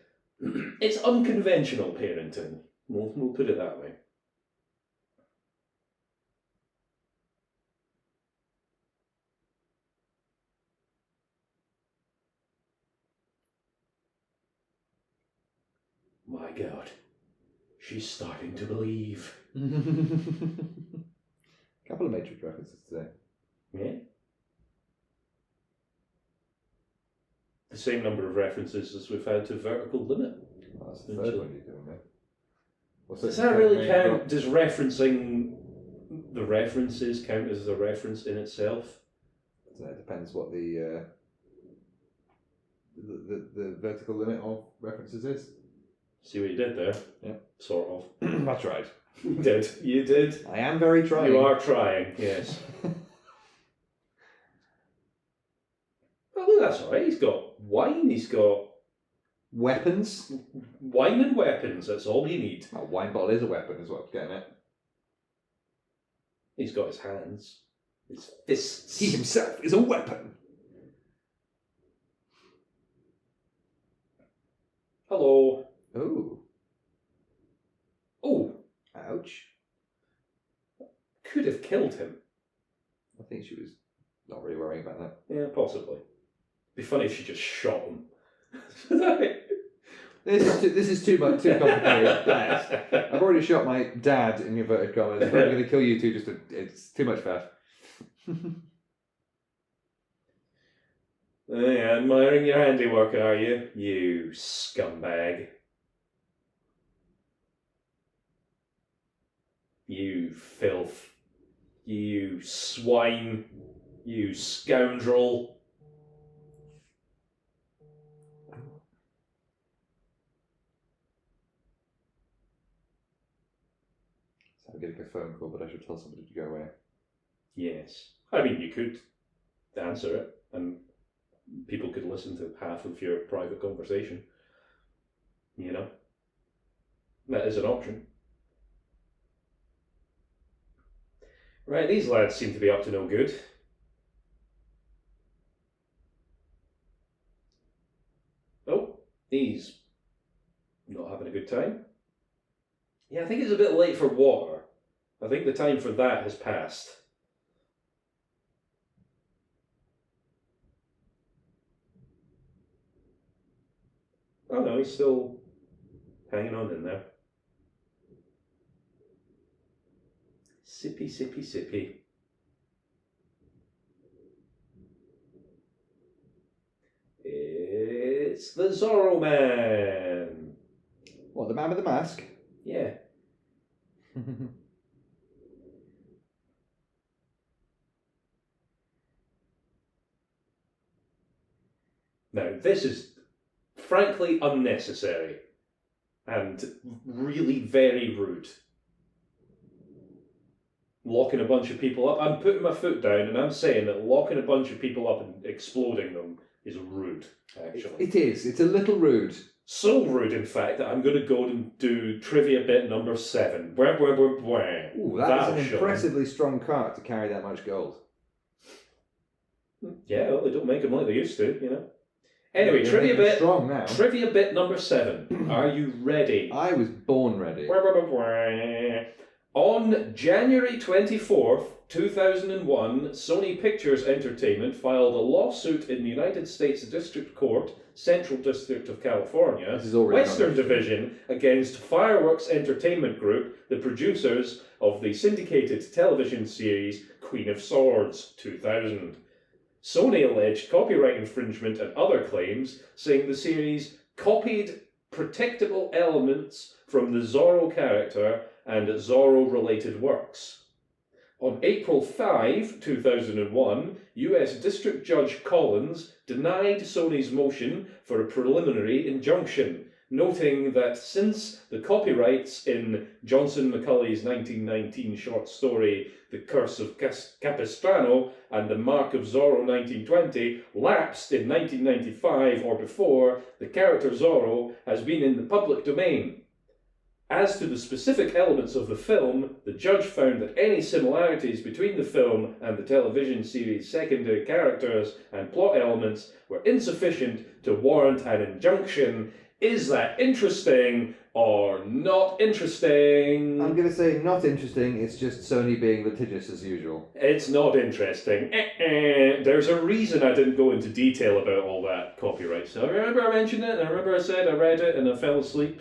It's unconventional parenting. We'll put it that way. My God. She's starting to believe. Couple of Matrix references today. Yeah? The same number of references as we've had to Vertical Limit. Oh, that's the third one you're doing, mate. Does that really count? Does referencing the references count as a reference in itself? It depends what the vertical limit of references is. See what you did there? Yeah. Sort of. That's right. You did. You did. I am very trying. You are trying, yes. Oh, that's alright. He's got wine, he's got... Weapons? Wine and weapons, that's all you need. A wine bottle is a weapon, is what I'm getting at. He's got his hands. His fists. He himself is a weapon. Hello. Oh. Oh. Ouch. Could have killed him. I think she was not really worrying about that. Yeah, possibly. Be funny if she just shot him. This is too much, too complicated. I've already shot my dad in inverted commas. I'm going to kill you too. It's too much fast. Yeah, admiring your handiwork, are you? You scumbag. You filth. You swine. You scoundrel. I'm getting a phone call, but I should tell somebody to go away. Yes. I mean, you could answer it, and people could listen to half of your private conversation. You know? That is an option. Right, these lads seem to be up to no good. Oh, he's not having a good time. Yeah, I think it's a bit late for water. I think the time for that has passed. Oh no, he's still hanging on in there. Sippy, sippy, sippy. It's the Zorro Man. What, the man with the mask? Yeah. Now, this is frankly unnecessary and really very rude. Locking a bunch of people up. I'm putting my foot down and I'm saying that locking a bunch of people up and exploding them is rude, actually. It is. It's a little rude. So rude, in fact, that I'm going to go and do trivia bit number 7. Bwah, bwah, bwah, bwah. Ooh, that is an impressively strong cart to carry that much gold. Yeah, well, they don't make them like they used to, you know. Anyway, trivia bit. Strong now. Trivia bit number 7. Are you ready? I was born ready. Bwah, bwah, bwah, bwah. On January 24th, 2001, Sony Pictures Entertainment filed a lawsuit in the United States District Court, Central District of California, Western Division, against Fireworks Entertainment Group, the producers of the syndicated television series Queen of Swords 2000. Sony alleged copyright infringement and other claims, saying the series copied protectable elements from the Zorro character and Zorro-related works. On April 5, 2001, US District Judge Collins denied Sony's motion for a preliminary injunction, noting that since the copyrights in Johnson McCulley's 1919 short story The Curse of Capistrano and The Mask of Zorro 1920 lapsed in 1995 or before, the character Zorro has been in the public domain. As to the specific elements of the film, the judge found that any similarities between the film and the television series' secondary characters and plot elements were insufficient to warrant an injunction. Is that interesting or not interesting? I'm going to say not interesting, it's just Sony being litigious as usual. It's not interesting. There's a reason I didn't go into detail about all that copyright stuff. I remember I mentioned it, and I remember I said I read it and I fell asleep.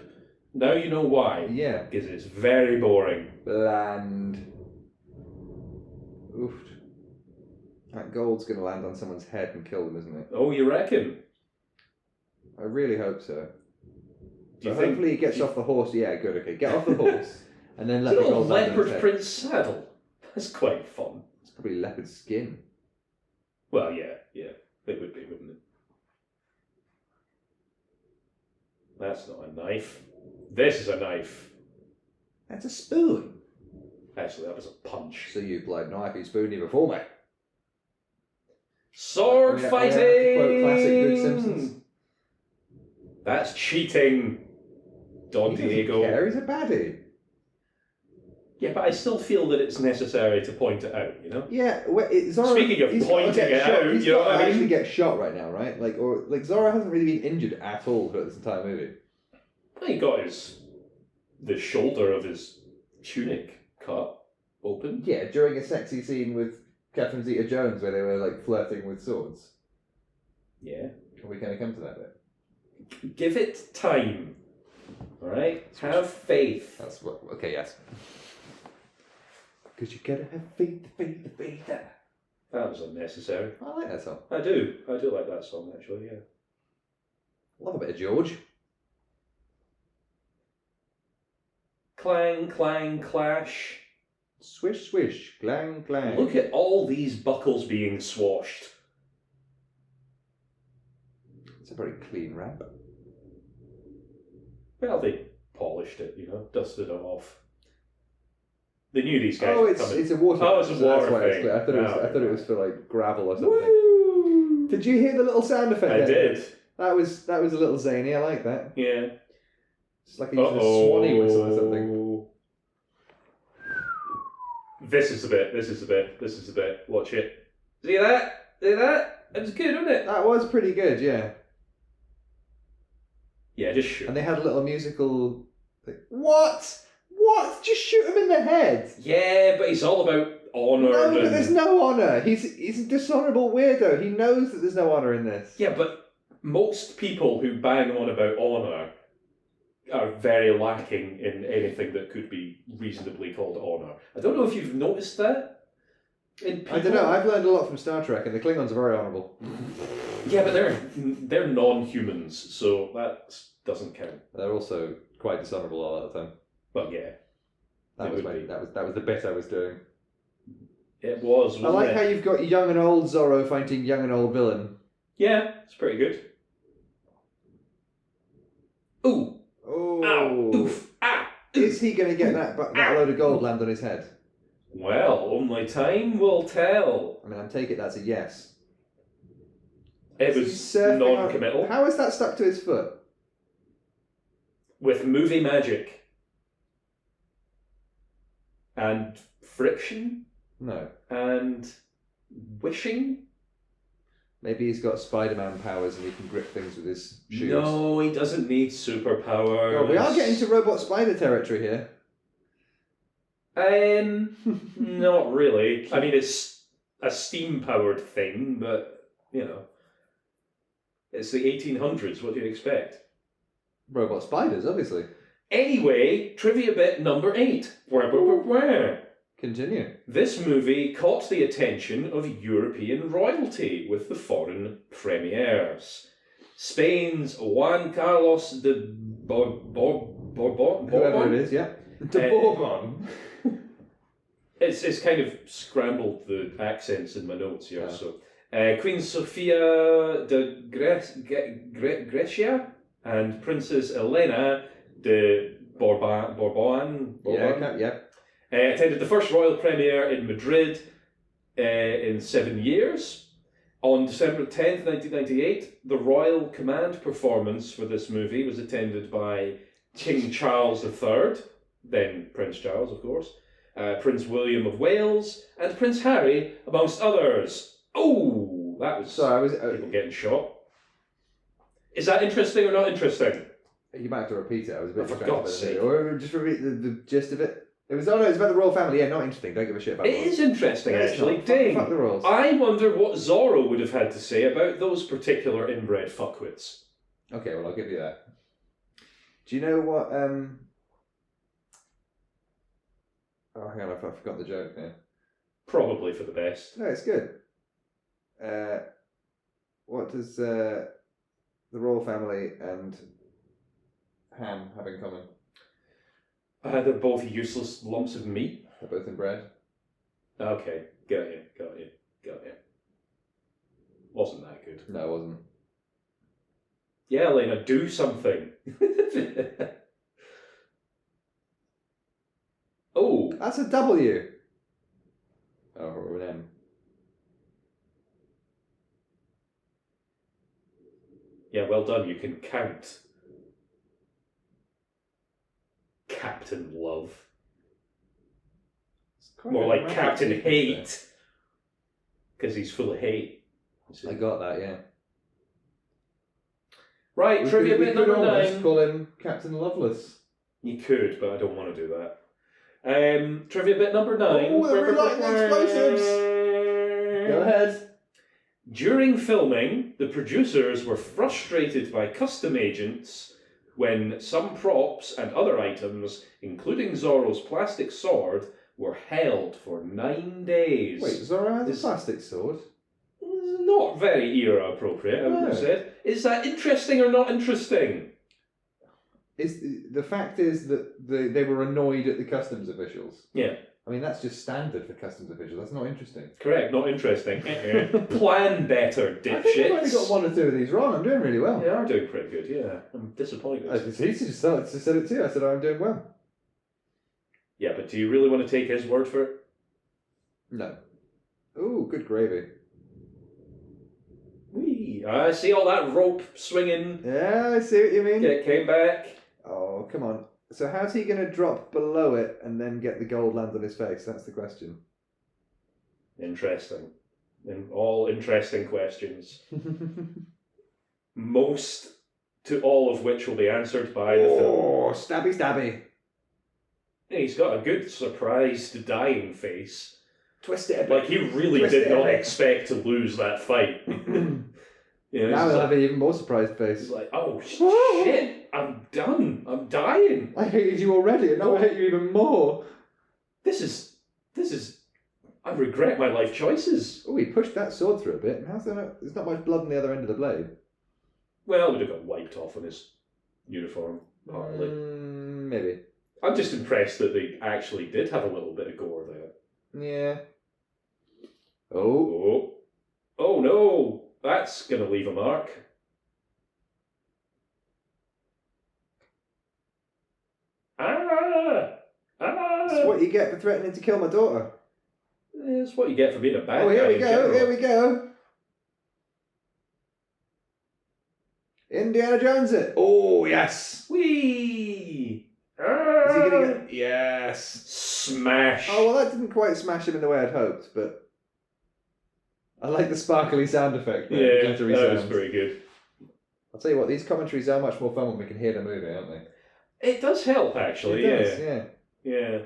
Now you know why. Yeah. Because it's very boring. Bland. Oof. That gold's going to land on someone's head and kill them, isn't it? Oh, you reckon? I really hope so. Do you hopefully he gets off the horse. Yeah, good, okay. Get off the horse and then let the gold land on his head. Leopard print saddle. That's quite fun. It's probably leopard skin. Well, yeah. It would be, wouldn't it? That's not a knife. This is a knife. That's a spoon. Actually, that was a punch. So you blood knifey spoony before me. Sword fighting! To quote classic Good Simpsons. That's cheating, Don Diego. Care, he's a baddie. Yeah, but I still feel that it's necessary to point it out, you know? Yeah, Zorro, speaking of pointing it out, you know what I mean? Actually get shot right now, right? Like Zorro hasn't really been injured at all throughout this entire movie. He got the shoulder of his tunic cut open. Yeah, during a sexy scene with Catherine Zeta-Jones where they were like flirting with swords. Yeah. Are we going to come to that bit? Give it time. Alright? Have faith. That's what. Okay, yes. Because you gotta have faith. That was unnecessary. I like that song. I do like that song, actually, yeah. Love a bit of George. Clang, clang, clash. Swish, swish, clang, clang. Look at all these buckles being swashed. It's a very clean rap. Well, they polished it, you know, dusted it off. They knew these guys Oh, were coming. it's a water. Oh, it's a water That's why thing. I thought it was for like gravel or something. Woo! Did you hear the little sound effect? I there? did. That was a little zany. I like that. Yeah. It's like he's using a Swanee whistle or something. This is the bit. Watch it. See that? It was good, wasn't it? That was pretty good, yeah. Yeah, just shoot. And they had a little musical... What? Just shoot him in the head. Yeah, but he's all about honour. No, but there's no honour. He's a dishonourable weirdo. He knows that there's no honour in this. Yeah, but most people who bang on about honour are very lacking in anything that could be reasonably called honour. I don't know if you've noticed that in people. I don't know. I've learned a lot from Star Trek, and the Klingons are very honourable. Yeah, but they're non-humans, so that doesn't count. They're also quite dishonourable all the time. But yeah, that was the bit I was doing. It was. I like how you've got young and old Zorro fighting young and old villain. Yeah, it's pretty good. Ooh. Oh. Ow. Oof. Ah. Is he going to get that load of gold land on his head? Well, only time will tell. I mean, I take it that's a yes. It was non-committal. How is that stuck to his foot? With movie magic. And friction. No. And wishing. Maybe he's got Spider-Man powers and he can grip things with his shoes. No, he doesn't need superpowers. God, we are getting to robot spider territory here. Not really. I mean, it's a steam-powered thing, but, you know, it's the 1800s. What do you expect? Robot spiders, obviously. Anyway, trivia bit number 8. Continue. This movie caught the attention of European royalty with the foreign premieres. Spain's Juan Carlos de Bourbon? Whoever it is, yeah. De Bourbon. It's kind of scrambled the accents in my notes here. Yeah. So, Queen Sofia de Grecia and Princess Elena de Bourbon. Yeah. Attended the first royal premiere in Madrid in 7 years. On December 10th, 1998, the royal command performance for this movie was attended by King Charles III, then Prince Charles, of course, Prince William of Wales, and Prince Harry, amongst others. Oh, that was people getting shot. Is that interesting or not interesting? You might have to repeat it. I was a bit for God's sake. Or just repeat the gist of it. It's about the royal family. Yeah, not interesting. Don't give a shit about it. It is interesting, actually. Dang. Fuck the royals. I wonder what Zorro would have had to say about those particular inbred fuckwits. Okay, well, I'll give you that. Do you know what... Oh, hang on, I forgot the joke now. Probably for the best. No, it's good. What does the royal family and ham have in common? They're both useless lumps of meat. They're both inbred. Okay, got you. Wasn't that good? No, it wasn't. Yeah, Elena, do something. Oh. That's a W. Oh, or an M. Yeah, well done. You can count. Captain Love. More like Captain Hate. Because he's full of hate. I got that, yeah. Right, trivia bit number 9. Just call him Captain Loveless. You could, but I don't want to do that. Trivia bit number 9. Oh, they're relighting explosives! Go ahead. During filming, the producers were frustrated by custom agents when some props and other items, including Zorro's plastic sword, were held for 9 days. Wait, Zorro has a plastic sword? Not very era appropriate, I would have said. Is that interesting or not interesting? The fact is that they were annoyed at the customs officials. Yeah. I mean, that's just standard for customs officials. That's not interesting. Correct, not interesting. Plan better, dipshits. I think I've only got 1 or 2 of these wrong. I'm doing really well. You are doing pretty good, yeah. I'm disappointed. He just said it too. I said, I'm doing well. Yeah, but do you really want to take his word for it? No. Ooh, good gravy. Whee! I see all that rope swinging. Yeah, I see what you mean. It came back. Oh, come on. So how's he going to drop below it and then get the gold land on his face? That's the question. Interesting. All interesting questions. Most to all of which will be answered by the film. Oh, stabby stabby. He's got a good surprised dying face. Twist it a bit. Like he really did not expect to lose that fight. Now he'll have an even more surprised face. He's like, oh shit, I'm done. I'm dying. I hated you already, and now I hate you even more. This is. I regret my life choices. Oh, he pushed that sword through a bit. How's there not? There's not much blood on the other end of the blade. Well, it would have got wiped off on his uniform, partly. Maybe. I'm just impressed that they actually did have a little bit of gore there. Yeah. Oh. Oh no! That's going to leave a mark. That's what you get for threatening to kill my daughter. It's what you get for being a bad guy. Oh, here we go, here we go. Indiana Jones it. Oh, yes. Whee! Is he going to get... Yes. Smash. Oh, well, that didn't quite smash him in the way I'd hoped, but... I like the sparkly sound effect. There. Yeah, that was pretty good. I'll tell you what, these commentaries are much more fun when we can hear the movie, aren't they? It does help, actually, it does, yeah. Yeah.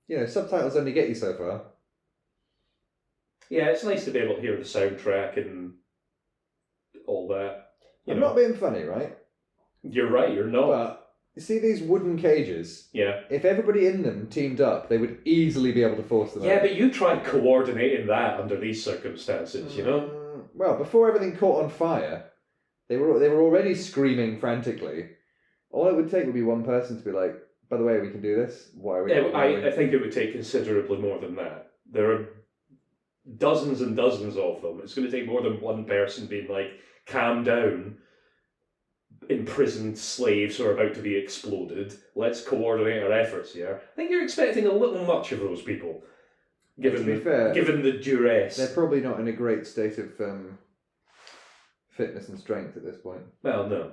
You know, subtitles only get you so far. Yeah, it's nice to be able to hear the soundtrack and all that. I'm not being funny, right? You're right, you're not. But, you see these wooden cages? Yeah. If everybody in them teamed up, they would easily be able to force them out. Yeah, but you tried coordinating that under these circumstances, you know? Well, before everything caught on fire, they were already screaming frantically. All it would take would be one person to be like, by the way, we can do this. Why are we? Yeah, I think it would take considerably more than that. There are dozens and dozens of them. It's going to take more than one person being like, calm down. Imprisoned slaves who are about to be exploded. Let's coordinate our efforts here. I think you're expecting a little much of those people. Given the duress. They're probably not in a great state of fitness and strength at this point. Well, no.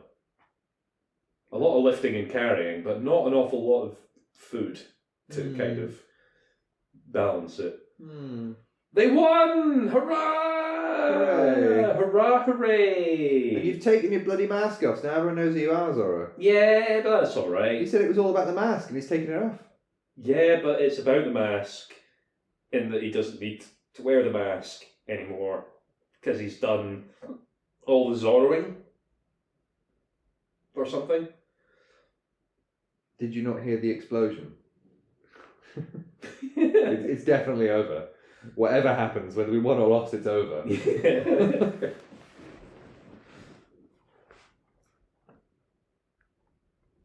A lot of lifting and carrying, but not an awful lot of food to kind of balance it. They won! Hurrah! Hooray! Hurrah, hooray! And you've taken your bloody mask off, so now everyone knows who you are, Zorro. Yeah, but that's alright. He said it was all about the mask, and he's taken it off. Yeah, but it's about the mask, in that he doesn't need to wear the mask anymore, because he's done all the Zorroing, or something. Did you not hear the explosion? It's definitely over. Whatever happens, whether we won or lost, it's over.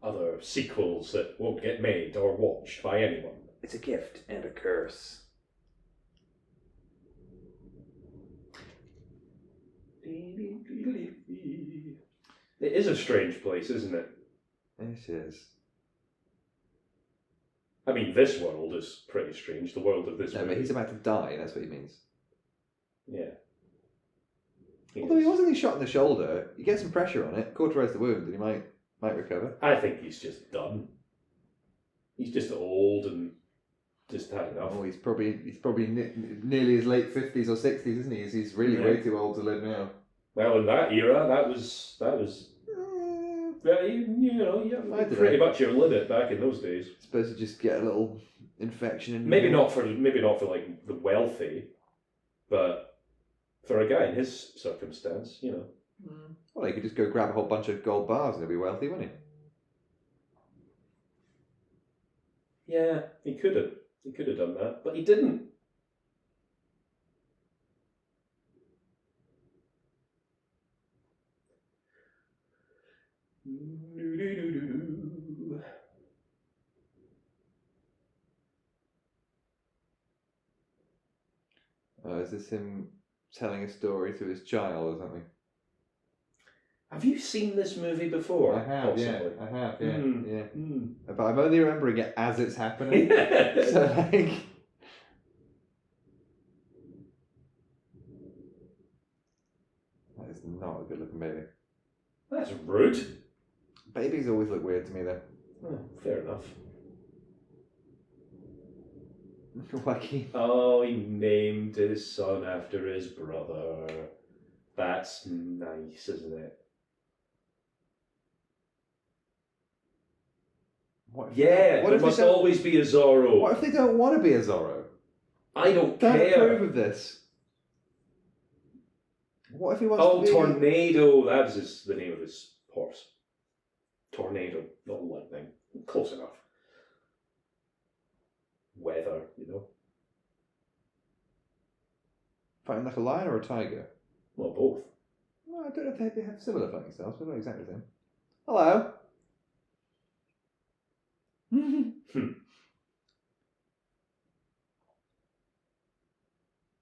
Other sequels that won't get made or watched by anyone. It's a gift and a curse. It is a strange place, isn't it? It is. I mean, this world is pretty strange. The world of this world. But he's about to die, that's what he means. Yeah. Although he wasn't shot in the shoulder, you get some pressure on it, cauterise the wound, and he might recover. I think he's just done. He's just old and just had enough. Oh, he's probably nearly his late 50s or 60s, isn't he? He's really way too old to live now. Well, in that era, that was. Yeah, pretty much your limit back in those days. Supposed to just get a little infection in. Maybe not for like the wealthy, but for a guy in his circumstance, you know. Well, he could just go grab a whole bunch of gold bars and he'll be wealthy, wouldn't he? Yeah, he could have. He could have done that, but he didn't. Is this him telling a story to his child or something? Have you seen this movie before? I have, possibly? yeah. I have, yeah. But I'm only remembering it as it's happening. So, like... That is not a good looking baby. That's rude. Babies always look weird to me, though. Oh, fair enough. Joaquin. Oh, he named his son after his brother. That's nice, isn't it? There must always be a Zorro. What if they don't want to be a Zorro? I don't care. Don't approve of this. What if he wants to be... Tornado. That was the name of his horse. Tornado, not lightning. Close enough. Weather, Fighting like a lion or a tiger? Well, both. Well, I don't know if they have similar fighting styles, but not exactly the same. Hello.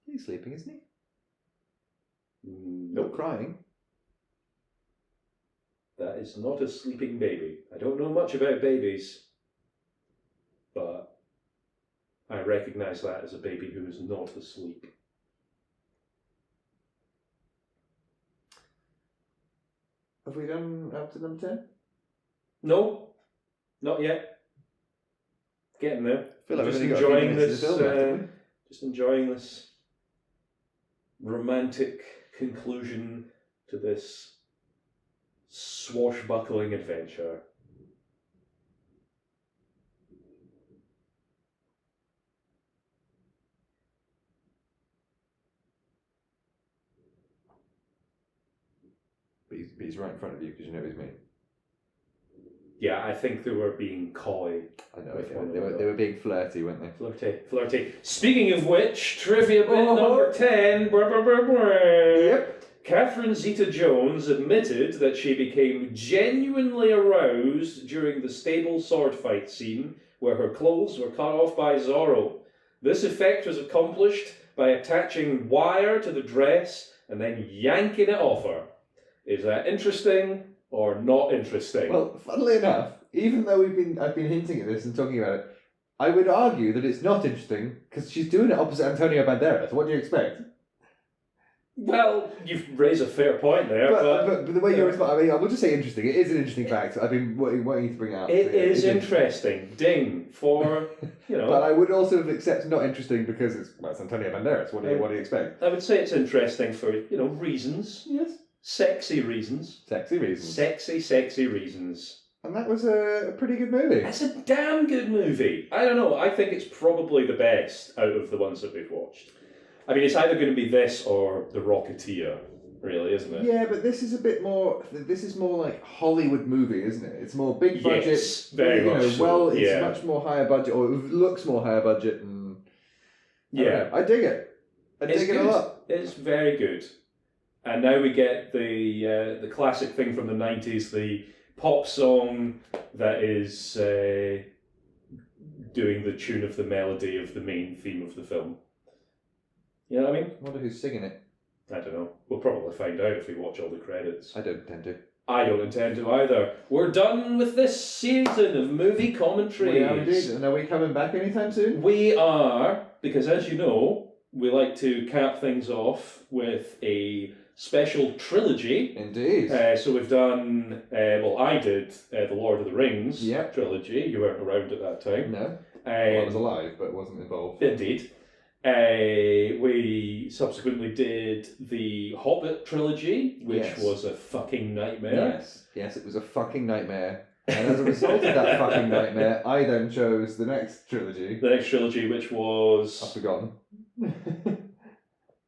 He's sleeping, isn't he? Nope. Not crying. That is not a sleeping baby. I don't know much about babies, but I recognise that as a baby who is not asleep. Have we done up to number 10? No, not yet. Getting there. I feel like just enjoying this. Just enjoying this romantic conclusion to this swashbuckling adventure. But he's right in front of you because you know he's me. Yeah, I think they were being coy. I know, they were being flirty, weren't they? Flirty. Speaking of which, trivia bit number 10. Yep. Catherine Zeta-Jones admitted that she became genuinely aroused during the stable sword fight scene where her clothes were cut off by Zorro. This effect was accomplished by attaching wire to the dress and then yanking it off her. Is that interesting or not interesting? Well, funnily enough, even though I've been hinting at this and talking about it, I would argue that it's not interesting because she's doing it opposite Antonio Banderas. What do you expect? Well, you've raised a fair point there, but the way you're responding, I will just say interesting. It is an interesting fact. I've been wanting you to bring it up. It is interesting. Ding for But I would also accept not interesting because it's Antonio Banderas. What do you expect? I would say it's interesting for reasons. Yes. Sexy reasons. Sexy reasons. Sexy reasons. And that was a pretty good movie. It's a damn good movie. I don't know. I think it's probably the best out of the ones that we've watched. I mean, it's either going to be this or The Rocketeer, really, isn't it? Yeah, but this is a bit more... This is more like Hollywood movie, isn't it? It's more big budget. Yes, very much so. Well, it's much more higher budget, or it looks more higher budget. And I dig it. I dig it a lot. It's very good. And now we get the classic thing from the 90s, the pop song that is doing the tune of the melody of the main theme of the film. You know what I mean? I wonder who's singing it. I don't know. We'll probably find out if we watch all the credits. I don't intend to. I don't intend to either. We're done with this season of movie commentaries. We are indeed. And are we coming back anytime soon? We are, because as you know, we like to cap things off with a special trilogy. Indeed. So we've done, I did the Lord of the Rings trilogy. You weren't around at that time. No. I was alive, but wasn't involved. Indeed. We subsequently did the Hobbit trilogy, which was a fucking nightmare. Yes, it was a fucking nightmare. And as a result of that fucking nightmare, I then chose the next trilogy. The next trilogy, which was... I've forgotten.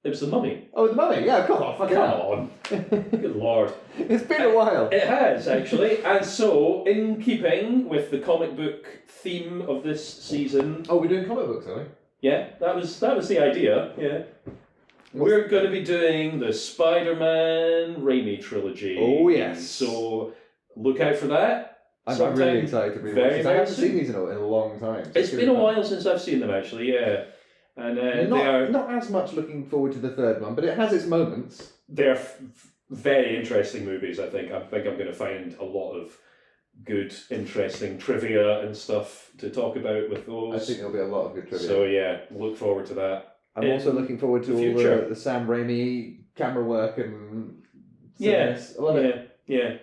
It was The Mummy. Oh, The Mummy, yeah, come on, Come on. Good Lord. It's been a while. It has, actually. And so, in keeping with the comic book theme of this season... Oh, we're doing comic books, are we? Yeah, that was the idea, yeah. We're going to be doing the Spider-Man Raimi trilogy. Oh, yes. So, look out for that. I'm really excited to read it. I haven't seen these in a long time. It's been a while since I've seen them, actually, yeah. And not as much looking forward to the third one, but it has its moments. They're very interesting movies, I think. I think I'm going to find a lot of good, interesting trivia and stuff to talk about with those. I think there'll be a lot of good trivia. So yeah, look forward to that. I'm also looking forward to all the Sam Raimi camera work and... Yeah, I love it. Yeah.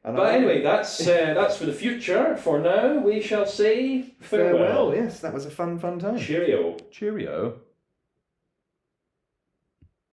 But anyway, that's for the future. For now, we shall say farewell. Yes, that was a fun time. Cheerio. Cheerio.